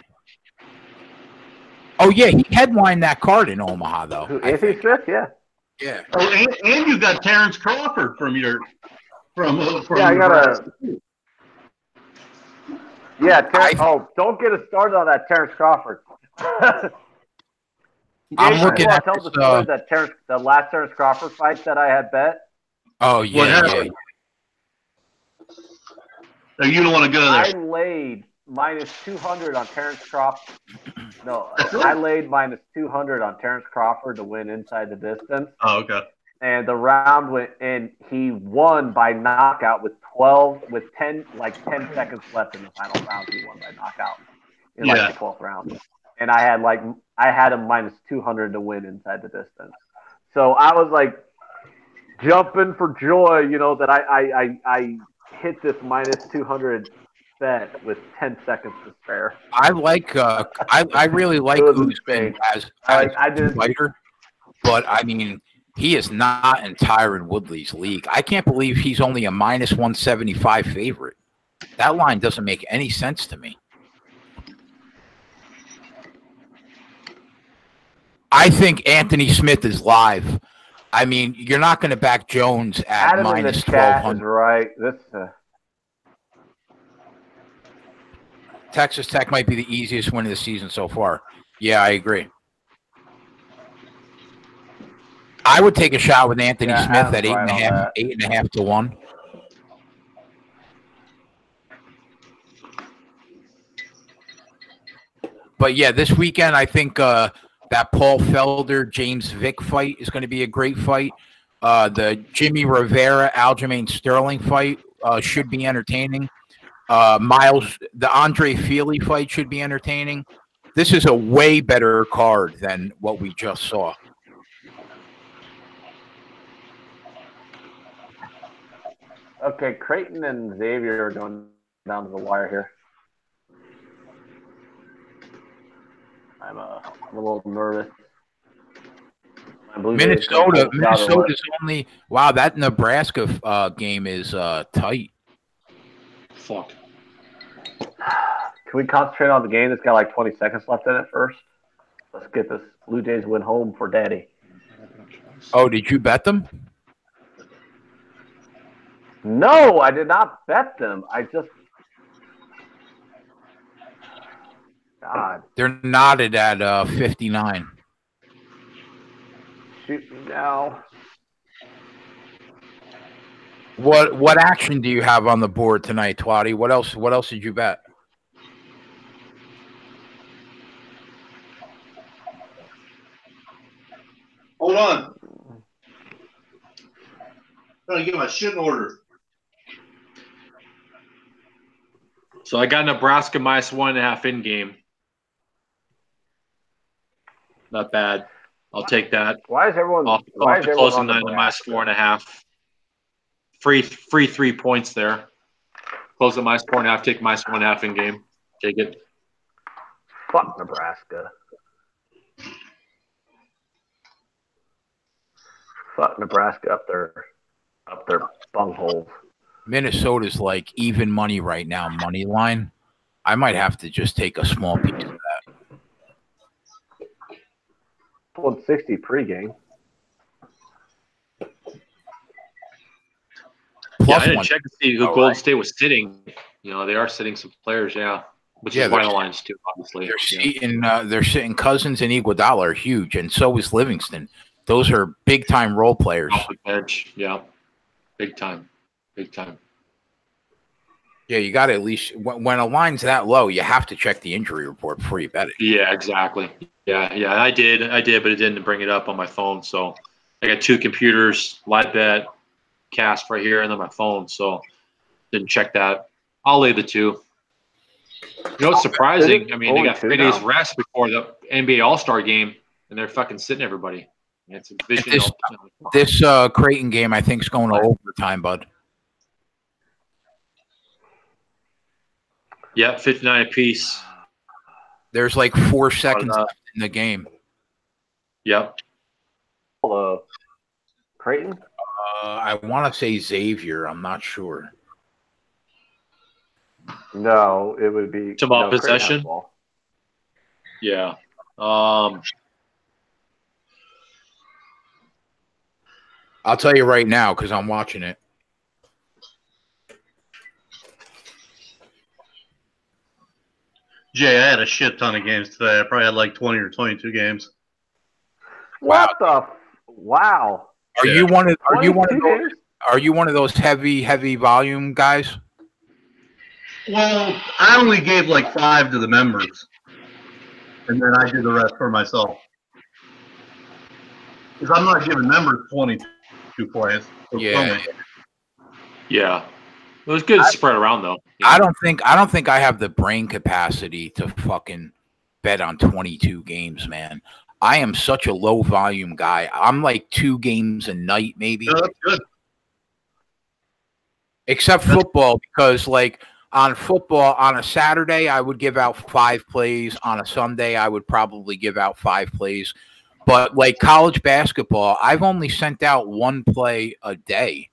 Oh, yeah, he headlined that card in Omaha, though. Anthony Smith, yeah. Yeah. Oh, and you got Terrence Crawford from yeah, I got don't get us started on that Terrence Crawford. I'm looking at tell the story the last Terrence Crawford fight that I had bet. Oh, yeah. So you don't want to go there. I laid -200 on Terrence Crawford. No, I laid -200 on Terrence Crawford to win inside the distance. Oh, okay. And the round went, and he won by knockout with 10 seconds left in the final round. He won by knockout in the 12th round. And I had him -200 to win inside the distance. So I was like jumping for joy, that I hit this -200 bet with 10 seconds to spare. I like I really like Usman as a fighter, but I mean he is not in Tyron Woodley's league. I can't believe he's only a -175 favorite. That line doesn't make any sense to me. I think Anthony Smith is live. I mean, you're not going to back Jones at Adam in the minus chat is 1,200. right. This Texas Tech might be the easiest win of the season so far. Yeah, I agree. I would take a shot with Anthony Smith Adam's at right on that. 8.5 to 1. But yeah, this weekend I think that Paul Felder James Vick fight is going to be a great fight. The Jimmy Rivera Aljamain Sterling fight should be entertaining. The Andre Feely fight should be entertaining. This is a way better card than what we just saw. Okay, Creighton and Xavier are going down to the wire here. I'm a little nervous. Minnesota's only – wow, that Nebraska game is tight. Fuck. Can we concentrate on the game that's got like 20 seconds left in it first? Let's get this Blue Jays win home for Daddy. Oh, did you bet them? No, I did not bet them. I just – God. They're knotted at 59. Shoot me now. What action do you have on the board tonight, Twatty? What else did you bet? Hold on. I'm trying to get my shit in order. So I got Nebraska minus 1.5 in game. Not bad. I'll take that. Why is everyone? Off the closing line to minus 4.5. Free 3 points there. Close at minus 4.5. Take minus 1.5 in game. Take it. Fuck Nebraska. Fuck Nebraska up their bungholes. Minnesota's like even money right now, money line. I might have to just take a small piece of that. 160 pregame. Yeah, I didn't check to see who Golden State was sitting. You know, they are sitting some players, which is why the lines too, obviously. They're sitting Cousins and Iguodala are huge, and so is Livingston. Those are big time role players. Bench, yeah, big time. Yeah, you got to at least when a line's that low, you have to check the injury report before you bet it. Yeah, exactly. Yeah, I did, but it didn't bring it up on my phone. So I got 2 computers, live bet, cast right here, and then my phone. So didn't check that. I'll lay the 2. You know what's surprising? I mean, they got 3 days rest before the NBA All-Star game, and they're fucking sitting everybody. It's a vision. This Creighton game, I think, is going to overtime, bud. Yeah, 59 apiece. There's like 4 seconds left in the game. Yep. Hello. Creighton? I want to say Xavier. I'm not sure. No, it would be possession. Yeah. I'll tell you right now because I'm watching it. Jay, I had a shit ton of games today. I probably had like 20 or 22 games. What the? Wow. Are you one of those heavy volume guys? Well, I only gave like 5 to the members, and then I did the rest for myself. Because I'm not giving members 22 plays. Yeah. It was good to spread around though. I don't think I have the brain capacity to fucking bet on 22 games, man. I am such a low volume guy. I'm like 2 games a night, maybe. No, that's good. Except football, because like on football, on a Saturday, I would give out 5 plays. On a Sunday, I would probably give out 5 plays. But like college basketball, I've only sent out 1 play a day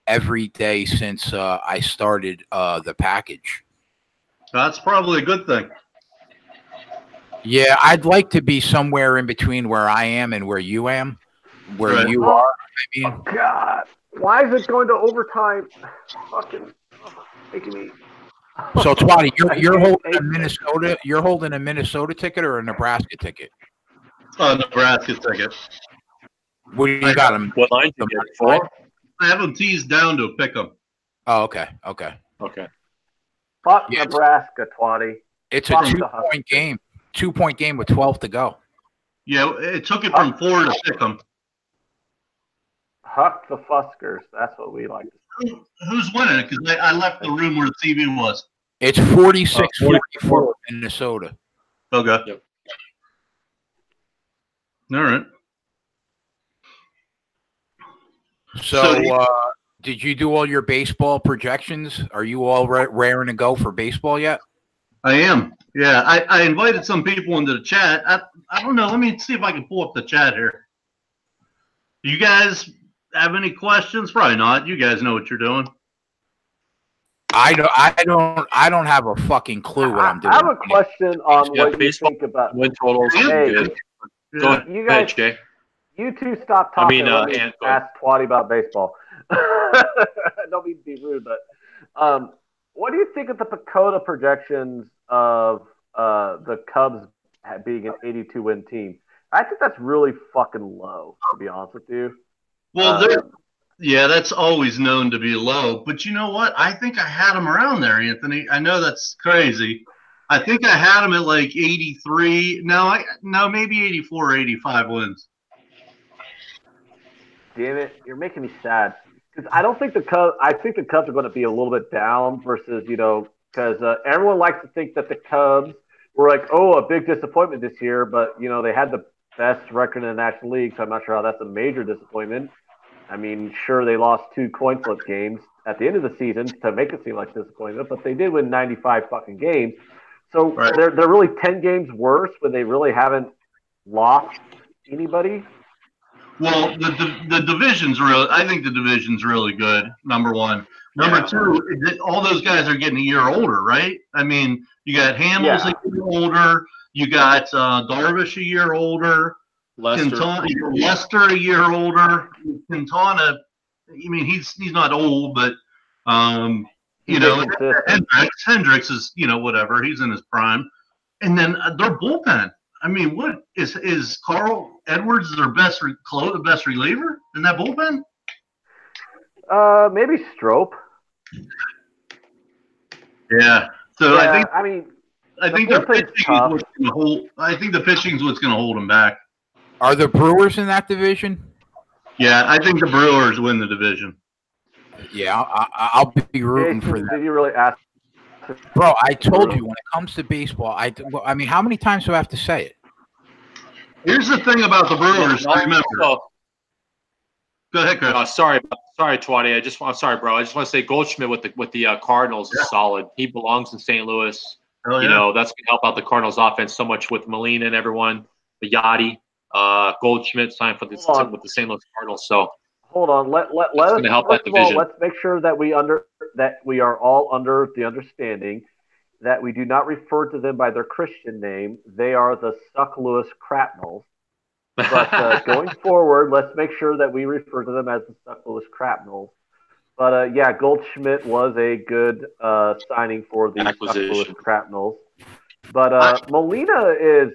every day since I started the package. That's probably a good thing. Yeah, I'd like to be somewhere in between where I am and where you am, where Right. you are. mean, Oh, God, why is it going to overtime? Fucking making me. so Twatty, you're holding a hate Minnesota. You're holding a Minnesota ticket or a Nebraska ticket? Nebraska ticket. What do you got them? What line did you get? 4? I have them teased down to pick them. Oh, okay. Fuck Yeah, Nebraska, Twatty. It's a 2-point game. 2-point game with 12 to go. Yeah, it took it from 4 to pick them. Huck the Fuskers. That's what we like. Who's winning it? Because I left the room where the TV was. It's 46-44 Minnesota. Okay. Yep. All right. So, did you do all your baseball projections? Are you all raring to go for baseball yet? I am. Yeah, I invited some people into the chat. I don't know. Let me see if I can pull up the chat here. Do you guys have any questions? Probably not. You guys know what you're doing. I don't have a fucking clue what I'm doing. I have a question on what you think about win totals. Hey, Good. Go ahead, you guys, Jay. You two stop talking. Let me ask Twatty about baseball. Don't mean to be rude, but what do you think of the Pacoda projections of the Cubs being an 82-win team? I think that's really fucking low, to be honest with you. Well, yeah, that's always known to be low. But you know what? I think I had them around there, Anthony. I know that's crazy. I think I had them at like 83. No, maybe 84 or 85 wins. Damn it, you're making me sad. Because I don't think the Cubs. I think the Cubs are going to be a little bit down versus because everyone likes to think that the Cubs were like, a big disappointment this year, but they had the best record in the National League, so I'm not sure how that's a major disappointment. I mean, sure, they lost 2 coin flip games at the end of the season to make it seem like disappointment, but they did win 95 fucking games. So right. They're really 10 games worse when they really haven't lost anybody. Well, the division's real. I think the division's really good. Number one. Number two, all those guys are getting a year older, right? I mean, you got Hamels a year older. You got Darvish a year older. Lester a year older. Quintana, I mean, he's not old, but Hendricks is whatever. He's in his prime, and then their bullpen. I mean, what is Carl Edwards the best reliever in that bullpen? Maybe Strope. Yeah. So I think the pitching is what's going to hold. I think the pitching is what's going to hold them back. Are the Brewers in that division? Yeah, I think the Brewers win the division. Yeah, I'll be rooting for that. Did you really ask? Bro, I told you when it comes to baseball, I mean, how many times do I have to say it? Here's the thing about the Brewers. Remember. Go ahead, Chris. Sorry, Twatty. I'm sorry, bro. I just want to say Goldschmidt with the Cardinals is solid. He belongs in St. Louis. Oh, yeah. That's going to help out the Cardinals offense so much with Molina and everyone. The Yachty, Goldschmidt signed with the St. Louis Cardinals. So hold on. Let's help that division. Let's make sure that we are all under the understanding that we do not refer to them by their Christian name. They are the Suck Louis Crapnels. But going forward, let's make sure that we refer to them as the Suck Louis Crapnels. But Goldschmidt was a good signing for the Suck Louis Crapnels. But Molina is,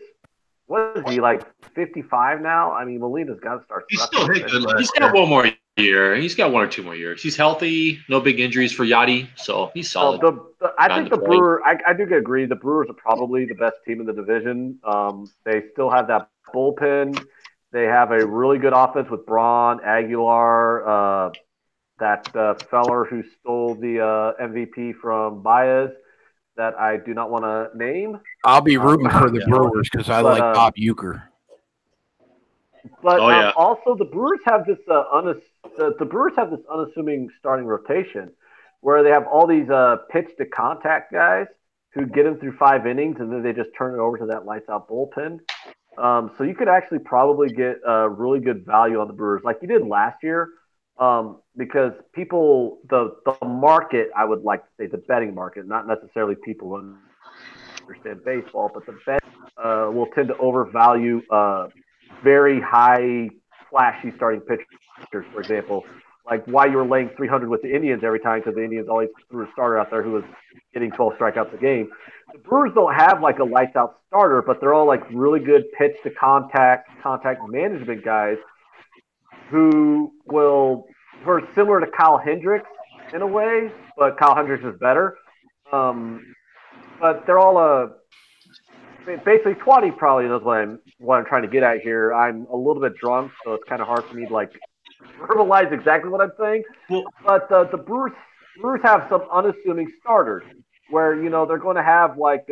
what is he, like 55 now? I mean, Molina's got to start. He's still hit good. He's got one more year. He's got 1 or 2 more years. He's healthy, no big injuries for Yachty, so he's solid. I think the Brewers. I do agree. The Brewers are probably the best team in the division. They still have that bullpen. They have a really good offense with Braun, Aguilar, that feller who stole the MVP from Baez that I do not want to name. I'll be rooting for the Brewers because I like Bob Uecker. But also the Brewers have this unassuming starting rotation where they have all these pitch to contact guys who get them through 5 innings and then they just turn it over to that lights out bullpen. So you could actually probably get a really good value on the Brewers like you did last year because people, the market, I would like to say the betting market, not necessarily people who understand baseball, but the bet will tend to overvalue very high, flashy starting pitchers for example. Like why you were laying 300 with the Indians every time because the Indians always threw a starter out there who was getting 12 strikeouts a game. The Brewers don't have like a lights out starter, but they're all like really good pitch to contact management guys who are similar to Kyle Hendricks in a way, but Kyle Hendricks is better. But they're all basically 20 probably knows what I'm trying to get at here. I'm a little bit drunk, so it's kind of hard for me to like verbalize exactly what I'm saying. But the Brewers have some unassuming starters where they're going to have like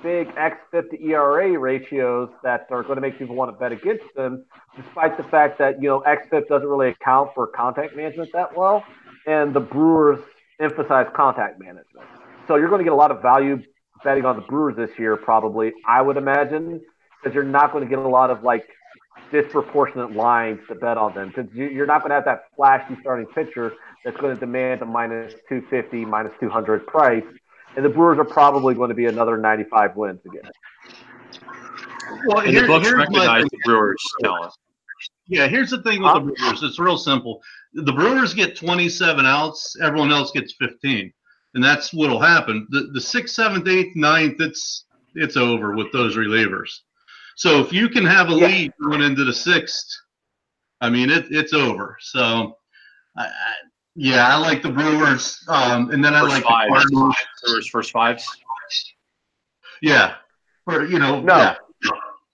big xFIP to ERA ratios that are going to make people want to bet against them, despite the fact that xFIP doesn't really account for contact management that well, and the Brewers emphasize contact management. So you're going to get a lot of value betting on the Brewers this year, probably, I would imagine, because you're not going to get a lot of like disproportionate lines to bet on them, because you're not going to have that flashy starting pitcher that's going to demand a minus 250, minus 200 price. And the Brewers are probably going to be another 95 wins again. Well, and the books recognize the Brewers' talent. Yeah, here's the thing with the Brewers. It's real simple. The Brewers get 27 outs. Everyone else gets 15. And that's what'll happen. The 6th, 7th, 8th, 9th, it's over with those relievers. So if you can have a lead going into the 6th, I mean, it's over. So, I like the Brewers, and then I like the Cardinals. Brewers first fives. Yeah, no.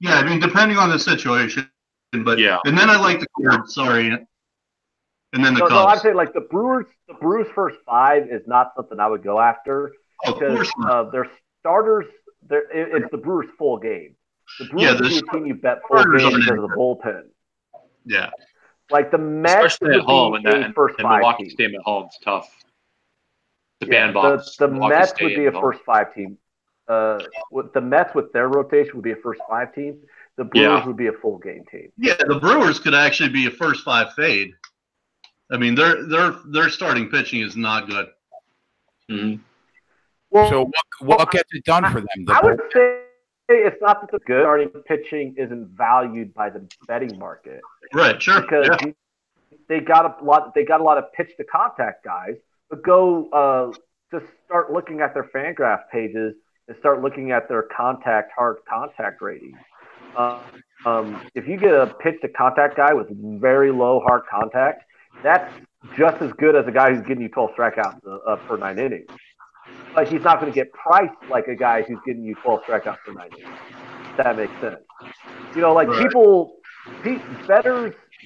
Yeah, I mean, depending on the situation, but and then I like the Cards. Sorry, and then the Cubs. No, I'd say like the Brewers first five is not something I would go after because their starters. It's the Brewers full game. The Brewers would be a team you bet full game because of the bullpen. Yeah. Like the Mets, especially at home, and first and five Milwaukee team. Stadium at home is tough. The bandbox. The Mets would be a first five team. With the Mets with their rotation would be a first five team. The Brewers would be a full game team. Yeah, the Brewers could actually be a first five fade. I mean, their starting pitching is not good. Mm-hmm. Well, so what gets it done for them? I would say it's not that the good starting pitching isn't valued by the betting market. Right, sure. Because they got a lot of pitch to contact guys, but go just start looking at their Fangraph pages and start looking at their hard contact rating. If you get a pitch to contact guy with very low hard contact, that's just as good as a guy who's getting you 12 strikeouts per 9 innings. But he's not going to get priced like a guy who's getting you 12 strikeouts per 9 innings. That makes sense.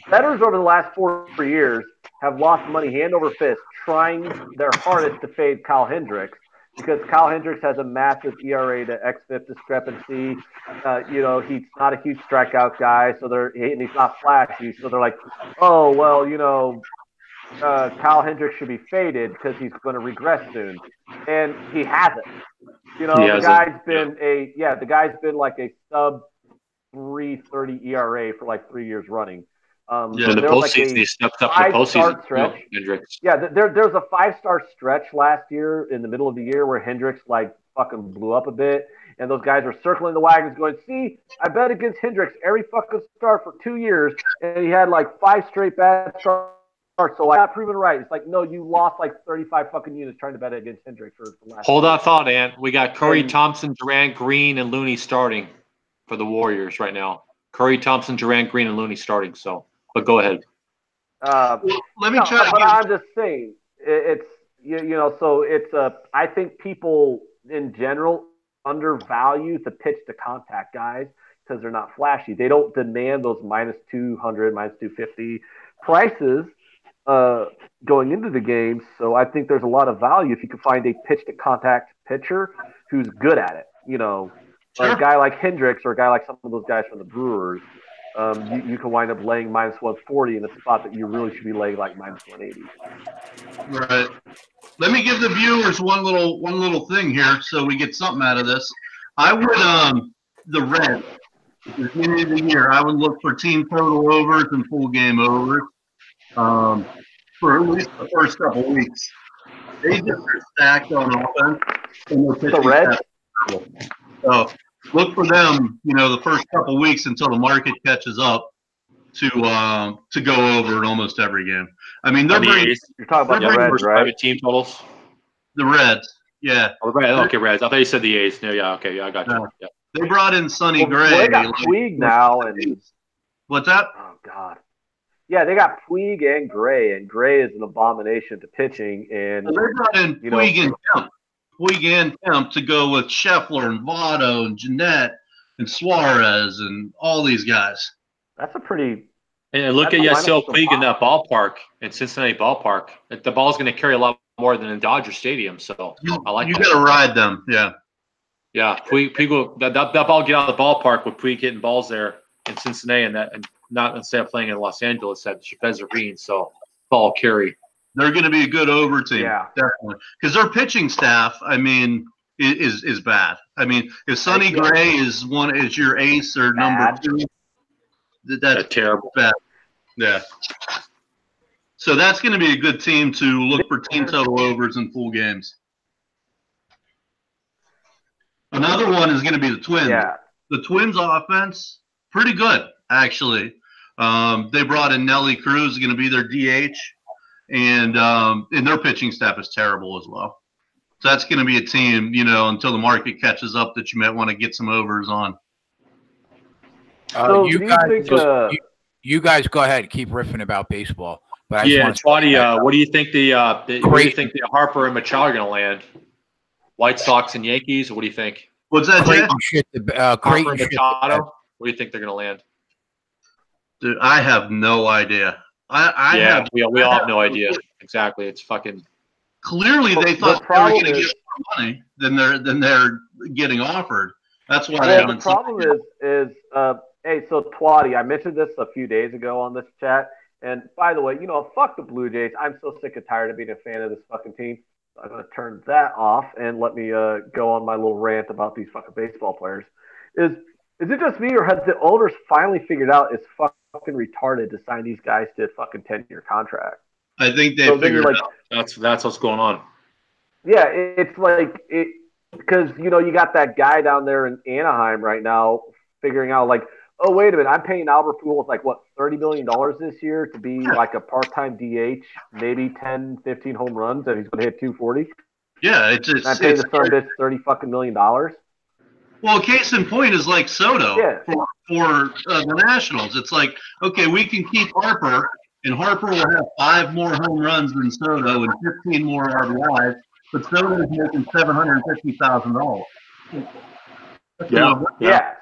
Bettors over the last 4 years have lost money hand over fist trying their hardest to fade Kyle Hendricks because Kyle Hendricks has a massive ERA to xFIP discrepancy. He's not a huge strikeout guy, and he's not flashy. So they're like, oh, well, Kyle Hendricks should be faded because he's going to regress soon. And he hasn't. The guy's been like a sub 3.30 ERA for like 3 years running. In the postseason, he stepped up the postseason stretch. Hendricks. Yeah, there's a 5-star stretch last year in the middle of the year where Hendricks like fucking blew up a bit, and those guys were circling the wagons going, see, I bet against Hendricks every fucking start for 2 years, and he had like 5 straight bad starts. So I got proven right. It's like, no, you lost like 35 fucking units trying to bet against Hendricks for the last. Hold that thought, Ant. We got Curry, Thompson, Durant, Green, and Looney starting for the Warriors right now. Curry, Thompson, Durant, Green, and Looney starting. So, but go ahead. Let me try. But I'm just saying, it's so it's I think people in general undervalue the pitch to contact guys because they're not flashy. They don't demand those minus 200, minus 250 prices going into the game. So I think there's a lot of value if you can find a pitch to contact pitcher who's good at it. A guy like Hendricks or a guy like some of those guys from the Brewers. You can wind up laying minus 140 in a spot that you really should be laying like minus 180. Right. Let me give the viewers one little thing here so we get something out of this. I would the Reds at the beginning of the year, I would look for team total overs and full game overs for at least the first couple weeks. They just are stacked on offense. The Reds? So look for them, the first couple weeks until the market catches up. to go over in almost every game. I mean, you're talking about the Reds, right? Private team totals. The Reds, yeah. Oh, the Reds. Okay, Reds. I thought you said the A's. No, yeah, okay, yeah, I got you. Yeah. They brought in Sonny Gray. Well, they got Puig now, and what's that? Oh God. Yeah, they got Puig and Gray is an abomination to pitching. And they brought in Puig and Kemp to go with Scheffler and Votto and Jeanette and Suarez and all these guys. That's a pretty. And look at Yasiel Puig in that ballpark, in Cincinnati ballpark. The ball's going to carry a lot more than in Dodger Stadium. So I like. You got to ride them, yeah. Yeah, Puig will, that ball get out of the ballpark with Puig hitting balls there in Cincinnati, and not instead of playing in Los Angeles at Chavez Arena. So ball carry. They're going to be a good over team, definitely, because their pitching staff, I mean, is bad. I mean, if Sonny Gray is your ace or number 2, that's terrible. Bad. Yeah. So that's going to be a good team to look for team total overs in full games. Another one is going to be the Twins. Yeah. The Twins offense, pretty good, actually. They brought in Nelly Cruz, going to be their DH, and their pitching staff is terrible as well. So that's going to be a team, until the market catches up, that you might want to get some overs on. You guys go ahead, keep riffing about baseball. But Twaddy, what do you think the Harper and Machado are going to land? White Sox and Yankees? What do you think? What's that, Creighton Harper and Machado? What do you think they're going to land? Dude, I have no idea. We all have no idea. Exactly. It's fucking. Clearly, they thought they were going to get more money than they're getting offered. That's why they haven't. The problem is hey, so Twaddy, I mentioned this a few days ago on this chat. And by the way, fuck the Blue Jays. I'm so sick and tired of being a fan of this fucking team. I'm going to turn that off and let me go on my little rant about these fucking baseball players. Is it just me, or has the owners finally figured out it's fucking retarded to sign these guys to a fucking 10-year contract? I think they figured it out. That's what's going on. Yeah, it's like because you got that guy down there in Anaheim right now figuring out like, oh, wait a minute, I'm paying Albert Pujols like what, $30 million this year to be like a part-time DH, maybe 10, 15 home runs, and he's going to hit 240. Yeah, it's I'm paying the son bitch $30 million. Well, case in point is like Soto for the Nationals. It's like, okay, we can keep Harper, and Harper will have 5 more home runs than Soto and 15 more RBIs, but Soto is making $750,000. Yeah.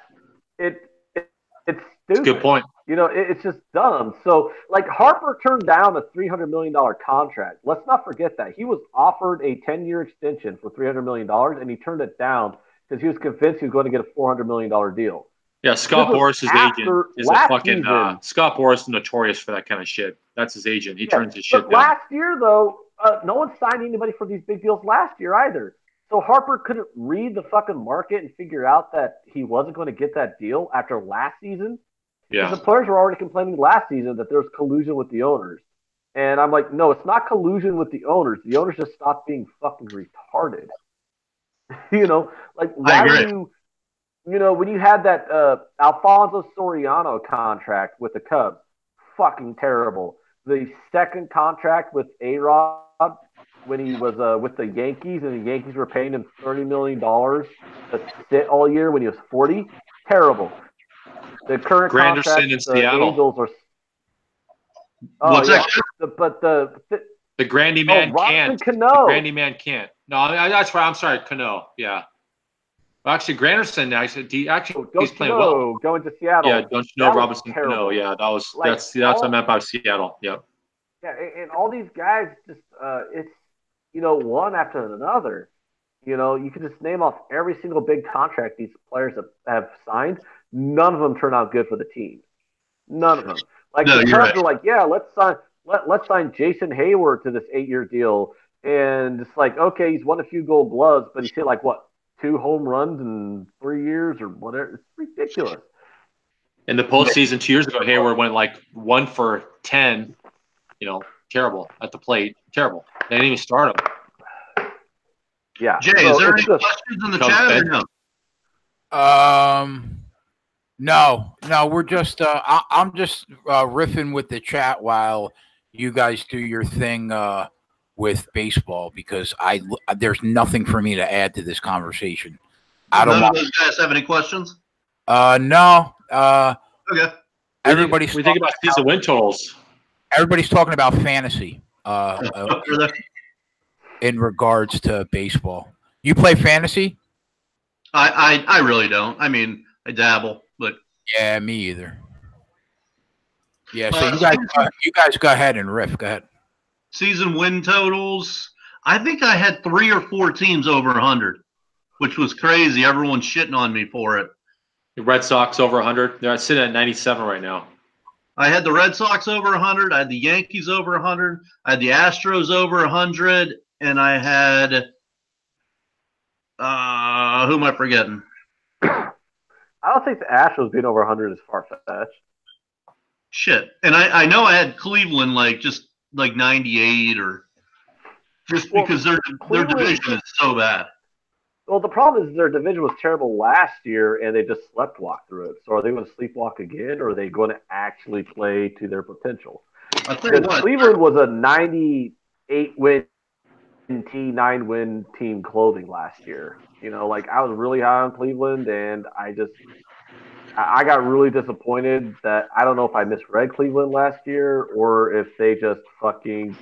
It's stupid. Good point. It's just dumb. So, like, Harper turned down a $300 million contract. Let's not forget that. He was offered a 10-year extension for $300 million, and he turned it down because he was convinced he was going to get a $400 million deal. Yeah, Scott Boras' agent is a fucking Scott Boras is notorious for that kind of shit. That's his agent. He turns his shit down. Last year, though, no one signed anybody for these big deals last year either. So Harper couldn't read the fucking market and figure out that he wasn't going to get that deal after last season. Yeah. Because the players were already complaining last season that there was collusion with the owners. And I'm like, no, it's not collusion with the owners. The owners just stopped being fucking retarded. Like, why do you, when you had that Alfonso Soriano contract with the Cubs, fucking terrible. The second contract with A-Rod when he was with the Yankees, and the Yankees were paying him $30 million to sit all year when he was 40, terrible. The current Granderson contract, in Seattle. Angels are. What's that? The Grandy man can't. Cano. The Grandy man can't. No, that's right. I'm sorry, Cano. Yeah. Well, actually, Granderson. He's playing well. Going to Seattle. Yeah, don't you know Robinson Cano? Yeah, that's what I meant by Seattle. Yep. Yeah, and all these guys just it's one after another. You can just name off every single big contract these players have signed. None of them turn out good for the team. None of them. Like the Cubs are like, yeah, let's sign Jason Hayward to this 8-year deal, and it's like, okay, he's won a few Gold Gloves, but he's hit like what, 2 home runs in 3 years or whatever. It's ridiculous. In the postseason 2 years ago, Hayward went like 1 for 10. Terrible at the plate. Terrible. They didn't even start him. Yeah. Jay, is there any questions in the chat or no? No, we're just I'm just riffing with the chat while you guys do your thing with baseball because there's nothing for me to add to this conversation. None of those guys have any questions? No. Okay. We think about season win totals. Everybody's talking about fantasy in regards to baseball. You play fantasy? I really don't. I mean, I dabble, but yeah, me either. Yeah, so you guys go ahead and riff. Go ahead. Season win totals. I think I had 3 or 4 teams over 100, which was crazy. Everyone's shitting on me for it. The Red Sox over 100. They're sitting at 97 right now. I had the Red Sox over 100. I had the Yankees over 100. I had the Astros over 100, and I had who am I forgetting? I don't think the Astros being over 100 is far-fetched. Shit. And I know I had Cleveland just 98 or just because their division is so bad. Well, the problem is their division was terrible last year, and they just sleptwalked through it. So are they going to sleepwalk again, or are they going to actually play to their potential? Cleveland was a 98-win team, 9-win team clothing last year. I was really high on Cleveland, and I got really disappointed that I don't know if I misread Cleveland last year or if they just fucking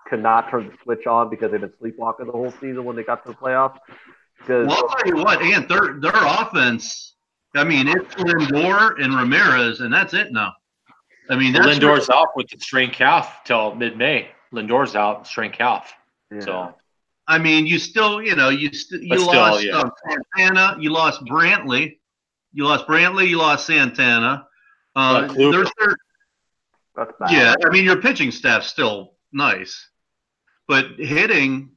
could not turn the switch on because they've been sleepwalking the whole season when they got to the playoffs. Well, I'll tell you what, Ant, their offense, I mean, it's Lindor and Ramirez, and that's it now. I mean, Lindor's out with the strained calf till mid-May. Lindor's out, strained calf. Yeah. So, I mean, you still, you lost Santana, you lost Brantley, you lost Santana. That's bad. Yeah, I mean, your pitching staff's still nice, but hitting.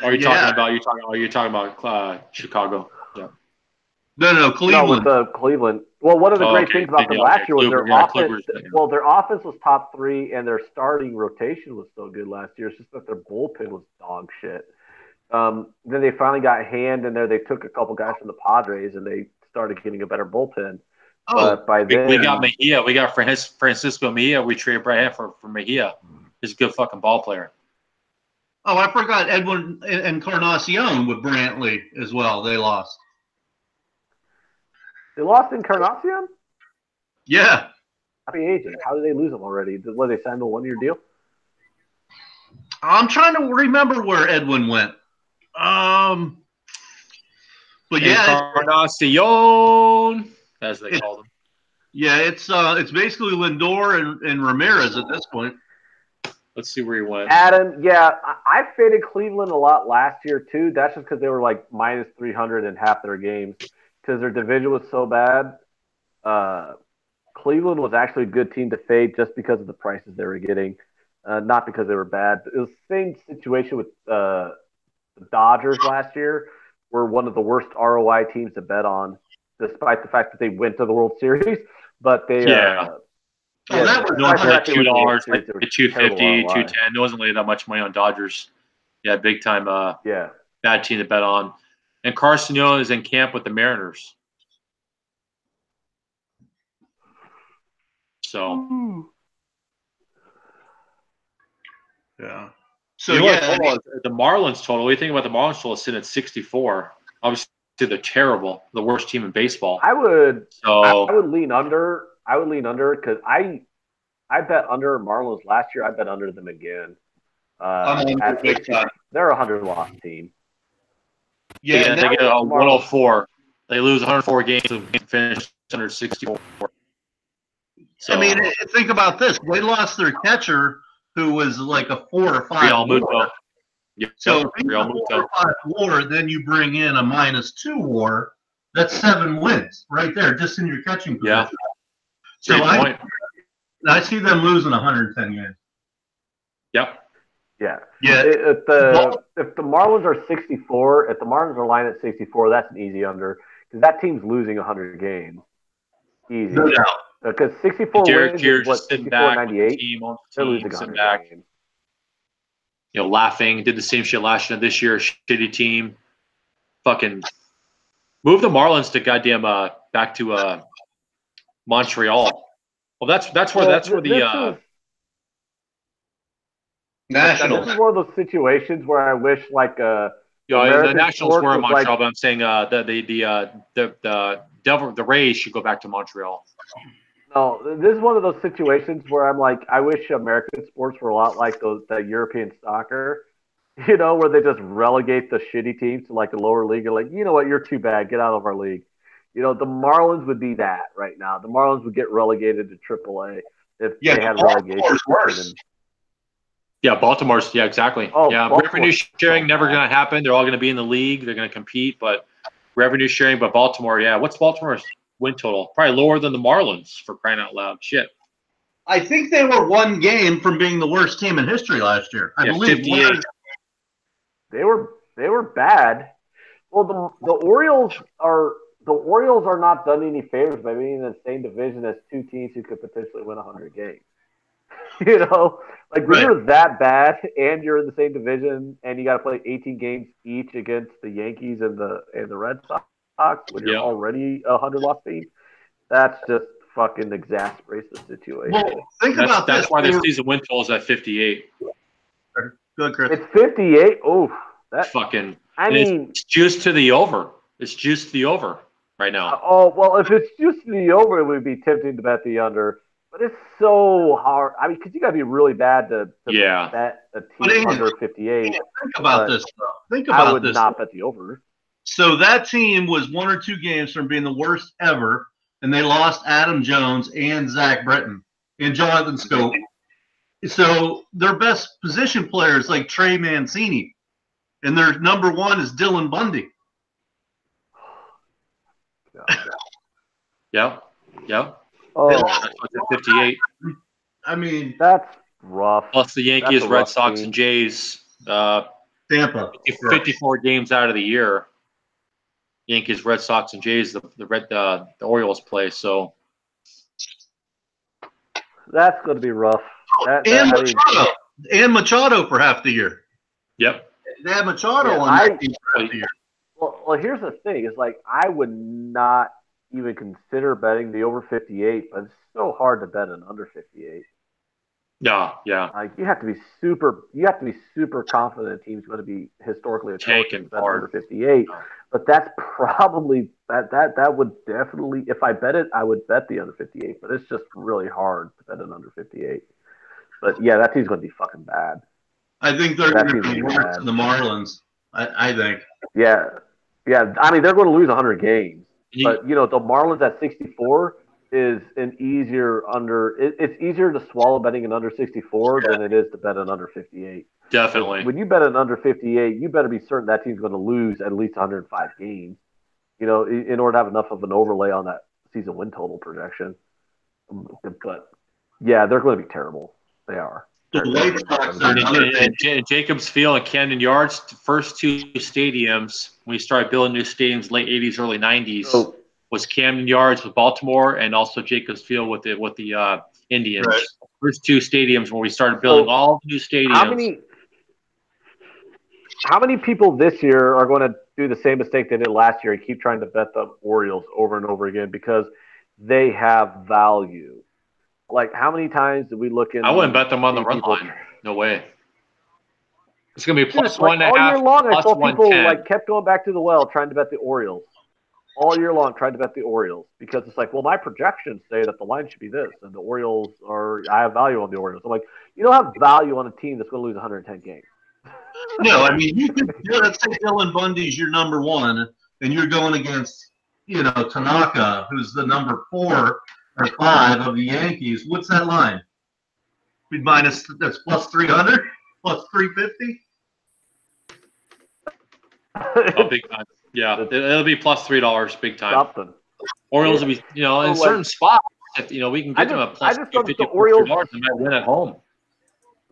Are you talking about Chicago? Yeah. No, Cleveland. No, with Cleveland. Well, one of the great things about them last year was their offense. Well, their offense was top 3, and their starting rotation was so good last year. It's just that their bullpen was dog shit. Then they finally got Hand in there. They took a couple guys from the Padres, and they started getting a better bullpen. But by then, we got Mejia. We got Francisco Mejia. We traded Brad for Mejia. He's a good fucking ball player. Oh, I forgot Edwin Encarnacion with Brantley as well. They lost. They lost Encarnacion? Yeah. Happy agent. How did they lose him already? Did they sign a 1-year deal? I'm trying to remember where Edwin went. But yeah, Encarnacion, as they call them. Yeah, it's basically Lindor and Ramirez at this point. Let's see where he went. Adam, yeah, I faded Cleveland a lot last year too. That's just because they were like minus 300 in half their games because their division was so bad. Cleveland was actually a good team to fade just because of the prices they were getting, not because they were bad. It was the same situation with the Dodgers last year, were one of the worst ROI teams to bet on, despite the fact that they went to the World Series. But they that was like $2, like $2.50, $2.10. There wasn't really that much money on Dodgers. Yeah, big time. Bad team to bet on. And Carson Young is in camp with the Mariners. So. Yeah. So the Marlins total. What do you think about the Marlins total? Sitting at 64. Obviously, they're terrible. The worst team in baseball. I would lean under. I would lean under because I bet under Marlins last year. I bet under them again. They're a 100-loss team. Yeah, they get a 104. They lose 104 games and finish under 64. So, I mean, think about this. They lost their catcher, who was like a 4 or 5 Real Muto. Yep. So if you have a 4 or 5 WAR, then you bring in a -2 WAR. That's 7 wins right there, just in your catching position. Yeah. So I see them losing 110 games. Yep. Yeah. Yeah. If the Marlins are 64, if the Marlins are lined at 64, that's an easy under because that team's losing 100 games. Easy. No doubt. Because 64 wins is what, 64-98? They're losing 100 games. Laughing. Did the same shit last year. This year, shitty team. Fucking move the Marlins to goddamn back to Montreal. Well, that's where the Nationals. This is one of those situations where I wish the Nationals were in Montreal, but I'm saying the Rays should go back to Montreal. No, this is one of those situations where I'm like, I wish American sports were a lot like that European soccer, where they just relegate the shitty teams to like a lower league. And like, you know what, you're too bad, get out of our league. The Marlins would be that right now. The Marlins would get relegated to AAA if they had relegation. Yeah, Baltimore's. Yeah, exactly. Revenue sharing never going to happen. They're all going to be in the league. They're going to compete, but revenue sharing. But Baltimore, what's Baltimore's win total? Probably lower than the Marlins, for crying out loud. Shit. I think they were one game from being the worst team in history last year. I believe 58. They were bad. Well, the Orioles are not done any favors by being in the same division as two teams who could potentially win 100 games. When you're that bad and you're in the same division and you got to play 18 games each against the Yankees and the Red Sox when you're already a 100-loss team, that's just fucking exasperates the situation. Well, that's why their season win total is at 58. Good, Chris. It's 58. Oh, that fucking. It's juiced to the over. It's juiced to the over right now. Well, if it's juiced to the over, it would be tempting to bet the under. But it's so hard. I mean, because you got to be really bad to bet a team under 58. Think about this, though. I would not bet the over. So that team was 1 or 2 games from being the worst ever, and they lost Adam Jones and Zach Britton and Jonathan Scope. So their best position players like Trey Mancini, and their number 1 is Dylan Bundy. Yeah. Oh, 58. I mean, that's rough. Plus the Yankees, Red Sox, and Jays. Tampa. 54 games out of the year. Yankees, Red Sox, and Jays. The Orioles play. So that's going to be rough. And Machado for half the year. Yep. They had Machado on that team for half the year. Well, here's the thing: is like I would not even consider betting the over 58, but it's so hard to bet an under 58. Yeah. Like you have to be super confident a team's going to be historically a taken under 58. But that's probably that would definitely, if I bet it, I would bet the under 58. But it's just really hard to bet an under 58. But yeah, that team's going to be fucking bad. I think they're going to be worse than the Marlins. I think. Yeah. I mean, they're going to lose 100 games. But, the Marlins at 64 is an easier under – it's easier to swallow betting an under 64 than it is to bet an under 58. Definitely. When you bet an under 58, you better be certain that team's going to lose at least 105 games, in order to have enough of an overlay on that season win total projection. But, yeah, they're going to be terrible. They are. And Jacobs Field and Camden Yards, the first 2 stadiums when we started building new stadiums, late 80s, early 90s, was Camden Yards with Baltimore and also Jacobs Field with the Indians. Right. First 2 stadiums when we started building all new stadiums. How many people this year are going to do the same mistake they did last year and keep trying to bet the Orioles over and over again because they have value? Like, how many times did we look in? I wouldn't bet them on the run line. No way. It's going to be plus 1.5. All year long, I saw people 110. kept going back to the well trying to bet the Orioles. All year long, trying to bet the Orioles because it's like, well, my projections say that the line should be this, and the Orioles I have value on the Orioles. I'm like, you don't have value on a team that's going to lose 110 games. No, I mean, let's say Dylan Bundy's your number 1, and you're going against, Tanaka, who's the number 4 or 5 of the Yankees. What's that line? That's plus 300, plus 350. Oh, big time. Yeah, it'll be plus $3, big time. Something. Orioles will be, in certain spots. If we can get them a plus $50, they might win at home.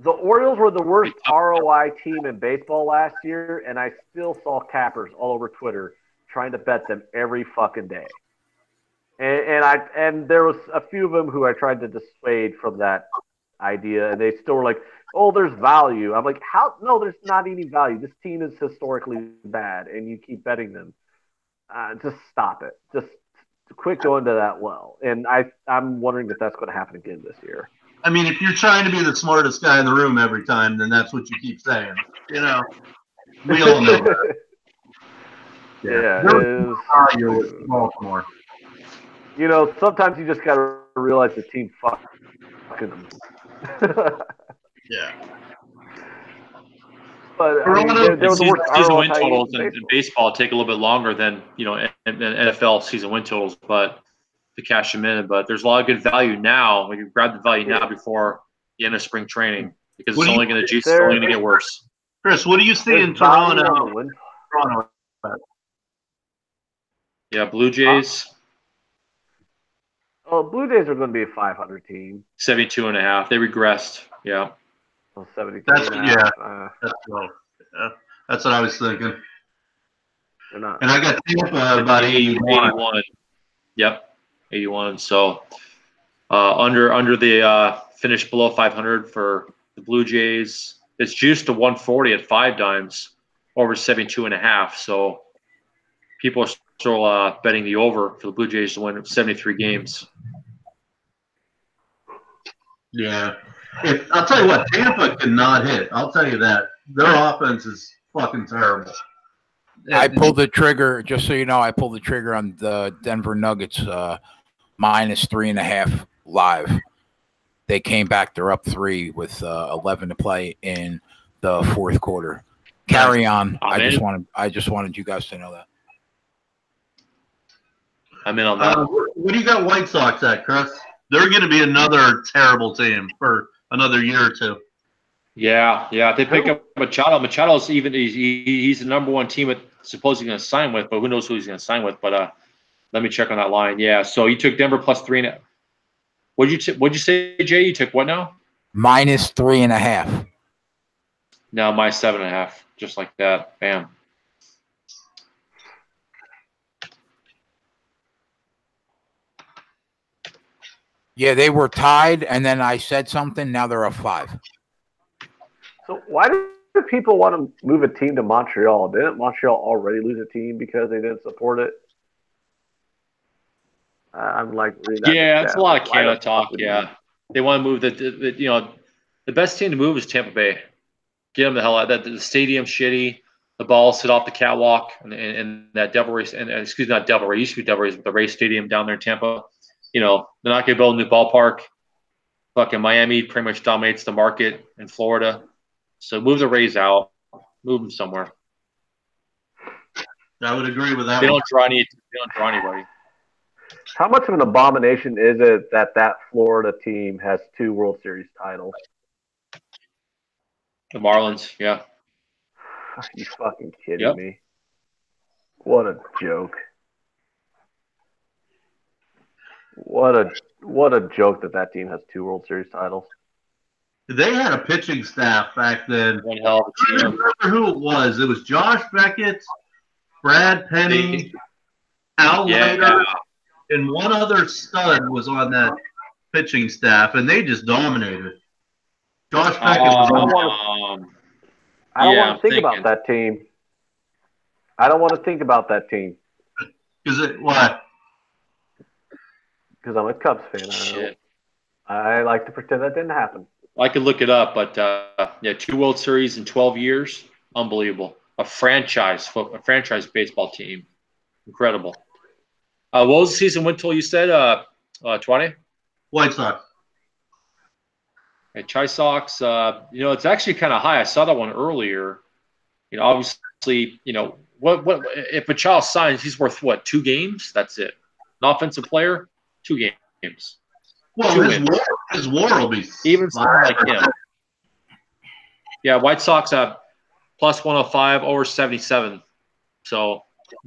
The Orioles were the worst ROI team in baseball last year, and I still saw cappers all over Twitter trying to bet them every fucking day. And there was a few of them who I tried to dissuade from that idea, and they still were like, "Oh, there's value." I'm like, "How? No, there's not any value. This team is historically bad, and you keep betting them. Just stop it. Just quit going to that well, and I'm wondering if that's going to happen again this year. I mean, if you're trying to be the smartest guy in the room every time, then that's what you keep saying. You know, we all know that. Yeah, with Baltimore. You know, sometimes you just got to realize the team fucking them. Yeah. But I mean, they were the worst season win totals in baseball take a little bit longer than NFL season win totals, but to cash them in. But there's a lot of good value now. We can grab the value now before the end of spring training because it's only going to get worse. Chris, what do you see in Toronto? Yeah, Blue Jays. Blue Jays are going to be a 500 team. 72.5. They regressed. Yeah. 72. That's low. That's what I was thinking. They're not. And I got Tampa about 81. Yep, 81. So under the finish below 500 for the Blue Jays. It's juiced to 140 at 5 dimes over 72.5. So people are still betting the over for the Blue Jays to win 73 games. Yeah. I'll tell you what, Tampa cannot hit. I'll tell you that. Their offense is fucking terrible. I pulled the trigger, just so you know, I pulled the trigger on the Denver Nuggets minus 3.5 live. They came back. They're up 3 with 11 to play in the fourth quarter. Carry on. I just wanted you guys to know that. I'm in on that. What do you got White Sox at, Chris? They're going to be another terrible team for another year or two. Yeah. They pick up Machado. Machado's he's the number one team supposedly going to sign with, but who knows who he's going to sign with. But let me check on that line. Yeah. So you took Denver plus 3.5. What'd you say, Jay? You took what now? Minus 3.5. No, minus 7.5. Just like that. Bam. Yeah, they were tied, and then I said something. Now they're up 5. So why do people want to move a team to Montreal? Didn't Montreal already lose a team because they didn't support it? I'm like reading that. Yeah, it's a lot of Canada talk. Yeah, they want to move the best team to move is Tampa Bay. Get them the hell out. The stadium's shitty. The balls sit off the catwalk and that Devil Race and excuse me, not Devil Race. It used to be Devil Race, but the Race Stadium down there in Tampa. They're not going to build a new ballpark. Fucking Miami pretty much dominates the market in Florida. So move the Rays out. Move them somewhere. I would agree with that. They don't draw anybody. How much of an abomination is it that Florida team has 2 World Series titles? The Marlins, yeah. Are you fucking kidding me? What a joke. What a joke that team has 2 World Series titles. They had a pitching staff back then. One hell of a team. I don't remember who it was. It was Josh Beckett, Brad Penny, Al Leiter, and one other stud was on that pitching staff, and they just dominated. Josh Beckett was on. I don't want to think about that team. I don't want to think about that team. Why? Because I'm a Cubs fan. I like to pretend that didn't happen. I could look it up, but 2 World Series in 12 years, unbelievable. A franchise baseball team, incredible. What was the season win total you said? 20. White Sox. Okay, Chi Sox. It's actually kind of high. I saw that one earlier. Obviously, what if a child signs, he's worth what? 2 games? That's it. An offensive player, 2 games. Well, his WAR will be even someone like him. Yeah, White Sox plus 105 over 77. So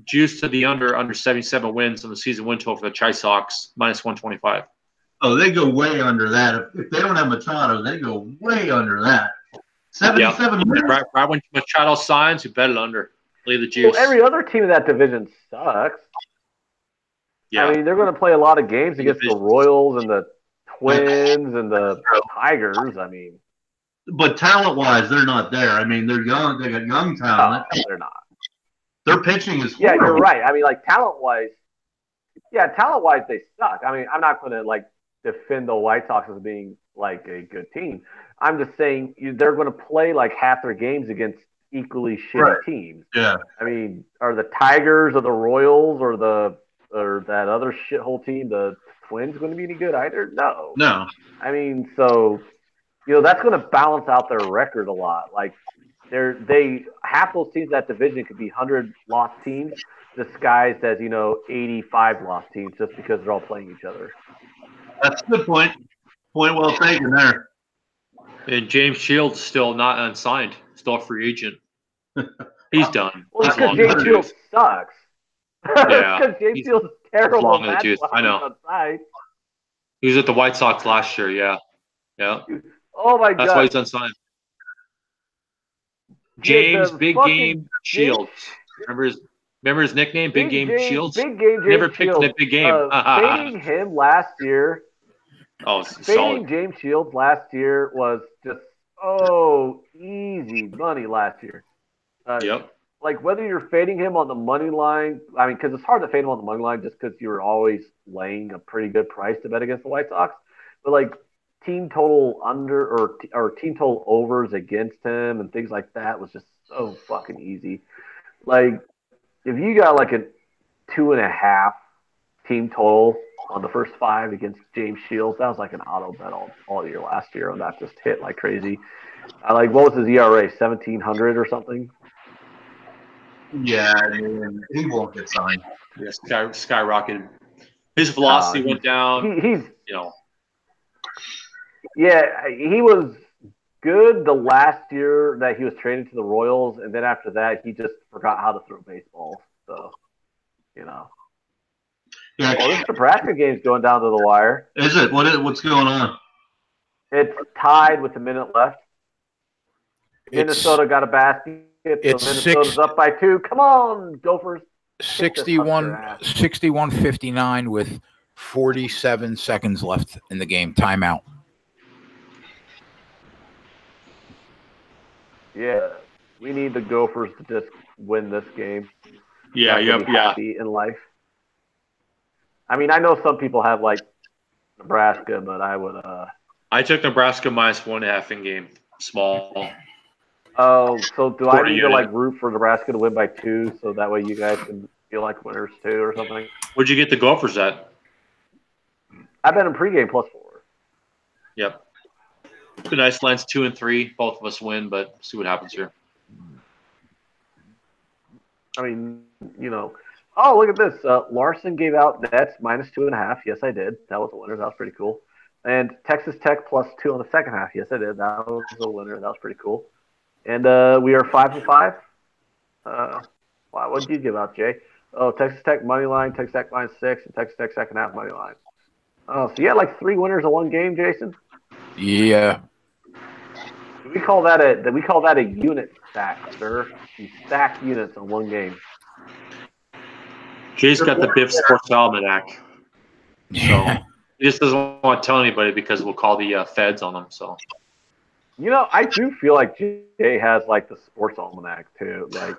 juice to the under 77 wins on the season win total for the Chi Sox minus 125. Oh, they go way under that. If they don't have Machado, they go way under that. 77 wins. Right when Machado signs, you bet it under. Leave the juice. Well, every other team in that division sucks. Yeah. I mean, they're going to play a lot of games against the Royals and the Twins and the Tigers. I mean, but talent-wise, they're not there. I mean, they're young. They got young talent. No, they're not. Their pitching is horrible. Yeah, you're right. I mean, like talent-wise, Yeah, talent-wise, they suck. I mean, I'm not going to like defend the White Sox as being like a good team. I'm just saying they're going to play like half their games against equally shitty teams. Yeah. I mean, are the Tigers or the Royals or that other shithole team, the Twins, going to be any good either? No. No. I mean, so that's going to balance out their record a lot. Like half those teams in that division could be 100 lost teams disguised as 85 lost teams just because they're all playing each other. That's a good point. Point well taken there. And James Shields still not unsigned, still a free agent. He's done. Well, He's because long in the James Shields tooth. sucks. Yeah, because James Shields is terrible. long in the tooth. I know. Outside. He was at the White Sox last year. Yeah. Oh my God. That's why he's unsigned. James Big Game Shields. Remember his nickname, Big Game Shields? Big Game James Never picked Shields. the big game. Fading him last year. Oh, fading solid. James Shields last year was just easy money last year. Yep. Like whether you're fading him on the money line, I mean, because it's hard to fade him on the money line just because you're always laying a pretty good price to bet against the White Sox. But like team total under or team total overs against him and things like that was just so fucking easy. Like if you got like a 2.5 team total on the first 5 against James Shields, that was like an auto bet all year last year, and that just hit like crazy. What was his ERA? 1,700 or something? Yeah, I mean, he won't get signed. Yeah, skyrocketed. His velocity went down. He's yeah, he was good the last year that he was traded to the Royals, and then after that, he just forgot how to throw baseballs. So, Yeah. Well, this Nebraska game's going down to the wire. Is it? What's going on? It's tied with a minute left. Minnesota got a basket. So Minnesota's up by 2. Come on, Gophers. 61-59 with 47 seconds left in the game. Timeout. Yeah, we need the Gophers to just win this game. Yeah, happy in life. I mean, I know some people have like Nebraska, but I would. I took Nebraska -1.5 in game. Small. Oh, so do I need to unit. root for Nebraska to win by 2 so that way you guys can feel like winners too or something? Where'd you get the Gophers at? I bet in pregame +4. Yep. The nice lines 2 and 3. Both of us win, but see what happens here. I mean, Oh, look at this. Larson gave out Nets -2.5. Yes, I did. That was a winner. That was pretty cool. And Texas Tech +2 on the second half. Yes, I did. That was a winner. That was pretty cool. And we are 5-5. Wow, what did you give out, Jay? Oh, Texas Tech money line, Texas Tech -6, and Texas Tech second half money line. Oh, so you had like 3 winners in one game, Jason? Yeah. We call that a unit stack, sir. You stack units on one game. Jay's got the Biff Sports Almanac. So he just doesn't want to tell anybody because we'll call the feds on him. So I do feel like Jay has like the sports almanac too. Like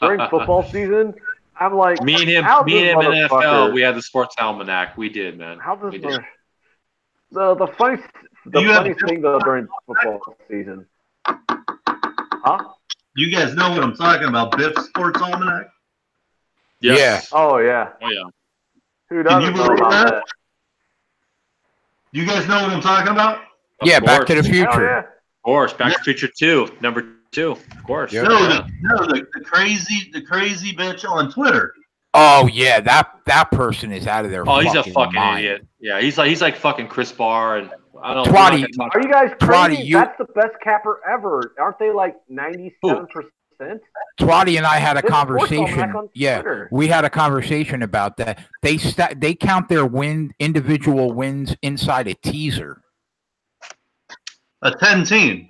during football season, I'm like me and him in NFL, we had the sports almanac. We did, man. We did. The funny thing though during football season. Huh? You guys know what I'm talking about, Biff Sports Almanac? Yes. Yeah. Oh yeah. Oh yeah. Who doesn't know about that? You guys know what I'm talking about? Yeah, Back to the Hell Future. yeah. Of course, Back to the Future 2, number 2, of course. Yep. The crazy bitch on Twitter. Oh yeah, that person is out of their. Oh, he's a fucking mind. idiot. Yeah, he's like fucking Chris Barr and I don't know. Twatty. Are you guys crazy? Twatty, That's the best capper ever. Aren't they like 97%? Twatty and I had a This conversation. sports almanac on Yeah, Twitter. we had a conversation about that. They count their individual wins inside a teaser. A 10 team.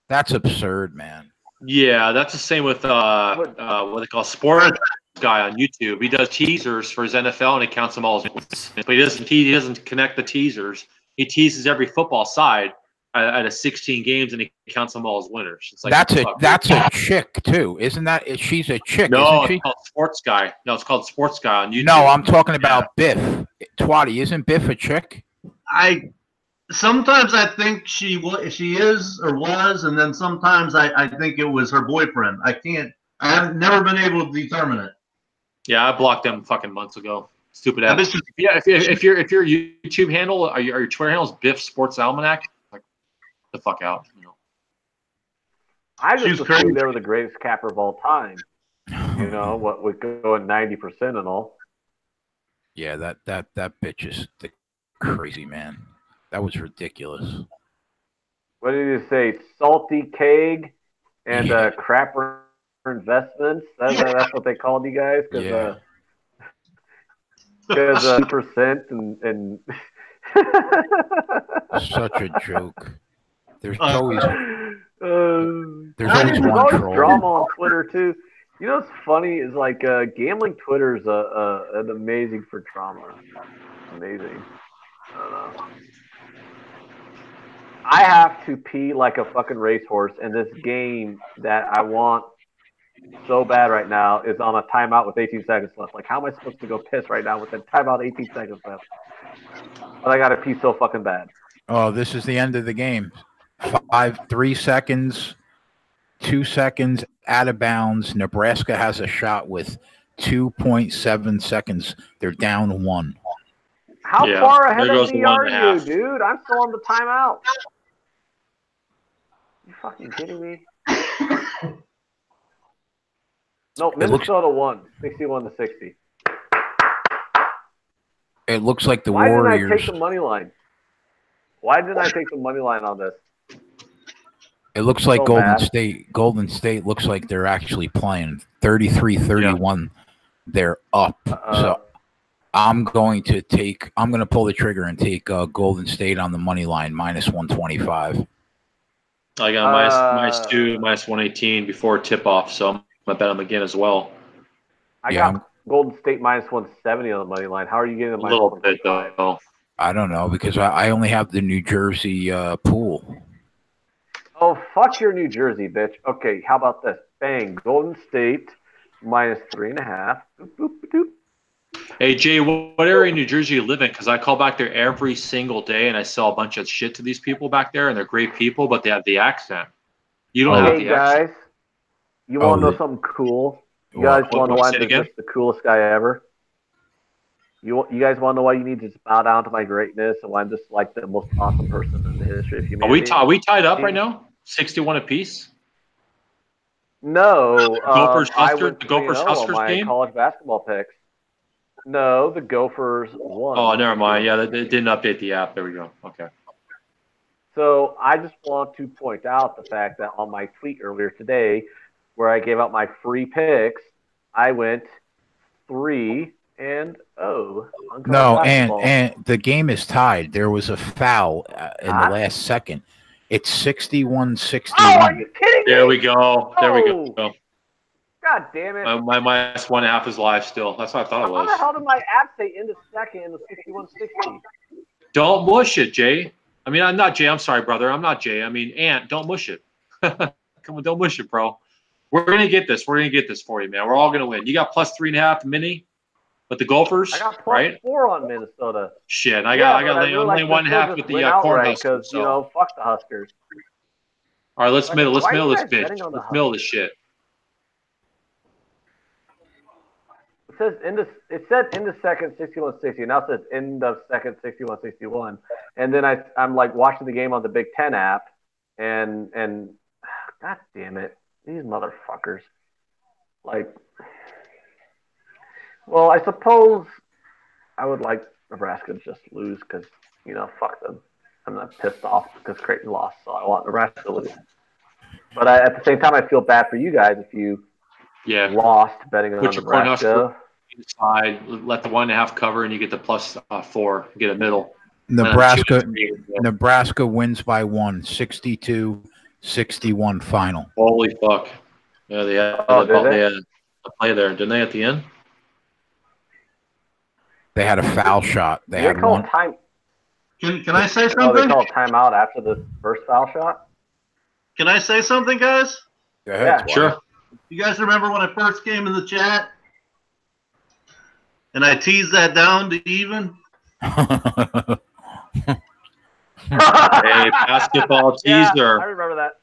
That's absurd, man. Yeah, that's the same with what they call sports guy on YouTube. He does teasers for his NFL and he counts them all as wins. But he doesn't connect the teasers. He teases every football side. out of 16 games, and he counts them all as winners. It's like that's a chick too, isn't that? She's a chick, no, isn't she? it's called Sports Guy. No, it's called Sports Guy on YouTube. No, I'm talking about Biff. Twatty, isn't Biff a chick? Sometimes I think she is or was, and then sometimes I think it was her boyfriend. I've never been able to determine it. Yeah, I blocked them fucking months ago. Stupid ass. Yeah, if your YouTube handle or your Twitter handle is Biff Sports Almanac, like the fuck out. You know. I just assumed they were the greatest capper of all time. You know what would go at 90% and all. Yeah, that bitch is the crazy man. That was ridiculous. What did you say? Salty Keg and Crapper Investments. That's what they called you guys, because 2% and such a joke. There's always one drama on Twitter too. You know what's funny is like gambling Twitter is an amazing for drama. Amazing. I don't know. I have to pee like a fucking racehorse, and this game that I want so bad right now is on a timeout with 18 seconds left. Like, how am I supposed to go piss right now with a timeout 18 seconds left? But I gotta pee so fucking bad. Oh, this is the end of the game. 3 seconds, 2 seconds out of bounds. Nebraska has a shot with 2.7 seconds. They're down 1. How far ahead of me are you, dude? I'm still on the timeout. You fucking kidding me? No, Minnesota won, 61-60. It looks like the Why Warriors. Why didn't I take the money line? Why didn't I take the money line on this? It looks like Golden State looks like they're actually playing 33-31. Yeah. They're up. So I'm going to pull the trigger and take Golden State on the money line -125. I got -2, -118 before tip off, so I'm gonna bet them again as well. I got Golden State -170 on the money line. How are you getting the a little bit though? I don't know, because I only have the New Jersey pool. Oh, fuck your New Jersey, bitch. Okay, how about this? Bang, Golden State -3.5. Boop, boop, boop. Hey, Jay, what area in New Jersey you live in? Because I call back there every single day, and I sell a bunch of shit to these people back there, and they're great people, but they have the accent. You don't have the accent. Guys, you want to know something cool? You guys want to know why I'm just the coolest guy ever? You guys want to know why you need to just bow down to my greatness and why I'm just like the most awesome person in the history of humanity? Are we tied up right now? 61 apiece? No. The Gophers Huskers game? College basketball picks. No, the Gophers won. Oh, never mind. Yeah, they didn't update the app. There we go. Okay. So I just want to point out the fact that on my tweet earlier today, where I gave out my free picks, I went 3-0. No, and the game is tied. There was a foul in the last second. It's 61-61. Oh, are you kidding me? There we go. There we go. God damn it. My -1.5 is live still. That's what I thought it was. How the hell did my app say in the second in the 61-60? Don't mush it, Jay. I mean, I'm not Jay. I'm sorry, brother. I'm not Jay. I mean, Ant, don't mush it. Come on, don't mush it, bro. We're going to get this. We're going to get this for you, man. We're all going to win. You got +3.5 mini with the Gophers, I got right? +4 on Minnesota. Shit, I got only 1.5 with the Cornhuskers. Because, you know, fuck the Huskers. All right, let's middle this bitch. Let's middle this shit. It said in the second 61-60. Now it says in the second 61-61. And then I'm like watching the game on the Big Ten app, and God damn it, these motherfuckers. Like, well, I suppose I would like Nebraska to just lose because, you know, fuck them. I'm not pissed off because Creighton lost, so I want Nebraska to lose. But at the same time, I feel bad for you guys if you lost betting on Nebraska. Side, let the 1.5 cover, and you get the +4. Get a middle. Nebraska wins by 1, 62-61 final. Holy fuck! Yeah, they had a play there, didn't they? At the end, they had a foul shot. They had one. Can I say Oh, they something? call timeout after the first foul shot? Can I say something, guys? Go ahead. Yeah. Twatty. Sure. You guys remember when I first came in the chat and I teased that down to even? Hey, basketball Yeah, teaser. I remember that.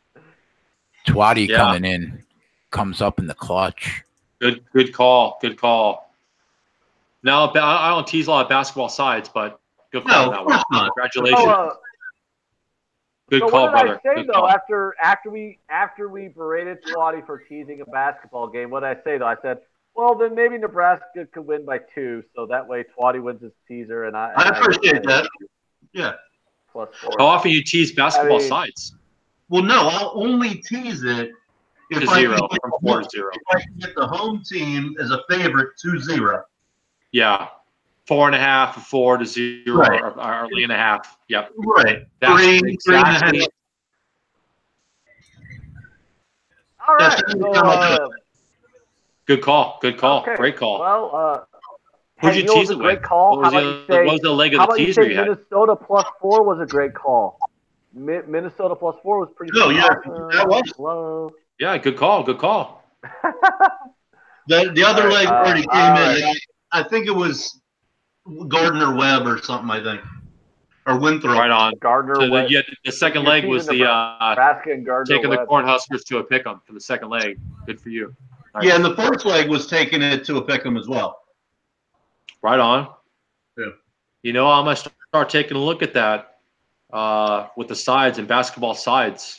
Twatty Yeah. coming in, comes up in the clutch. Good call. Good call. Now, I don't tease a lot of basketball sides, but good call on No, that of one. course not. Congratulations. So, Good so call, what did brother. I say Good though call. after we berated Twatty for teasing a basketball game? What did I say though? I said, well, then maybe Nebraska could win by 2, so that way Twatty wins his teaser, and I appreciate that. Yeah. +4. How often you tease basketball I mean- sides? Well, no, I'll only tease it To if I, zero, can get, from 4 to 0. if I can get the home team as a favorite 2-0. Yeah. 4.5, 4 to 0, Right. or 3.5. Yep. Right. That's 3, 3.5. exactly. All right. That's So, Good call. Good call. okay. Great call. Well, Who'd hey, you you know what tease was a it great with? call? What was the leg of the teaser you had? Minnesota +4 was a great call? Minnesota +4 was pretty. No, yeah, that was. Hello. Yeah, good call. Good call. The other leg already came in. right. I think it was Gardner Webb or something, I think. Or Winthrop. Right on. Gardner So Webb. the second You're leg was teasing the Nebraska and Gardner taking the Webb. Cornhuskers to a pick'em for the second leg. Good for you. Nice. Yeah, and the first leg was taking it to a pick'em as well. Right on. Yeah. You know, I'm gonna start taking a look at that with the sides and basketball sides,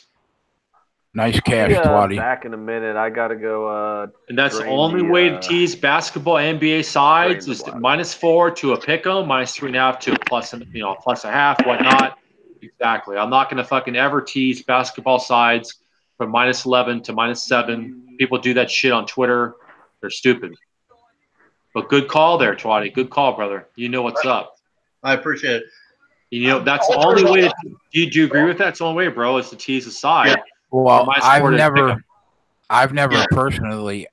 Nice cash, Yeah, Twatty. back in a minute. I gotta go. and that's the drain only the, way to tease basketball NBA sides drain the is bladder. -4 to a pick'em, -3.5 to a +1/2, whatnot. Exactly. I'm not gonna fucking ever tease basketball sides from -11 to -7. People do that shit on Twitter. They're stupid. But good call there, Twatty. Good call, brother. You know what's up. I appreciate it. You know, that's the only way. Do you agree with that? It's the only way, bro, is to tease the side. Yeah. Well, my I've sport is never Yeah. personally,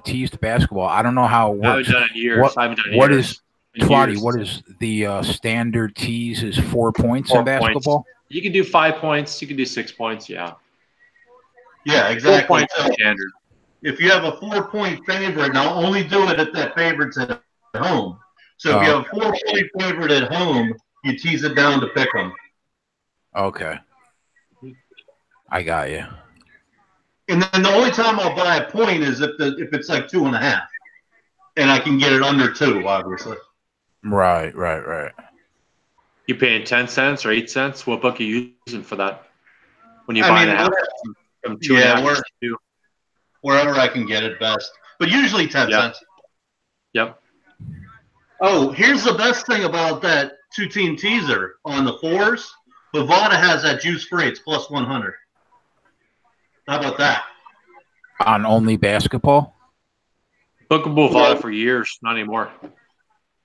teased basketball. I don't know how it I haven't works. done it in years. I haven't done it in what years. is- In Twatty, years. what is the standard tease? Is 4 points 4 in basketball? points. You can do 5 points. You can do 6 points. Yeah. Yeah, 4 exactly. points So is standard. if you have a 4-point favorite, and I'll only do it if that favorite's at home. So if you have a 4-point favorite at home, you tease it down to pick 'em. Okay, I got you. And then the only time I'll buy a point is if it's like 2.5, and I can get it under 2, obviously. Right. You paying 10 cents or 8 cents? What book are you using for that? When you I buy mean, a half from 2.5 yeah, to 2. wherever I can get it best, but usually 10 Yeah. cents. Yep. Oh, here's the best thing about that 2-team teaser on the 4s. Bovada has that juice free. It's +100. How about that? On only basketball? Book of Bovada for years. Not anymore.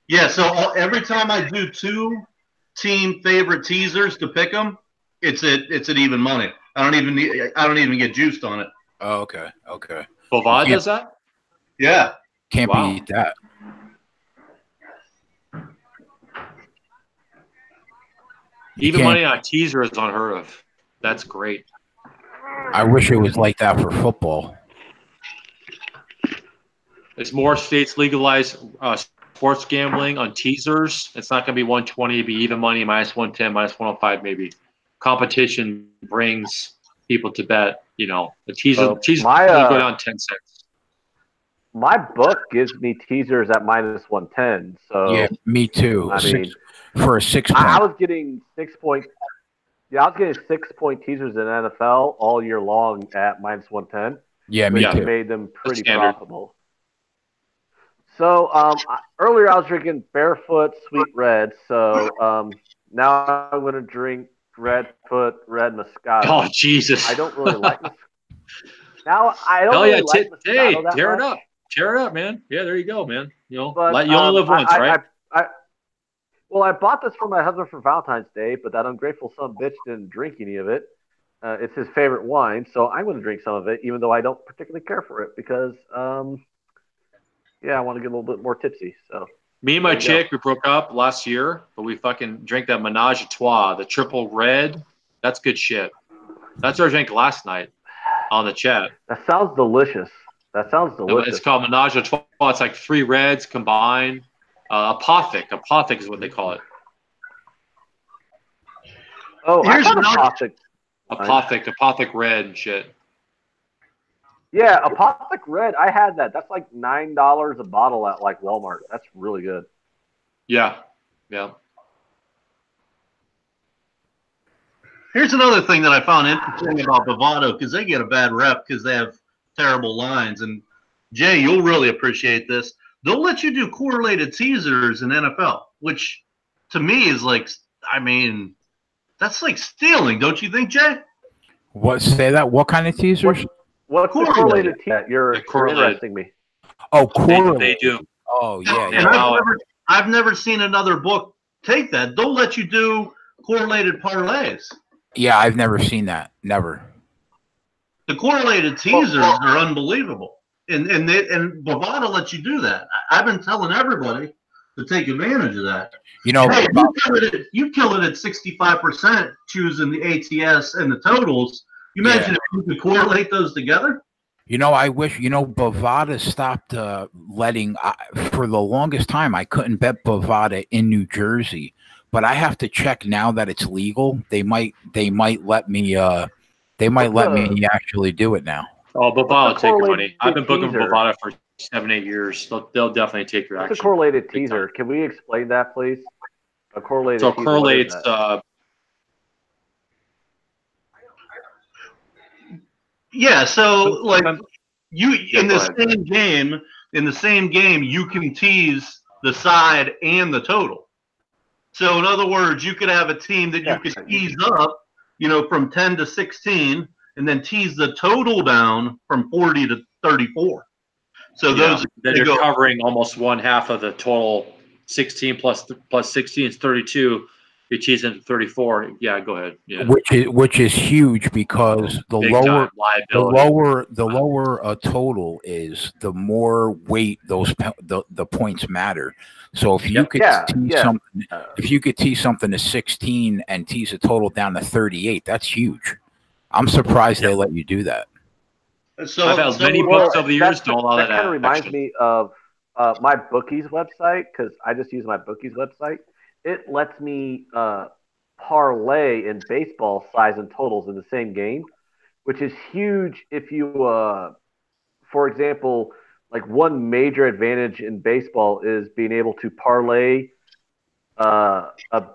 Yeah, so every time I do 2-team favorite teasers to pick them, it's at even money. I don't even get juiced on it. Oh, okay. Bovada does that? Yeah. Can't Wow. beat that. Even can't- money on a teaser is unheard of. That's great. I wish it was like that for football. As more states legalize sports gambling on teasers, it's not going to be 120. It'd be even money, -110, -105 maybe. Competition brings people to bet. You know, the teaser will go down 10 cents. My book gives me teasers at -110. So Yeah, me too. I mean, For a 6 point. I was getting 6-point. Yeah, I was getting 6-point teasers in NFL all year long at -110. Yeah, me which too. made them pretty standard. profitable. So earlier I was drinking Barefoot Sweet Red. So now I'm going to drink Redfoot Red Moscato. Oh, Jesus. I don't really like Moscato. Now I don't Hell really yeah. like Moscato Hey, that tear much. it up. Tear it up, man. Yeah, there you go, man. You know, But, you only live once, right? Well, I bought this for my husband for Valentine's Day, but that ungrateful son of a bitch didn't drink any of it. It's his favorite wine, so I'm going to drink some of it, even though I don't particularly care for it because, I want to get a little bit more tipsy. So Me and my chick, we broke up last year, but we fucking drank that Menage a Trois, the triple red. That's good shit. That's what I drank last night on the chat. That sounds delicious. It's called Menage a Trois. It's like 3 reds combined. Apothic. Apothic is what they call it. Oh, here's Apothic. Apothic red and shit. Yeah, Apothic red. I had that. That's like $9 a bottle at like Walmart. That's really good. Yeah. Here's another thing that I found interesting about Bovado, because they get a bad rep because they have terrible lines. And Jay, you'll really appreciate this. They'll let you do correlated teasers in NFL, which to me is like, I mean, that's like stealing, don't you think, Jay? What? Say that? What kind of teasers? What's correlated teaser? You're interesting me. Oh, correlated. They do. Oh, yeah. And I've never seen another book take that. They'll let you do correlated parlays. Yeah, I've never seen that. Never. The correlated teasers are unbelievable, and Bovado lets you do that. I've been telling everybody to take advantage of that. You know, hey, you kill it at 65%, choosing the ATS and the totals. You imagine if you could correlate those together. You know, I wish, Bovada stopped letting, for the longest time, I couldn't bet Bovada in New Jersey, but I have to check now that it's legal. They might let me, actually do it now. Oh, Bovada will take your money. I've been booking Bovada for 7-8 years. They'll definitely take your action. What's a correlated teaser? Can we explain that, please? A correlated teaser. So correlates, yeah, so like you in the same game, you can tease the side and the total. So in other words, you could have a team that you could tease up, from 10 to 16, and then tease the total down from 40 to 34. So those then you're covering almost one half of the total. 16 plus 16 is 32. You're teasing to 34. Yeah, go ahead. Yeah. Which is huge because the lower total is, the more weight the points matter. So if you could tease something to 16 and tease a total down to 38, that's huge. I'm surprised they let you do that. So I've had many books over the years don't allow that. That kind of reminds me of my bookies website, because I just use my bookies website. It lets me parlay in baseball size and totals in the same game, which is huge if you, for example, like one major advantage in baseball is being able to parlay a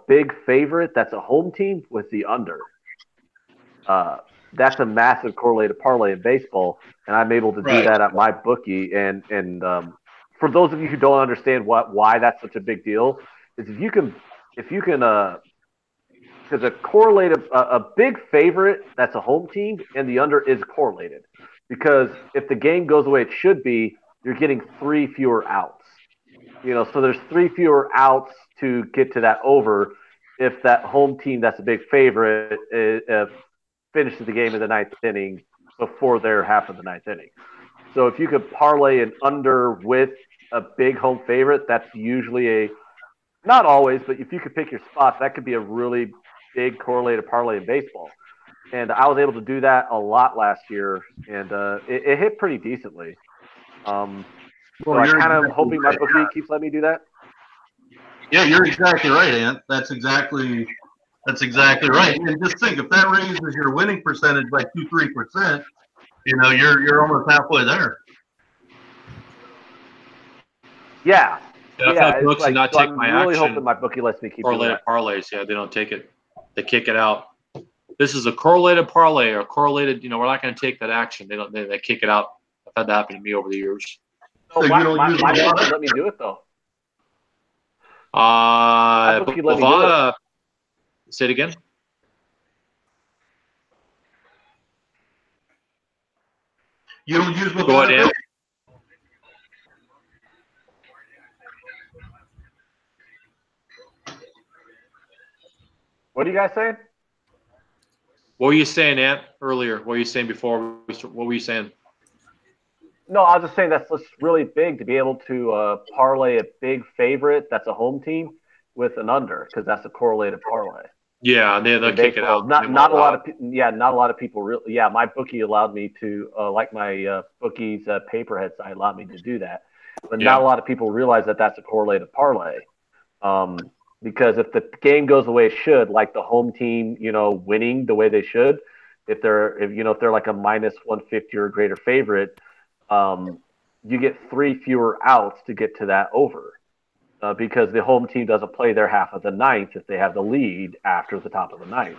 big favorite that's a home team with the under. That's a massive correlated parlay in baseball, and I'm able to do that at my bookie. And for those of you who don't understand why that's such a big deal, is if you can because a big favorite that's a home team and the under is correlated, because if the game goes the way it should be, you're getting 3 fewer outs. So there's 3 fewer outs to get to that over if that home team that's a big favorite finishes the game in the 9th inning before their half of the 9th inning. So if you could parlay an under with a big home favorite, that's usually not always, but if you could pick your spots, that could be a really big correlated parlay in baseball. And I was able to do that a lot last year, and it hit pretty decently. So I'm kind of hoping my bookie keeps letting me do that. Yeah, you're exactly right, Ant. That's exactly right. And just think, if that raises your winning percentage by 2-3%, you're almost halfway there. Yeah. I've had books and not take my action. I'm really hoping my bookie lets me keep correlated parlays. Yeah, they don't take it. They kick it out. This is a correlated parlay or correlated. We're not going to take that action. They kick it out. I've had that happen to me over the years. So my bookie let me do it though. Bovada. Say it again. You don't use Bovada? Go ahead, What are you guys saying? What were you saying, Ant, earlier? What were you saying before? What were you saying? No, I was just saying that's just really big to be able to parlay a big favorite that's a home team with an under because that's a correlated parlay. Yeah, they'll kick it out. Not a lot of not a lot of people really. Yeah, my bookie allowed me to like my bookie's paperhead site allowed me to do that, but not a lot of people realize that that's a correlated parlay. Because if the game goes the way it should, like the home team, winning the way they should, if they're like a minus 150 or greater favorite, you get 3 fewer outs to get to that over. Because the home team doesn't play their half of the ninth if they have the lead after the top of the ninth.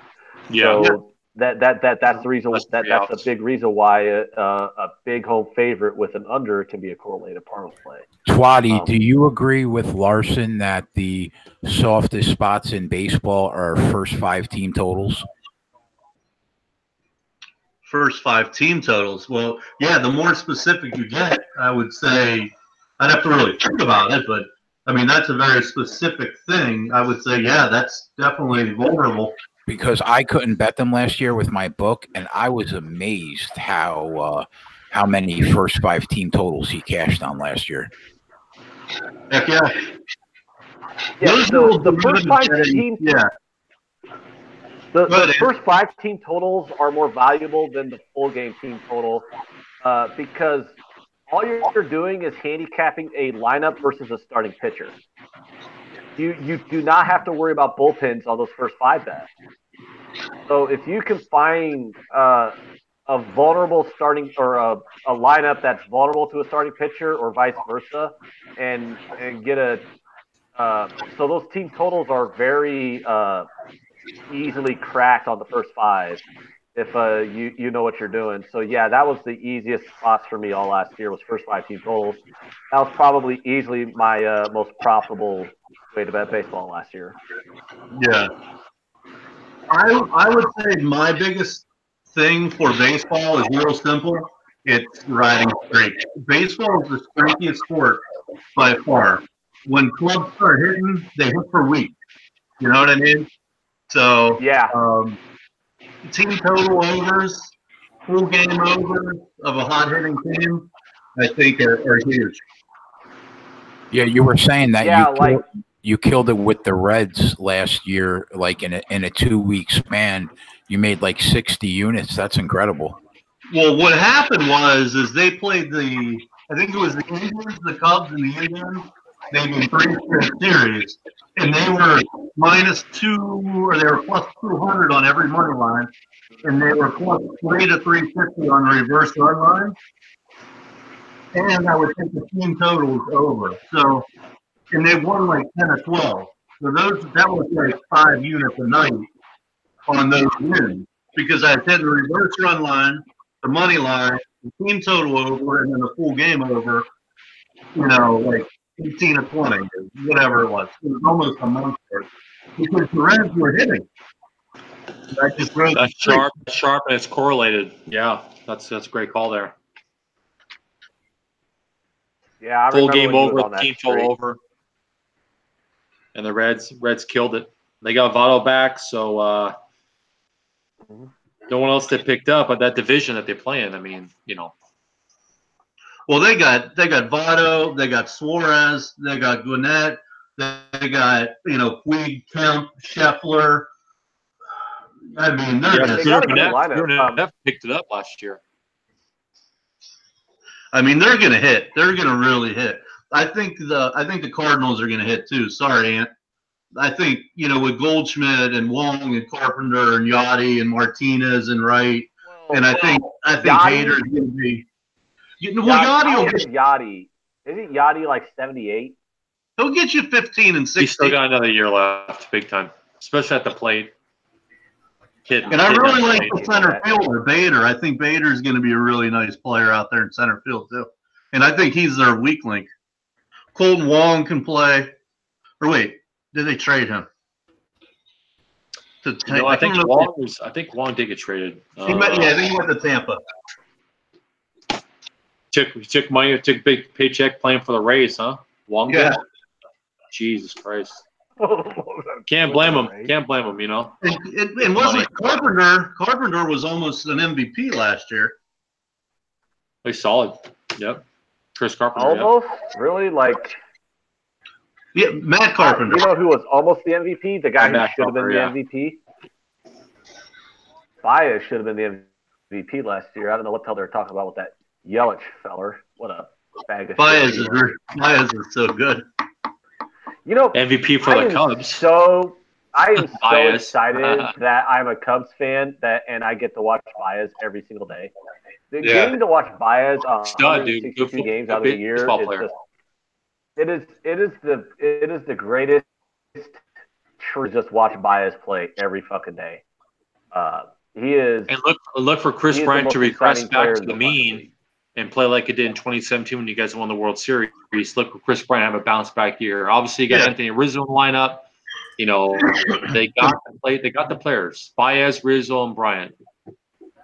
Yeah. So that's the reason that's a big reason why a big home favorite with an under can be a correlated parlay. Twatty, do you agree with Larson that the softest spots in baseball are first 5 team totals? First 5 team totals. Well, yeah, the more specific you get, I would say I'd have to really think about it, but I mean, that's a very specific thing. I would say, yeah, that's definitely vulnerable. Because I couldn't bet them last year with my book, and I was amazed how many first 5 team totals he cashed on last year. Heck yeah. Yeah, so the first 5 teams. Yeah. The first 5 team totals are more valuable than the full game team total because all you're doing is handicapping a lineup versus a starting pitcher. You do not have to worry about bullpens on those first 5 bets. So if you can find a vulnerable starting or a lineup that's vulnerable to a starting pitcher or vice versa, and get so those team totals are very easily cracked on the first 5 if you know what you're doing. So yeah, that was the easiest spots for me all last year was first 5 team totals. That was probably easily my most profitable way to bet baseball last year. Yeah, I would say my biggest thing for baseball is real simple. It's riding streak. Baseball is the streakiest sport by far. When clubs start hitting, they hit for weeks. You know what I mean? So yeah. Team total overs, full game overs of a hot hitting team, I think are huge. Yeah, you were saying that you killed it with the Reds last year, like in a 2-week span. You made like 60 units. That's incredible. Well, what happened is they played I think it was the Indians, the Cubs, and the Indians. They won 3 straight series, and they were -2 or they were +200 on every money line, and they were +3 to 350 on the reverse run line. And I would think the team total was over. So, and they won like 10 or 12. So that was like 5 units a night on those wins because I had the reverse run line, the money line, the team total over, and then the full game over. Like 18 or 20, or whatever it was. It was almost a month worth because the Reds were hitting. That's sharp, and it's correlated. Yeah, that's a great call there. Yeah, full game over, team total over, and the Reds killed it. They got Votto back, so no one else they picked up, but that division that they play in. I mean, Well, they got Votto, they got Suarez, they got Gwinnett, they got Puig, Kemp, Scheffler. I mean, Gwinnett picked it up last year. I mean, they're gonna hit. They're gonna really hit. I think the Cardinals are gonna hit too. Sorry, Ant. I think with Goldschmidt and Wong and Carpenter and Yachty and Martinez and Wright, and I think Hader's gonna be. Yachty. Isn't Yachty like 78? He'll get you 15 and 16. He's still got another year left, big time, especially at the plate. And I really like the center fielder, Bader. I think Bader's going to be a really nice player out there in center field, too. And I think he's their weak link. Colton Wong can play. Or wait, did they trade him? I think Wong did get traded. I think he went to Tampa. Took money, took a big paycheck playing for the Rays, huh? Wong did? Yeah. Jesus Christ. Can't blame him. And wasn't Carpenter was almost an MVP last year. He's solid. Yep. Chris Carpenter. Almost, really, like. Yeah, Matt Carpenter. You know who was almost the MVP? The guy who should have been the MVP? Baez should have been the MVP last year. I don't know what the hell they were talking about with that Yelich feller. What a bag of Baez shit. Baez is so good. You know, MVP for the Cubs. I am so excited that I'm a Cubs fan and I get to watch Baez every single day. Getting to watch Baez 162 games out of the year is just it is the greatest treat to just watch Baez play every fucking day. He is. And look for Chris Bryant to regress back to the mean and play like it did in 2017 when you guys won the World Series. Look for Chris Bryant have a bounce back year. Obviously, you got Anthony Rizzo in the lineup. You know, they got the players: Baez, Rizzo, and Bryant.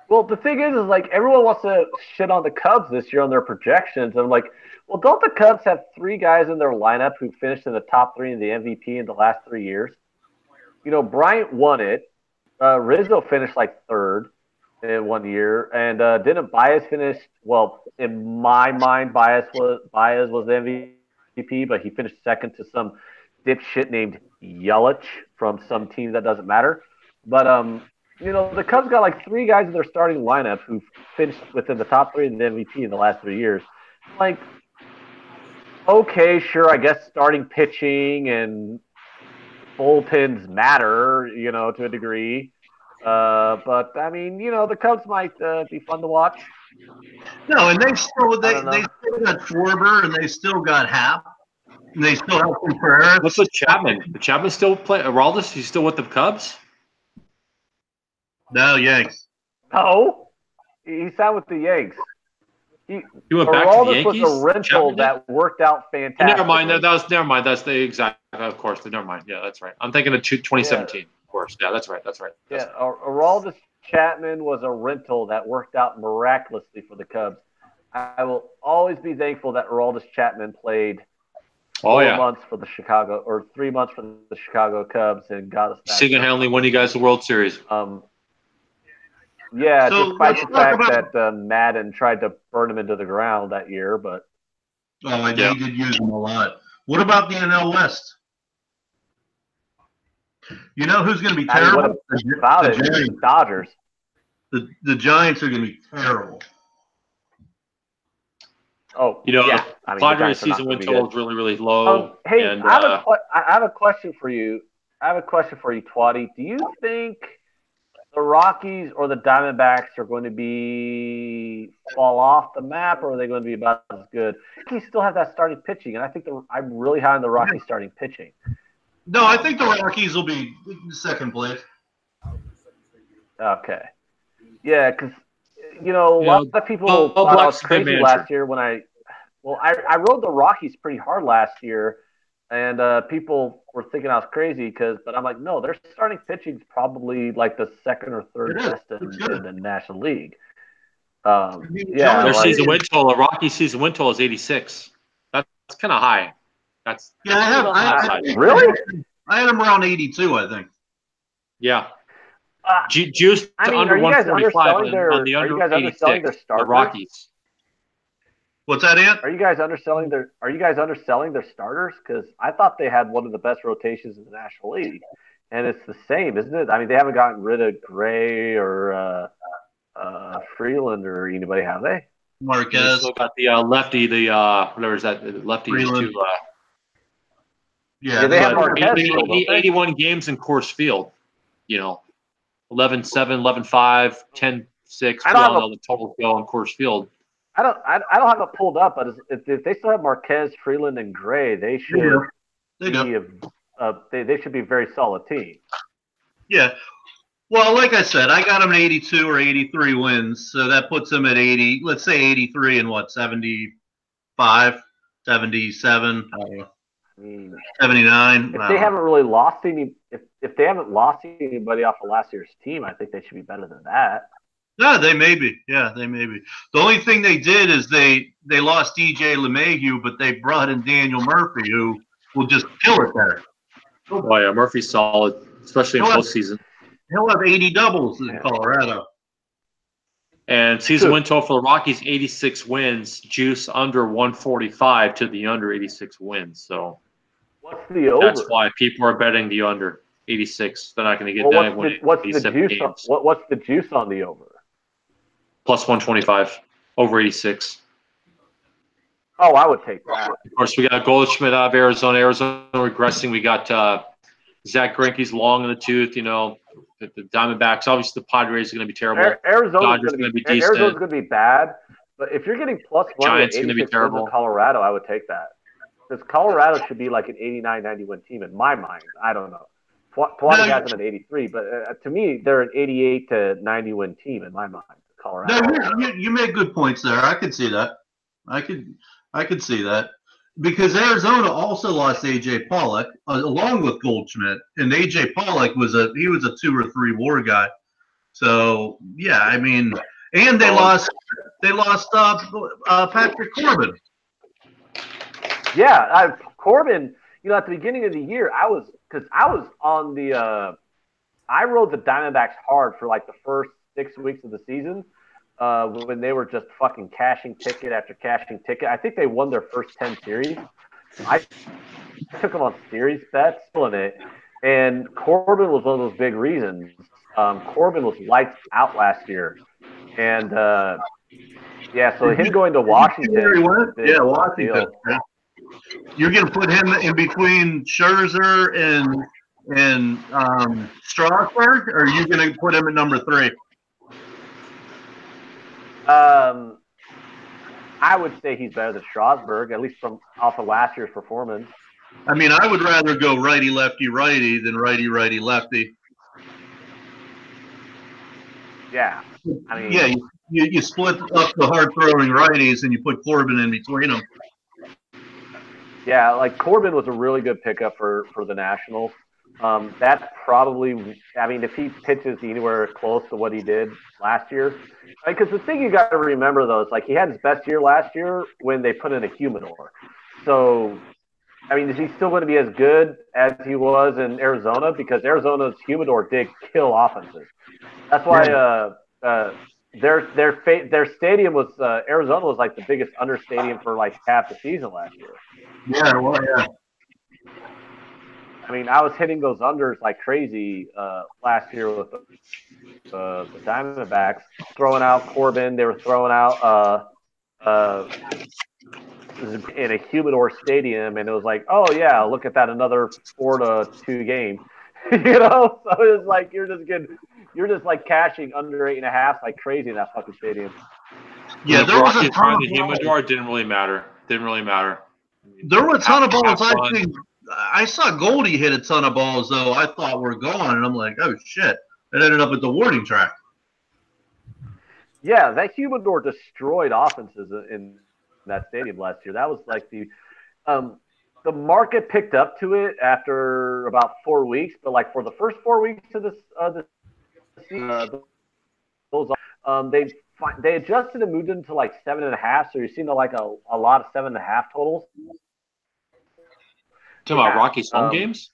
Well, the thing is like everyone wants to shit on the Cubs this year on their projections. And I'm like, well, don't the Cubs have 3 guys in their lineup who finished in the top 3 in the MVP in the last 3 years? You know, Bryant won it. Rizzo finished like 3rd in 1 year, and didn't Baez finish? Well, in my mind, Baez was the MVP, but he finished 2nd to some dipshit named Yelich from some team that doesn't matter. But you know, the Cubs got like 3 guys in their starting lineup who finished within the top 3 in the MVP in the last 3 years. Like, okay, sure, I guess starting pitching and bullpens matter, you know, to a degree. But I mean, you know, the Cubs might be fun to watch. No, and they still got Schwarber, and they still got Happ, and they still have Contreras. What's with Chapman? Did Chapman still play? Aroldis, he's still with the Cubs? No, Yanks. No, he signed with the Yanks. He went back to the Yankees. Was a rental that worked out fantastic. Never mind. Never mind. That's the exact. Of course. Never mind. Yeah, that's right. I'm thinking of 2017. Of course. Yeah, that's right. Aroldis Chapman was a rental that worked out miraculously for the Cubs. I will always be thankful that Aroldis Chapman played 4 months for the Chicago or 3 months for the Chicago Cubs and got us back. Single-handedly won you guys the World Series. Yeah, so despite the fact that Madden tried to burn him into the ground that year, but they did use him a lot. What about the NL West? You know who's going to be terrible? The Dodgers. The Giants are going to be terrible. Oh, you know, Padres season win total is really, really low. Hey, I have a question for you. Twatty. Do you think the Rockies or the Diamondbacks are going to fall off the map, or are they going to be about as good? Rockies still have that starting pitching, and I think I'm really high on the Rockies starting pitching. No, I think the Rockies will be 2nd place. Okay. Yeah, because, you know, a lot of people thought I was crazy last year when I rode the Rockies pretty hard last year, and people were thinking I was crazy but I'm like, no, their starting pitching is probably like the 2nd or 3rd best in the National League. Their season win total, Rockies season win total is 86. That's kind of high. Really? I had them around 82, I think. Yeah. Juiced to under 145 on the under 86. The Rockies. What's that, Ant? Are you guys underselling their starters? Because I thought they had one of the best rotations in the National League, and it's the same, isn't it? I mean, they haven't gotten rid of Gray or Freeland or anybody, have they? Marquez. They still got the lefty, whatever is that? The lefty too. They have Marquez. 81 games in Coors Field. You know, 11-7, 11-5, 10-6. All the totals go in Coors Field. I don't have it pulled up, but if they still have Marquez, Freeland, and Gray, they should they should be a very solid team. Yeah. Well, like I said, I got them at 82 or 83 wins, so that puts them at 80. Let's say 83 and 75, 77, 79. If they haven't really lost if they haven't lost anybody off of last year's team, I think they should be better than that. No, they may be. Yeah, they may be. The only thing they did is they lost DJ LeMahieu, but they brought in Daniel Murphy, who will just kill it there. Oh, yeah, Murphy's solid, especially in postseason. He'll have 80 doubles in Colorado. And season win total for the Rockies, 86 wins. Juice under 145 to the under 86 wins. So what's the over? That's why people are betting the under 86. They're not going to get that. What's the juice on the over? Plus 125 over 86. Oh, I would take that. Of course, we got Goldschmidt out of Arizona. Arizona regressing. We got Zach Greinke's long in the tooth. You know, the Diamondbacks. Obviously, the Padres are going to be terrible. Arizona's going to be decent. Arizona's going to be bad. But if you're getting plus money Giants going to be terrible. In Colorado, I would take that. Because Colorado should be like an 89, 90 win team in my mind. I don't know. Twani has them at 83, but to me, they're an 88 to 90 win team in my mind. Colorado. No, you make good points there. I could see that. I could see that because Arizona also lost AJ Pollock along with Goldschmidt, and AJ Pollock was a 2 or 3 WAR guy. So yeah, I mean, and they lost Patrick Corbin. Yeah, Corbin. You know, at the beginning of the year, I was on the. I rode the Diamondbacks hard for like the first 6 weeks of the season. When they were just fucking cashing ticket after cashing ticket. I think they won their first 10 series. I took them on series bets in it, and Corbin was one of those big reasons. Corbin was lights out last year. And, so him going to Washington. Washington. You're going to put him in between Scherzer and Strasburg, or are you going to put him at number 3? I would say he's better than Strasburg, at least off of last year's performance. I mean, I would rather go righty, lefty, righty than righty, righty, lefty. Yeah. I mean, yeah, you split up the hard-throwing righties and you put Corbin in between them. Yeah, like Corbin was a really good pickup for the Nationals. That's probably, I mean, if he pitches anywhere close to what he did last year, because the thing you got to remember though is like he had his best year last year when they put in a humidor. So, I mean, is he still going to be as good as he was in Arizona? Because Arizona's humidor did kill offenses. That's why their stadium was Arizona was like the biggest under stadium for like half the season last year. Yeah, well, yeah. I mean, I was hitting those unders like crazy last year with the Diamondbacks, throwing out Corbin. They were throwing out in a humidor stadium, and it was like, oh yeah, look at that, another 4-2 game. You know, so it was like you're just like cashing under 8.5 like crazy in that fucking stadium. Yeah, there was a ton of the humidor. It didn't really matter. There were a ton of balls. I saw Goldie hit a ton of balls, though, I thought were gone, and I'm like, oh, shit. It ended up at the warning track. Yeah, that humidor destroyed offenses in that stadium last year. That was like the market picked up to it after about 4 weeks, but like for the first 4 weeks of the season, they adjusted and moved into like 7.5, so you're seeing like a lot of 7.5 totals. Talking about Rockies home games?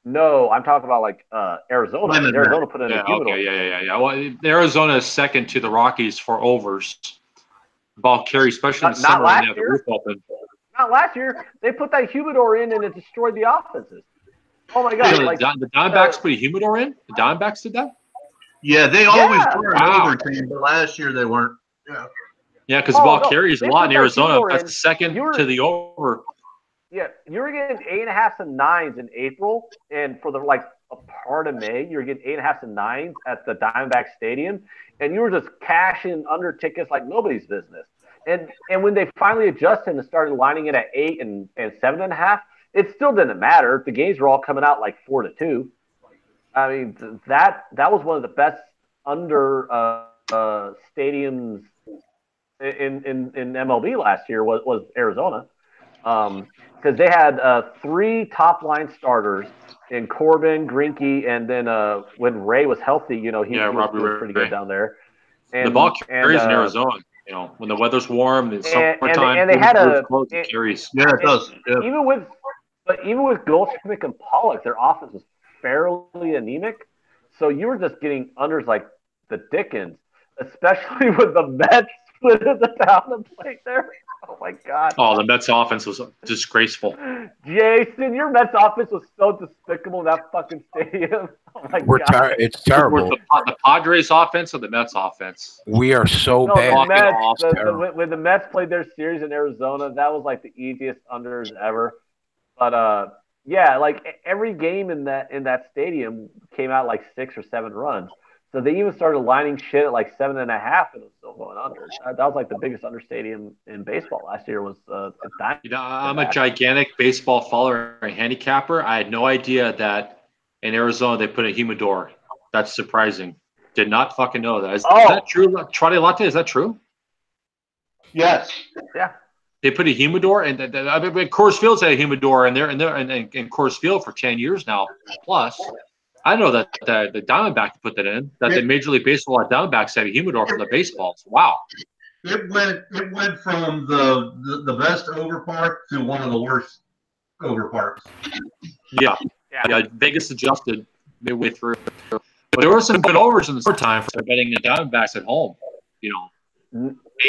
No, I'm talking about like Arizona. Arizona put in a humidor. Okay, yeah. Well, Arizona is second to the Rockies for overs. Ball carry, especially in the summer when they have the roof open. Not last year. They put that humidor in and it destroyed the offenses. Oh my God! The Diamondbacks put a humidor in. The Diamondbacks did that. Yeah, they always were an over team, but last year they weren't. Yeah, because ball carry is a lot in Arizona. That's the second to the over. Yeah, you were getting 8.5s and 9s in April, and for a part of May, you were getting 8.5s and 9s at the Diamondback Stadium, and you were just cashing under tickets like nobody's business. And when they finally adjusted and started lining it at 8 and 7.5, it still didn't matter. The games were all coming out like 4-2. I mean, that was one of the best under stadiums in MLB last year was Arizona. Because they had 3 top-line starters in Corbin, Greinke, and then when Ray was healthy, he was doing pretty good down there. And the ball carries in Arizona. When the weather's warm, it's summertime. And they had it carries. Yeah, it does. Yeah. Even with Goldschmidt and Pollock, their offense was fairly anemic. So you were just getting unders like the Dickens. especially with the Mets with the down the plate there. Oh my God! Oh, the Mets offense was disgraceful. Jason, your Mets offense was so despicable in that fucking stadium. Oh my God! It's terrible. The Padres offense or the Mets offense? We are so No, bad. the Mets. When the Mets played their series in Arizona, that was like the easiest unders ever. But yeah, like every game in that stadium came out like 6 or 7 runs. So they even started lining shit at like 7.5, and it was still going under. That was like the biggest under stadium in baseball last year. Was I'm a gigantic baseball follower and handicapper. I had no idea that in Arizona they put a humidor. That's surprising. Did not fucking know that. Is that true? Trotty Latte, is that true? Yes. Yeah. They put a humidor, and Coors Field's had a humidor in Coors Field for 10 years now. Plus, I know that the Diamondbacks put that in. That the Major League Baseball at Diamondbacks had a humidor for the baseballs. Wow. It went from the best over park to one of the worst over parks. Yeah. Vegas adjusted midway through, but there were some good overs in the summertime for betting the Diamondbacks at home. You know.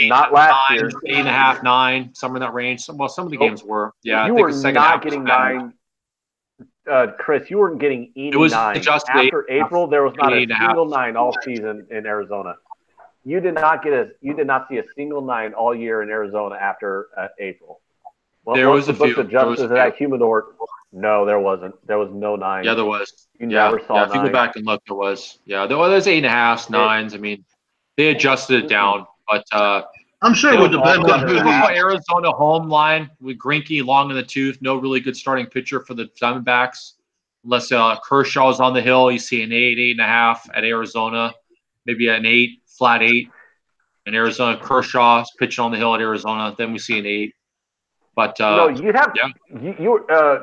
Not last year. 8.5, 9, somewhere in that range. Some of the games were. Yeah, you were not getting 9. Chris, you weren't getting 89. It was adjusted after April. There was not a single 9 all season in Arizona. You did not see a single 9 all year in Arizona after April. Well, there was a few. Adjusted to that humidor. No, there wasn't. There was no 9. Yeah, there was. You never saw 9. If you go back and look, there was. Yeah, there was 8.5, 9s. I mean, they adjusted it down, but I'm sure it would depend on who the Arizona home line with Greinke long in the tooth. No really good starting pitcher for the Diamondbacks, unless Kershaw is on the hill. You see an 8, 8.5 at Arizona, maybe an 8, flat 8. In Arizona, Kershaw's pitching on the hill at Arizona. Then we see an 8. But you'd have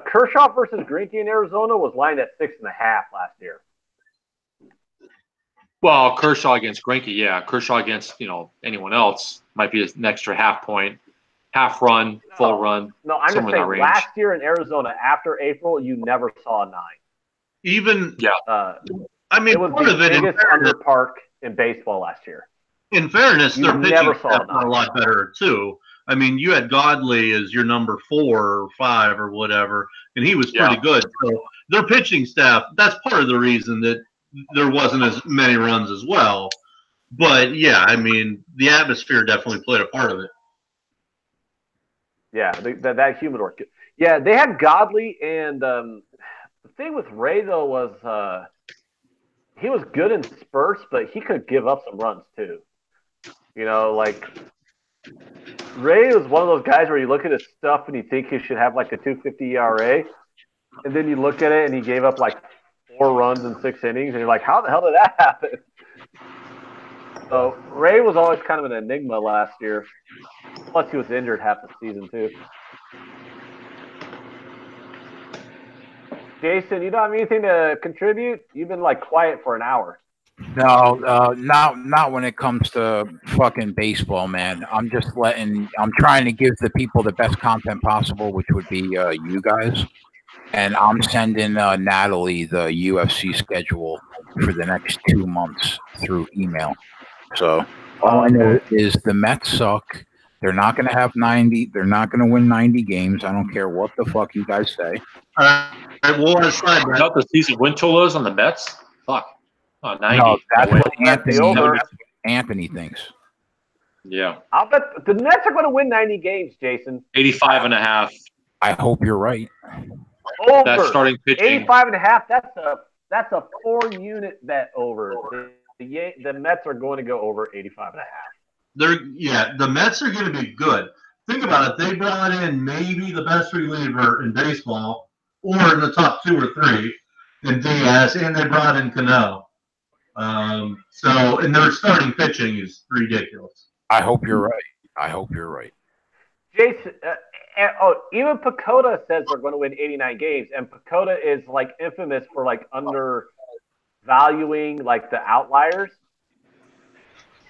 Kershaw versus Greinke in Arizona was lined at 6.5 last year. Well, Kershaw against Greinke, yeah. Kershaw against anyone else might be an extra half point, half run, full run. No, I'm just saying last year in Arizona after April, you never saw a 9. Even I mean, it was the biggest under park in baseball last year. In fairness, their pitching staff were a lot better too. I mean, you had Godley as your number 4 or 5 or whatever, and he was pretty good. So their pitching staff, that's part of the reason that there wasn't as many runs as well. But, yeah, I mean, the atmosphere definitely played a part of it. Yeah, that humidor. Yeah, they had Godley, and the thing with Ray, though, was he was good in spurts, but he could give up some runs, too. Like Ray was one of those guys where you look at his stuff and you think he should have like a 2.50 ERA, and then you look at it and he gave up like 4 runs in 6 innings, and you're like, how the hell did that happen? So Ray was always kind of an enigma last year. Plus, he was injured half the season too. Jason, you don't have anything to contribute? You've been like quiet for an hour. No, not when it comes to fucking baseball, man. I'm trying to give the people the best content possible, which would be you guys. And I'm sending Natalie the UFC schedule for the next 2 months through email. So all I know is the Mets suck. They're not going to have 90. They're not going to win 90 games. I don't care what the fuck you guys say. All right, we'll aside that. Not the season win totals on the Mets? Fuck. Oh, 90. No, that's what Anthony thinks. Yeah. I'll bet the Nets are going to win 90 games, Jason. 85.5. I hope you're right. Over. That's starting pitching. 85.5. That's a 4-unit bet over. The Mets are going to go over 85.5. The Mets are going to be good. Think about it. They brought in maybe the best reliever in baseball, or in the top 2 or 3, in Diaz, and they brought in Cano. And their starting pitching is ridiculous. I hope you're right. Jason, even Pacoda says they're going to win 89 games, and Pacoda is like infamous for like undervaluing like the outliers.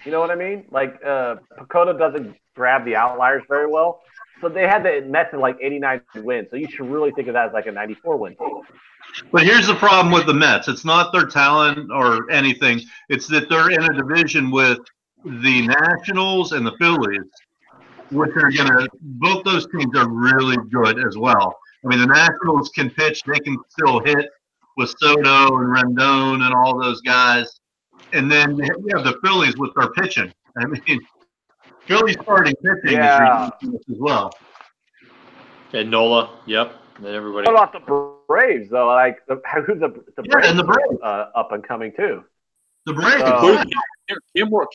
You know what I mean? Like Pacoda doesn't grab the outliers very well, so they had the Mets in like 89 wins. So you should really think of that as like a 94 win team. But here's the problem with the Mets. It's not their talent or anything. It's that they're in a division with the Nationals and the Phillies, which are both those teams are really good as well. I mean, the Nationals can pitch; they can still hit with Soto and Rendon and all those guys. And then you have the Phillies with their pitching. I mean, Phillies starting pitching is ridiculous as well. And Nola, yep. And then everybody. What about the Braves though? Like who's the Braves? And the Braves up and coming too. The Braves.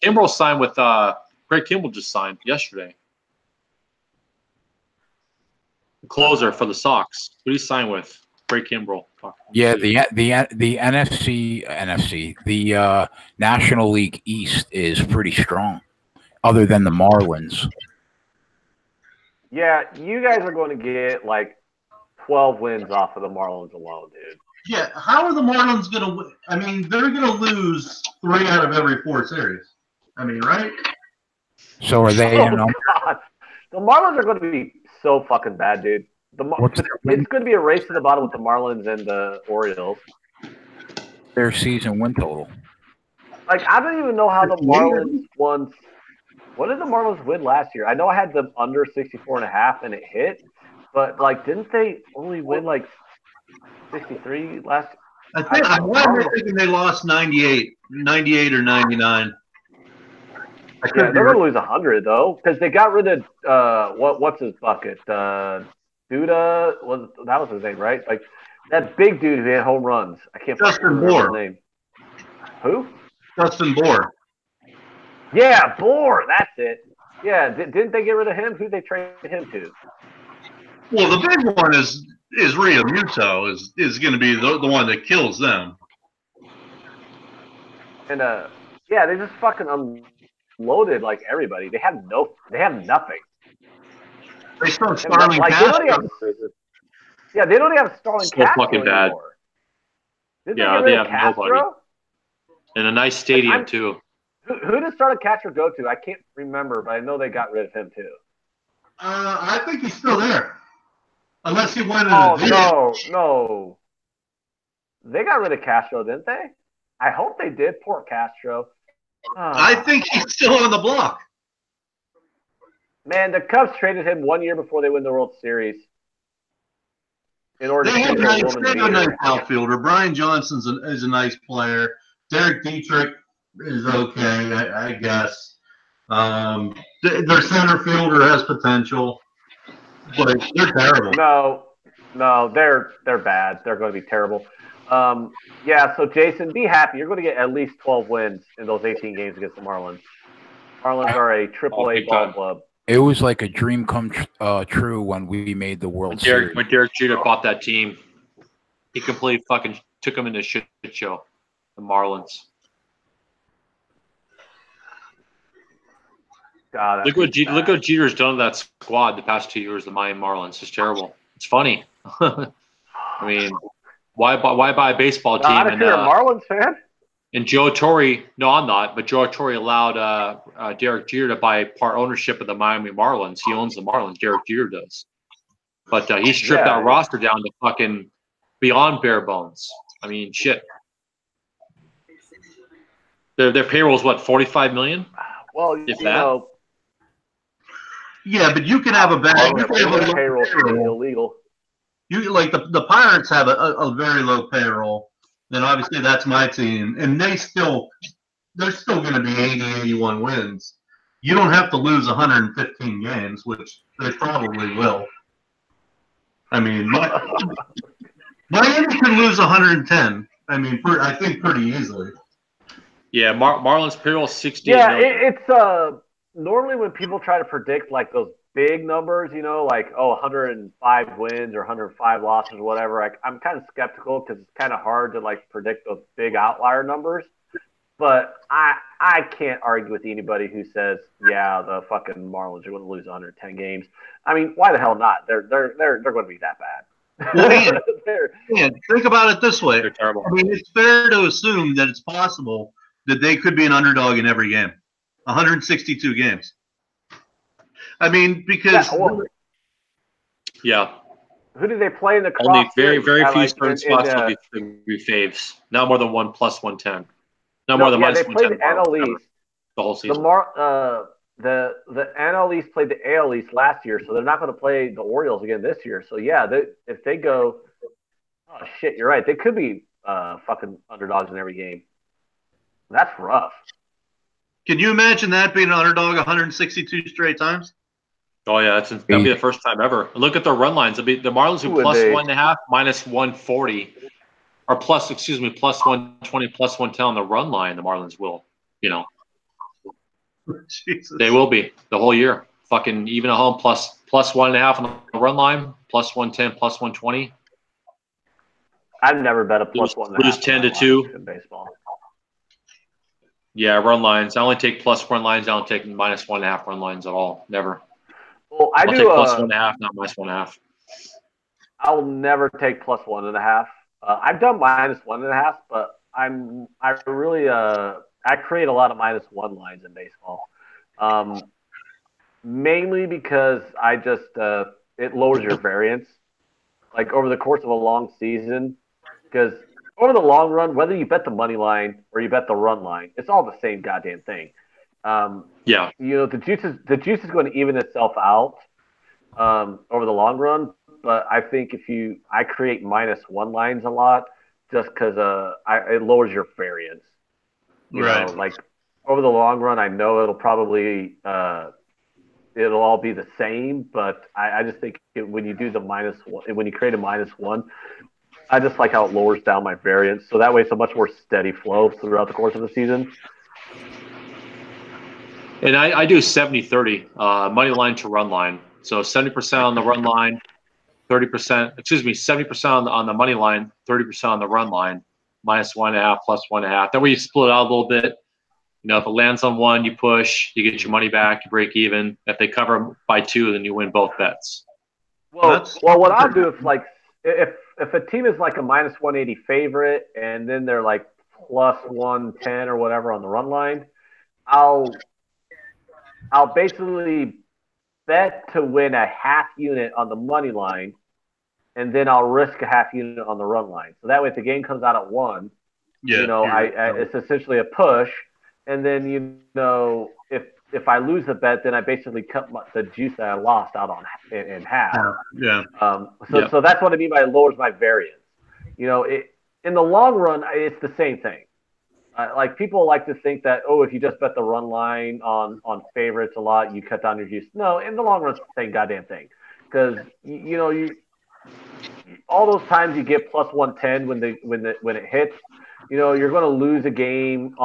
Kimbrel signed with Greg Kimbrel just signed yesterday. The closer for the Sox. Who did he sign with? Greg Kimbrel. Yeah, the NFC, the National League East is pretty strong, other than the Marlins. Yeah, you guys are going to get like 12 wins off of the Marlins alone, dude. Yeah, how are the Marlins going to win? I mean, they're going to lose 3 out of every 4 series. I mean, right? So are they? God. The Marlins are going to be so fucking bad, dude. It's going to be a race to the bottom with the Marlins and the Orioles. Their season win total. Like, I don't even know how the Marlins won. What did the Marlins win last year? I know I had them under 64.5 and it hit, but like, didn't they only win like 63 last? I think I'm thinking they lost 98 or 99. Yeah, they're going to lose 100 though, because they got rid of what's his bucket? Duda that was his name, right? Like that big dude who had home runs. I can't remember his name. Who? Justin Bour. Yeah, Bour. That's it. Yeah, didn't they get rid of him? Who'd they trade him to? Well, the big one is Rio Muto is going to be the one that kills them. And yeah, they just fucking unloaded like everybody. They have nothing. They still have Starling Castro. Yeah, they don't have Starling Castro fucking bad. anymore. Yeah, they have nobody. In a nice stadium too. Who did Starling Castro go to? I can't remember, but I know they got rid of him too. I think he's still there, unless he went. No. They got rid of Castro, didn't they? I hope they did. Poor Castro. I think he's still on the block. Man, the Cubs traded him 1 year before they win the World Series. In order to have a nice outfielder. Brian Johnson is a nice player. Derek Dietrich is okay, I guess. Their center fielder has potential, but they're terrible. No, they're bad. They're going to be terrible. Yeah, so Jason, be happy. You're going to get at least 12 wins in those 18 games against the Marlins. Marlins are a AAA ball club. It was like a dream come true when we made the World Series. When Derek Jeter bought that team, he completely fucking took them into a shit show. The Marlins. God, look what Jeter's done to that squad the past 2 years. The Miami Marlins. It's terrible. It's funny. I mean, why buy a baseball team? Not if you're a Marlins fan. And Joe Torre, no, I'm not, but Joe Torre allowed Derek Jeter to buy part ownership of the Miami Marlins. He owns the Marlins. Derek Jeter does. But he stripped that roster down to fucking beyond bare bones. I mean, shit. Their payroll is what, $45 million? Well, if that. Yeah, but you can have a bad payroll. Illegal. You like the Pirates have a very low payroll. Then obviously that's my team, and they're still going to be 80, 81 wins. You don't have to lose 115 games, which they probably will. I mean, Miami can lose 110. I mean, I think pretty easily. Yeah, Marlins payroll 60. Yeah, it's normally when people try to predict like those big numbers, like 105 wins or 105 losses or whatever, I'm kind of skeptical because it's kind of hard to like predict those big outlier numbers. But I can't argue with anybody who says, yeah, the fucking Marlins are going to lose 110 games. I mean, why the hell not? They're going to be that bad. Well, Ian, think about it this way. They're terrible. I mean, it's fair to assume that it's possible that they could be an underdog in every game. 162 games. I mean, because who do they play in the cross? Only very few certain spots will be faves. Not more than 1 plus 110. Not more than minus they play the NL East. the whole season. The NL East played the AL East last year, so they're not going to play the Orioles again this year. So yeah, if they go, oh shit, you're right. They could be fucking underdogs in every game. That's rough. Can you imagine that being an underdog 162 straight times? Oh yeah, that'd be the first time ever. Look at the run lines. The Marlins will plus 1.5, minus 140, or plus 120, plus 110 on the run line. The Marlins will, Jesus. They will be the whole year. Fucking even at home, plus 1.5 on the run line, plus 110, plus 120. I've never bet a plus 1.5. Lose 10-2 in baseball. Yeah, run lines. I only take plus run lines. I don't take minus 1.5 run lines at all. Never. Well, I'll take plus 1.5, not minus 1.5. I'll never take plus 1.5. I've done minus 1.5, but I create a lot of minus one lines in baseball. Mainly because I just it lowers your variance, like over the course of a long season. Because over the long run, whether you bet the money line or you bet the run line, it's all the same goddamn thing. Yeah. The juice is going to even itself out over the long run. But I think I create minus one lines a lot just because it lowers your variance. You know, like over the long run, I know it'll probably it'll all be the same, but I just think when you do the minus one, when you create a minus one, I just like how it lowers down my variance. So that way it's a much more steady flow throughout the course of the season. And I do 70-30, money line to run line. So 70% on the run line, 70% on the money line, 30% on the run line, minus 1.5, plus 1.5. That way you split it out a little bit. If it lands on one, you push, you get your money back, you break even. If they cover by 2, then you win both bets. Well, what I'll do if a team is like a minus 180 favorite and then they're like plus 110 or whatever on the run line, I'll basically bet to win a half unit on the money line, and then I'll risk a half unit on the run line. So that way, if the game comes out at 1, it's essentially a push. And then, if I lose the bet, then I basically cut the juice that I lost out in half. Yeah. So that's what I mean by it lowers my variance. In the long run, it's the same thing. Like people like to think that, if you just bet the run line on favorites a lot, you cut down your juice. No, in the long run, it's the same goddamn thing. Because you all those times you get plus 110 when it hits. You're going to lose a game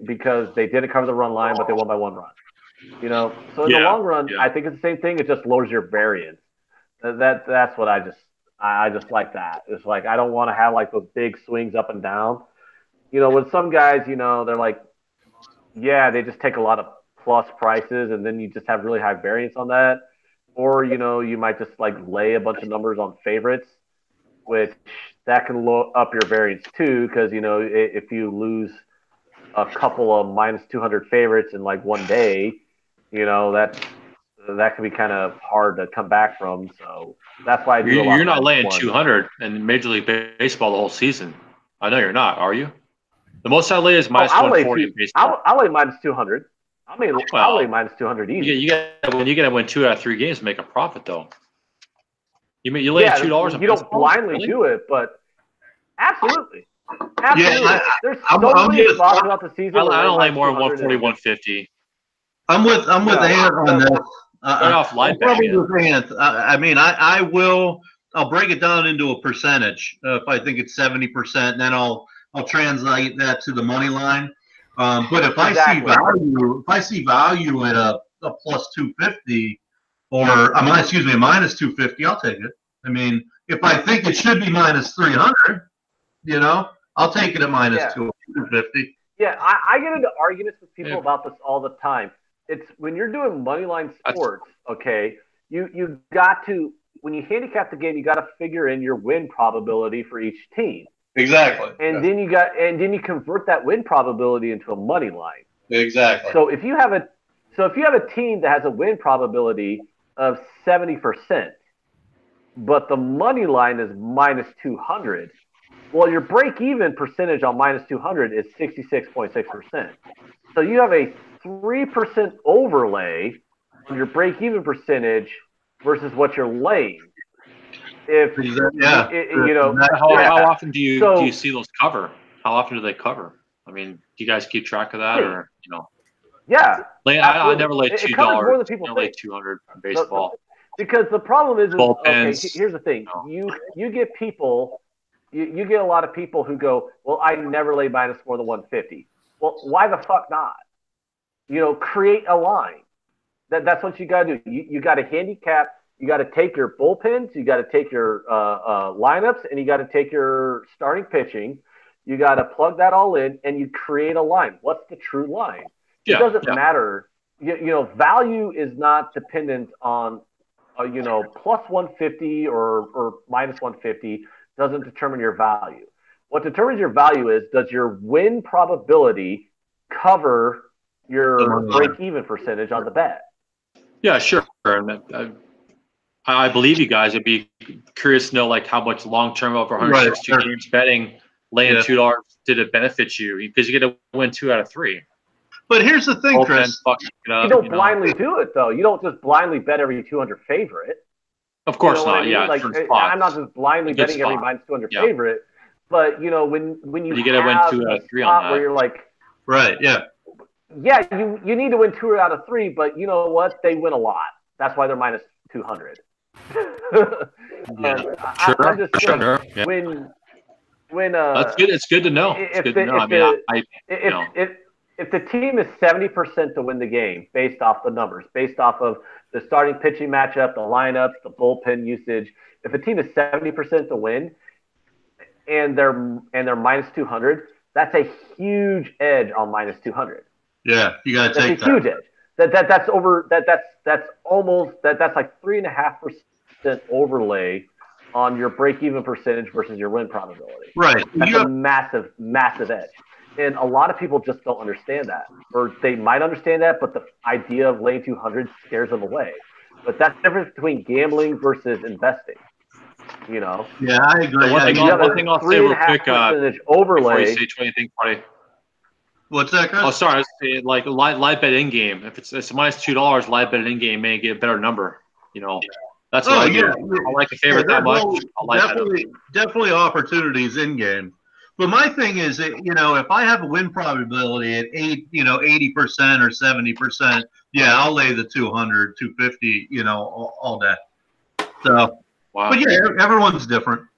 because they didn't cover the run line, but they won by 1 run. So in the long run, I think it's the same thing. It just lowers your variance. That's what I just like that. It's like I don't want to have like those big swings up and down. With some guys, they're like, they just take a lot of plus prices, and then you just have really high variance on that. Or you might just like lay a bunch of numbers on favorites, which that can up your variance too, because if you lose a couple of minus 200 favorites in like one day, that can be kind of hard to come back from. So that's why I do. You're not laying 200 in Major League Baseball the whole season. I know you're not, are you? The most I lay is minus 140 in baseball. I'll lay minus 200. I'll lay minus 200 easy. You got to win 2 out of 3 games to make a profit, though. You lay $2. You don't blindly do it, but absolutely. Yeah, there's so many spots throughout the season. I don't lay more than 140, 150. I'm with Ant on this. Off line I'll break it down into a percentage. If I think it's 70%, then I'll translate that to the money line. But if I see value at a plus 250 or a minus 250, I'll take it. I mean, if I think it should be minus 300, I'll take it at minus 250. Yeah, I get into arguments with people about this all the time. It's when you're doing moneyline sports, okay, you got to, when you handicap the game, you got to figure in your win probability for each team. Exactly. And then you convert that win probability into a money line. Exactly. So if you have a team that has a win probability of 70%, but the money line is minus 200, well, your break-even percentage on minus 200 is 66.6%. So you have a 3% overlay on your break-even percentage versus what you're laying. If how often do you see those cover? How often do they cover? I mean, do you guys keep track of that, or Yeah, I never laid $2. More than people I think. laid 200 in baseball. Because the problem is Bullpens, okay. Here's the thing: you get people, you get a lot of people who go, "Well, I never lay minus more than 150." Well, why the fuck not? Create a line. That's what you got to do. You got to handicap. You got to take your bullpens. You got to take your lineups, and you got to take your starting pitching. You got to plug that all in, and you create a line. What's the true line? It doesn't matter. Value is not dependent on, plus 150 or minus 150 doesn't determine your value. What determines your value is, does your win probability cover your break-even percentage on the bet? Yeah, sure. I believe you guys. I'd be curious to know how much long-term over 162 games betting, laying $2, did it benefit you? Because you get to win 2 out of 3. But here's the thing, Chris. You don't blindly do it, though. You don't just blindly bet every 200 favorite. Of course not. I mean? Yeah, I'm not just blindly betting every minus 200 favorite. But when you get to win 2 out of 3 on that, where you're like, right, yeah, you need to win 2 out of 3, but you know what? They win a lot. That's why they're minus 200. I'm just saying, when that's good. It's good to know. If the team is 70% to win the game, based off the numbers, based off of the starting pitching matchup, the lineups, the bullpen usage, if a team is 70% to win, and they're minus 200, that's a huge edge on minus 200. Yeah, you got to take that. That's a huge edge. That's almost like 3.5% overlay on your break-even percentage versus your win probability. Right. That's a massive, massive edge. And a lot of people just don't understand that. Or they might understand that, but the idea of laying 200 scares them away. But that's the difference between gambling versus investing. Yeah, I agree. One thing I'll say real quick overlay. Before you say anything funny. What's that, Chris? Oh, sorry. I was saying, live bet in game. If it's minus $2, live bet in game may get a better number. That's what I do. I like a favorite that much. Definitely opportunities in game. But my thing is that, if I have a win probability at 80% or 70%, I'll lay the 200, 250, all day. So, wow. But everyone's different.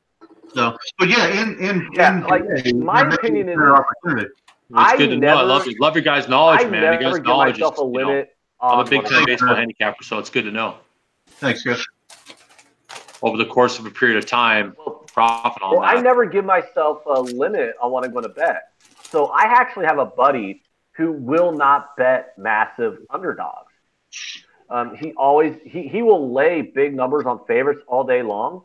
So, but my opinion is it's good to know. I love your guys' knowledge, man. You guys' knowledge is, I'm a big time baseball handicapper, so it's good to know. Thanks, Chris. Over the course of a period of time, profit on that. I never give myself a limit on what I'm going to bet. So I actually have a buddy who will not bet massive underdogs. He will lay big numbers on favorites all day long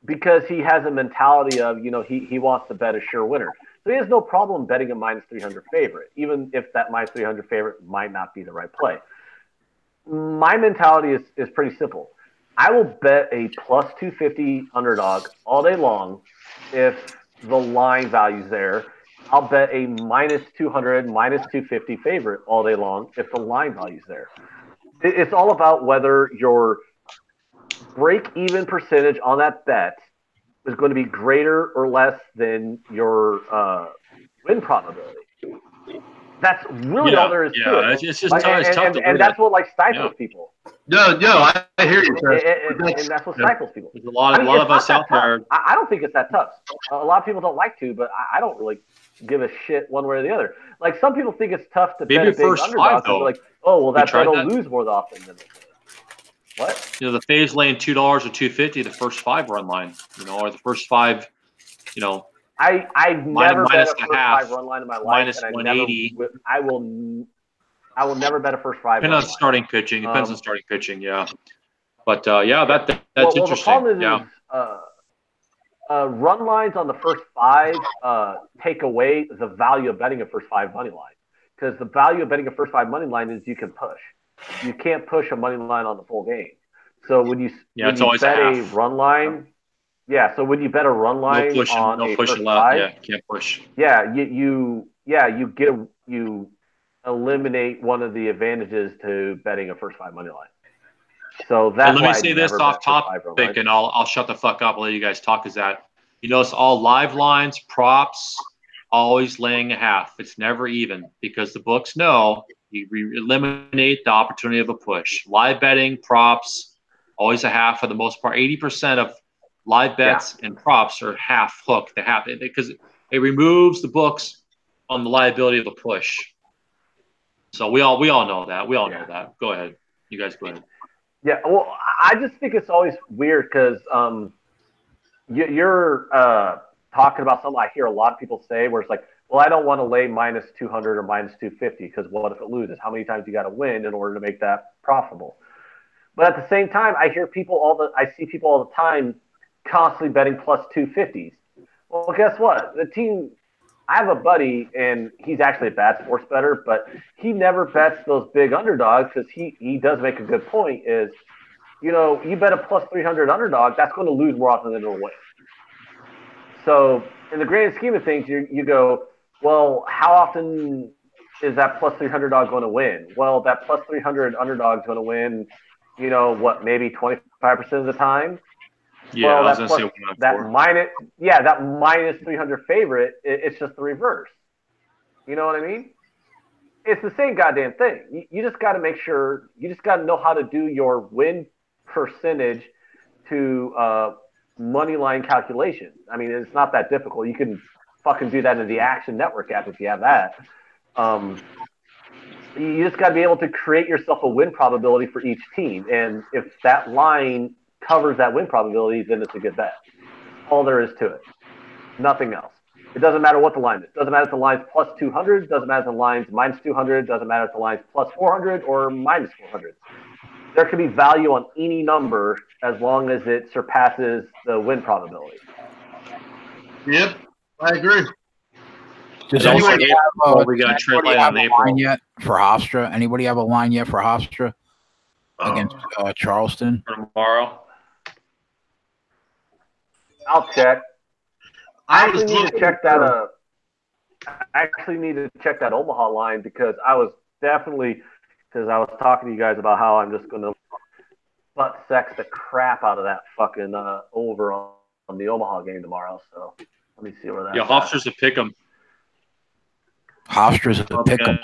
because he has a mentality of, he wants to bet a sure winner. So he has no problem betting a minus 300 favorite, even if that minus 300 favorite might not be the right play. My mentality is pretty simple. I will bet a plus 250 underdog all day long if the line value's there. I'll bet a minus 200, minus 250 favorite all day long if the line value's there. It's all about whether your break-even percentage on that bet is going to be greater or less than your win probability. That's really all there is to it. It's just tough and that's what stifles people. No, I hear you, Chris. And that's what stifles people. There's a lot of us out there. I don't think it's that tough. A lot of people don't like to, but I don't really give a shit one way or the other. Some people think it's tough to bet a big underdog. They're that bet'll lose more often than it will. What? The Faves laying $2 or $2.50 the first 5 run line, or the first 5, I've never bet a first half, 5 run line in my life. Minus 180. I will never bet a first 5. Depends on starting pitching. Depends on starting pitching. Yeah. But that's interesting. The problem is, run lines on the first 5 take away the value of betting a first 5 money line, because the value of betting a first 5 money line is you can push. You can't push a money line on the full game. So when you bet a run line. Yeah, so when you bet a run line on a first 5, can't push. Yeah, you eliminate one of the advantages to betting a first five money line. So that's let why me say this off topic, and I'll shut the fuck up and let you guys talk. Is that it's all live lines, props, always laying a half. It's never even because the books know you eliminate the opportunity of a push. Live betting, props, always a half for the most part. 80% of live bets and props are half hook. The half because it removes the books on the liability of a push. So we all know that. We all know that. Go ahead, you guys go ahead. Yeah, well, I just think it's always weird because you're talking about something I hear a lot of people say where it's like, well, I don't want to lay minus 200 or minus 250 because what if it loses? How many times you got to win in order to make that profitable? But at the same time, I see people all the time constantly betting plus 250s. Well, guess what? I have a buddy, and he's actually a bad sports bettor, but he never bets those big underdogs because he does make a good point is, you bet a plus 300 underdog, that's going to lose more often than it'll win. So in the grand scheme of things, you go, well, how often is that plus 300 dog going to win? Well, that plus 300 underdog is going to win, maybe 25% of the time? Yeah, well, I was going to say that minus 300 favorite, it's just the reverse. You know what I mean? It's the same goddamn thing. You just got to make sure, you just got to know how to do your win percentage to money line calculation. I mean, it's not that difficult. You can fucking do that in the Action Network app if you have that. You just got to be able to create yourself a win probability for each team. And if that line covers that win probability, then it's a good bet. All there is to it. Nothing else. It doesn't matter what the line is. It doesn't matter if the line's plus 200, doesn't matter if the line's minus 200, doesn't matter if the line's plus 400 or minus 400. There can be value on any number as long as it surpasses the win probability. Yep, I agree. Does anybody have we got a line yet for Hofstra? Anybody have a line yet for Hofstra against Charleston tomorrow? I'll check. I actually need to check that Omaha line because I was talking to you guys about how I'm just going to butt sex the crap out of that fucking over on the Omaha game tomorrow. So let me see where that. Yeah, Hofstra's a pick'em. Hofstra's a pick'em.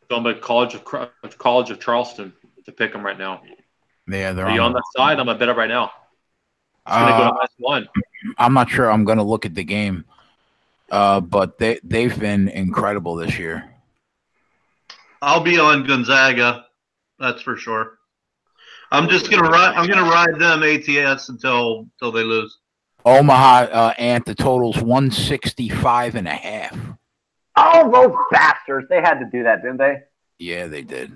Going by College of Charleston to pick'em right now. Yeah, are you on that side? I'm a bet up right now. It's going to go to -1. I'm not sure. I'm going to look at the game, but they've been incredible this year. I'll be on Gonzaga, that's for sure. I'm just gonna ride them ATS until they lose. Omaha, the total's 165.5. Oh, those bastards! They had to do that, didn't they? Yeah, they did.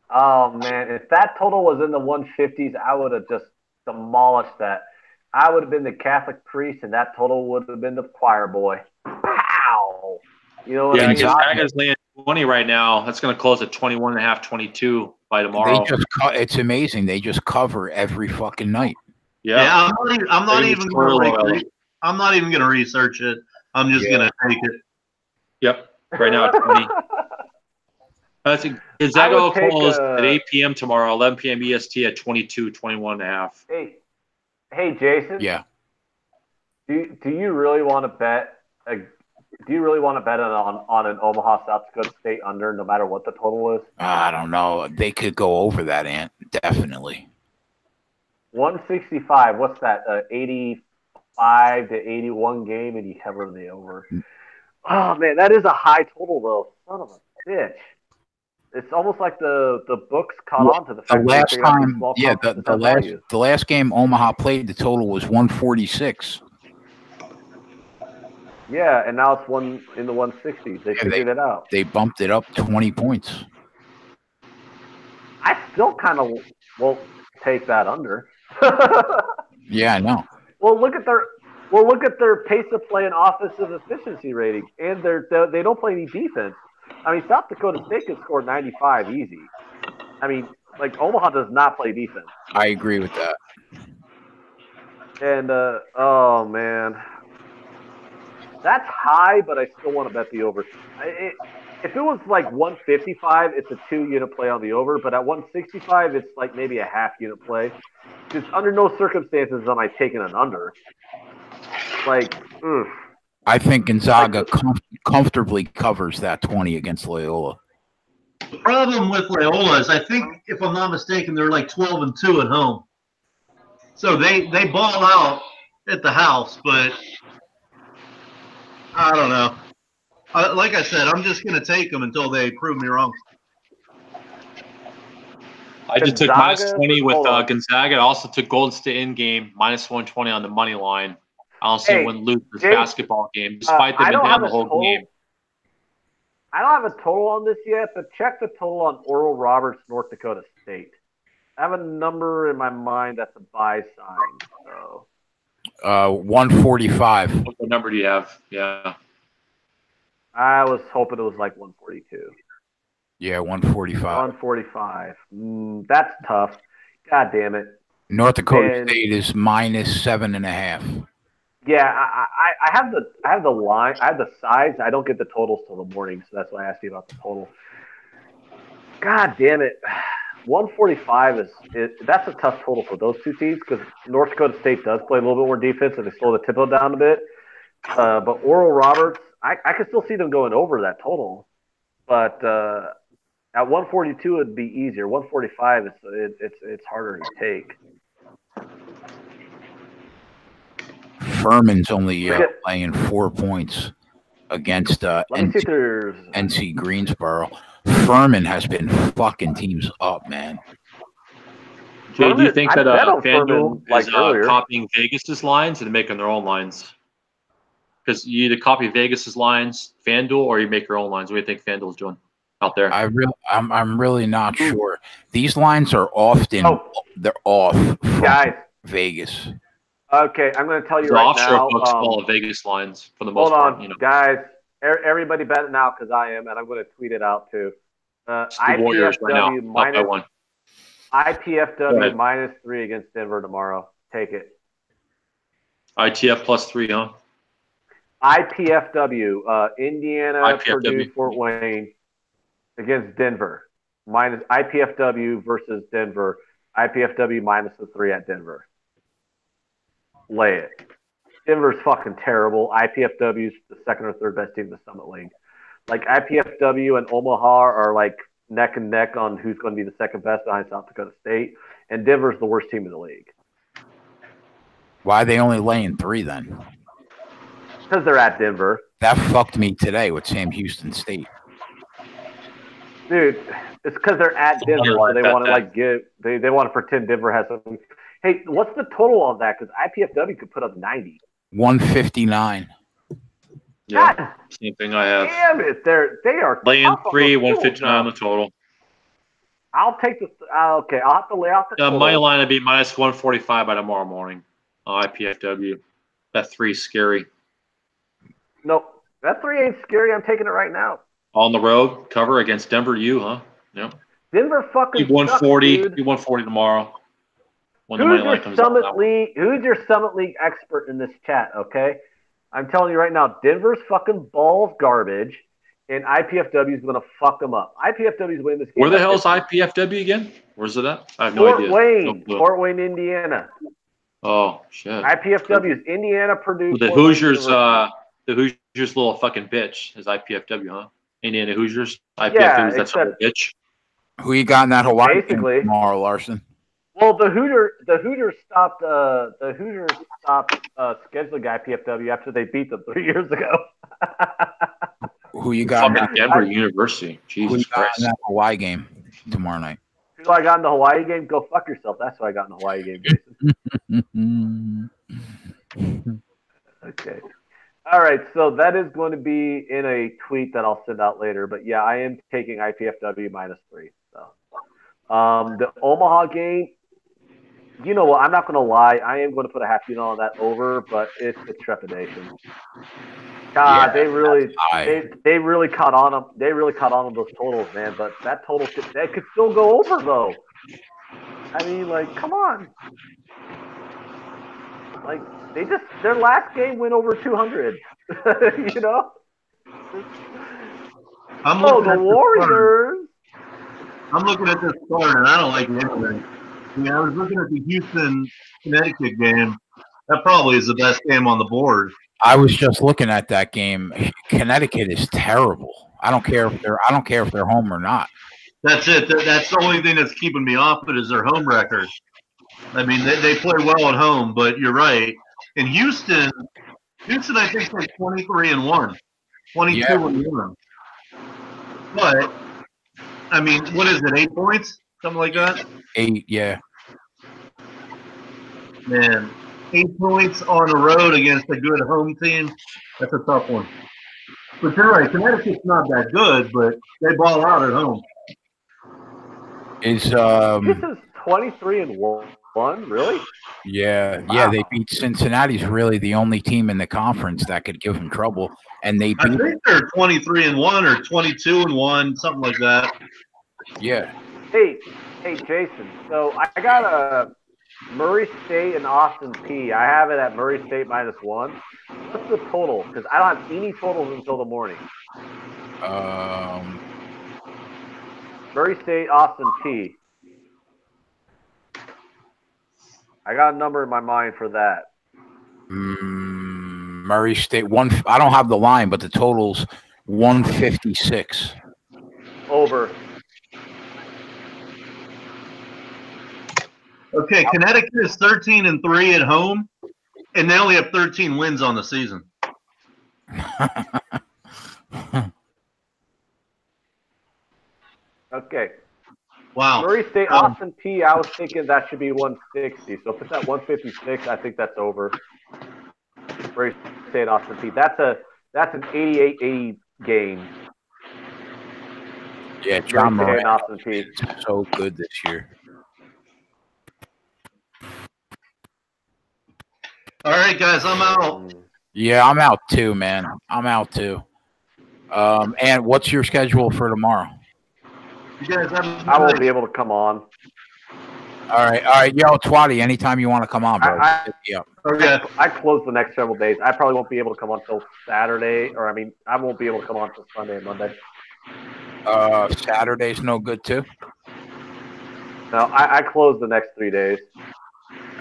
Oh man, if that total was in the 150s, I would have just demolished that. I would have been the Catholic priest, and that total would have been the choir boy. Pow! You know what I mean? Gonzaga's laying 20 right now. That's going to close at 21.5, 22 by tomorrow. It's amazing. They just cover every fucking night. Yeah, I'm not even going to research it. I'm just going to take it. Yep, right now at 20. Gonzaga will close at 8 p.m. tomorrow, 11 p.m. EST at 22, 21.5. Hey, Jason. Yeah. Do you really want to bet? Do you really want to bet on an Omaha South Dakota State under, no matter what the total is? I don't know. They could go over that, Ant. Definitely. 165. What's that? 85 to 81 game, and you cover the over. Oh man, that is a high total though. Son of a bitch. It's almost like the books caught on to the fact the last game Omaha played, the total was 146. Yeah, and now it's in the 160s. They figured it out. They bumped it up 20 points. I still kind of will take that under. Yeah, I know. Well, look at their pace of play and offensive efficiency rating, and they don't play any defense. I mean, South Dakota State can score 95 easy. I mean, like Omaha does not play defense. I agree with that. And oh man, that's high, but I still want to bet the over. if it was like 155, it's a 2-unit play on the over. But at 165, it's like maybe a half-unit play. Because under no circumstances am I taking an under. Like, I think Gonzaga comfortably covers that 20 against Loyola. The problem with Loyola is, I think, if I'm not mistaken, they're like 12-2 at home. So they ball out at the house, but I don't know. Like I said, I'm just going to take them until they prove me wrong. I just took -20 with Gonzaga. I also took Golden State in game -120 on the money line. I don't see them lose this basketball game, despite them being down the whole game. I don't have a total on this yet, but check the total on Oral Roberts, North Dakota State. I have a number in my mind that's a buy sign. So 145. What number do you have? Yeah. I was hoping it was like 142. Yeah, 145. 145. That's tough. God damn it. North Dakota State is -7.5. Yeah, I have the line. I have the sides. I don't get the totals till the morning, so that's why I asked you about the total. God damn it. 145 that's a tough total for those two teams because North Dakota State does play a little bit more defense and they slow the tempo down a bit. But Oral Roberts, I could still see them going over that total. But at 142 it'd be easier. 145 it's harder to take. Furman's only playing 4 points against NC Greensboro. Furman has been fucking teams up, man. Jay, do you think that FanDuel is copying Vegas's lines and making their own lines? Because you either copy Vegas's lines, FanDuel, or you make your own lines. What do you think FanDuel's doing out there? I'm really not sure. These lines are often they're off from Vegas. Okay, I'm going to tell you the right offshore now. Books follow Vegas lines for the most part. Hold on, guys. Everybody bet it now because I am, and I'm going to tweet it out too. IPFW minus IPFW -3 against Denver tomorrow. Take it. ITF +3, huh? IPFW, Indiana, Purdue, Fort Wayne against Denver. Minus IPFW versus Denver. IPFW -3 at Denver. Lay it. Denver's fucking terrible. IPFW's the second or third best team in the Summit League. Like IPFW and Omaha are like neck and neck on who's going to be the second best behind South Dakota State, and Denver's the worst team in the league. Why are they only laying 3 then? Because they're at Denver. That fucked me today with Sam Houston State. Dude, it's because they're at Denver, so they want to they want to pretend Denver has something. Hey, what's the total on that? Because IPFW could put up 90. 159. Yeah, God, same thing I have. Damn it, they are laying 3, 159 on the total. I'll take the okay. I'll have to lay out the total. My line would be -145 by tomorrow morning. IPFW. That 3's scary. Nope, that 3 ain't scary. I'm taking it right now. On the road, cover against Denver U, huh? Yep. Denver fucking 140. Sucks, 140 tomorrow. Who's your Summit League expert in this chat? Okay, I'm telling you right now, Denver's fucking balls garbage, and IPFW is going to fuck them up. IPFW is winning this game. Where the hell is IPFW again? Where's it at? I have no idea. Fort Wayne, Indiana. Oh shit. IPFW is Indiana, Purdue. The Hoosiers, little fucking bitch is IPFW, huh? Indiana Hoosiers. IPFW is that sort of bitch. Who you got in that Hawaii game tomorrow, Larson? Well, the Hoosiers stopped scheduling IPFW after they beat them 3 years ago. Who you got? Fucking Denver University. Jesus Christ. In that Hawaii game tomorrow night? Who I got in the Hawaii game? Go fuck yourself. That's who I got in the Hawaii game, Jason. Okay. All right, so that is going to be in a tweet that I'll send out later. But yeah, I am taking IPFW -3. So the Omaha game, you know what? I'm not going to lie. I am going to put a half unit on that over, but it's a trepidation. God, they really caught on them. They really caught on those totals, man. But that total that could still go over though. I mean, like, come on. Like their last game went over 200. You know. I'm Oh, looking the at Warriors. I'm looking at this card, and I don't like anything. I was looking at the Houston Connecticut game. That probably is the best game on the board. I was just looking at that game. Connecticut is terrible. I don't care if they're home or not. That's it. That's the only thing that's keeping me off it is their home record. I mean, they play well at home, but you're right. In Houston, I think is like 23-1, 22-1. But I mean, what is it? 8 points, something like that. 8, yeah. Man, 8 points on the road against a good home team. That's a tough one. But you're right. Connecticut's not that good, but they ball out at home. Is This is 23-1. Really? Yeah, Wow. yeah. They beat Cincinnati's really the only team in the conference that could give them trouble, and they I beat. think they're 23-1 or 22-1, something like that. Yeah. Hey, Jason. So I got a Murray State and Austin P. I have it at Murray State -1. What's the total? Because I don't have any totals until the morning. Murray State, Austin P. I got a number in my mind for that. Murray State I don't have the line, but the total's 156. Over. Okay, Connecticut is 13-3 at home, and they only have 13 wins on the season. Okay. Wow. Murray State, Austin P. I was thinking that should be 160. So if it's at 156, I think that's over. Murray State, Austin P. That's an 88-80 game. Yeah, John Murray State and Moran Austin P. so good this year. All right, guys, I'm out. Yeah, I'm out too, man. I'm out too. And what's your schedule for tomorrow? You guys have I won't be able to come on. All right. Yo, Twatty, anytime you want to come on, bro. I close the next several days. I probably won't be able to come on until Saturday, I won't be able to come on until Sunday and Monday. Saturday's no good too. No, I close the next 3 days.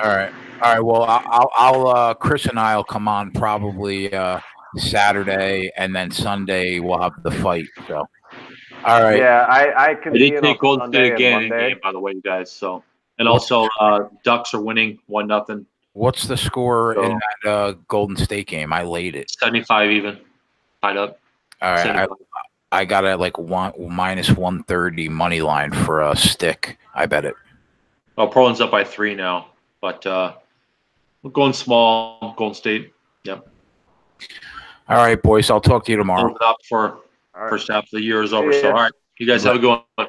All right. Well, I'll Chris and I'll come on probably Saturday, and then Sunday we'll have the fight. So, all right. Yeah, I can. I did take Golden Sunday State again and in game, by the way, you guys. So, and also Ducks are winning 1-0. What's the score in that Golden State game? I laid it 75 even, tied up. All right. I got it like -130 money line for a stick. I bet it. Well, Portland's up by 3 now, but we're going small. Golden State. Yep. All right, boys. I'll talk to you tomorrow. Up for first half of the year is over. So, all right, you guys have a good one.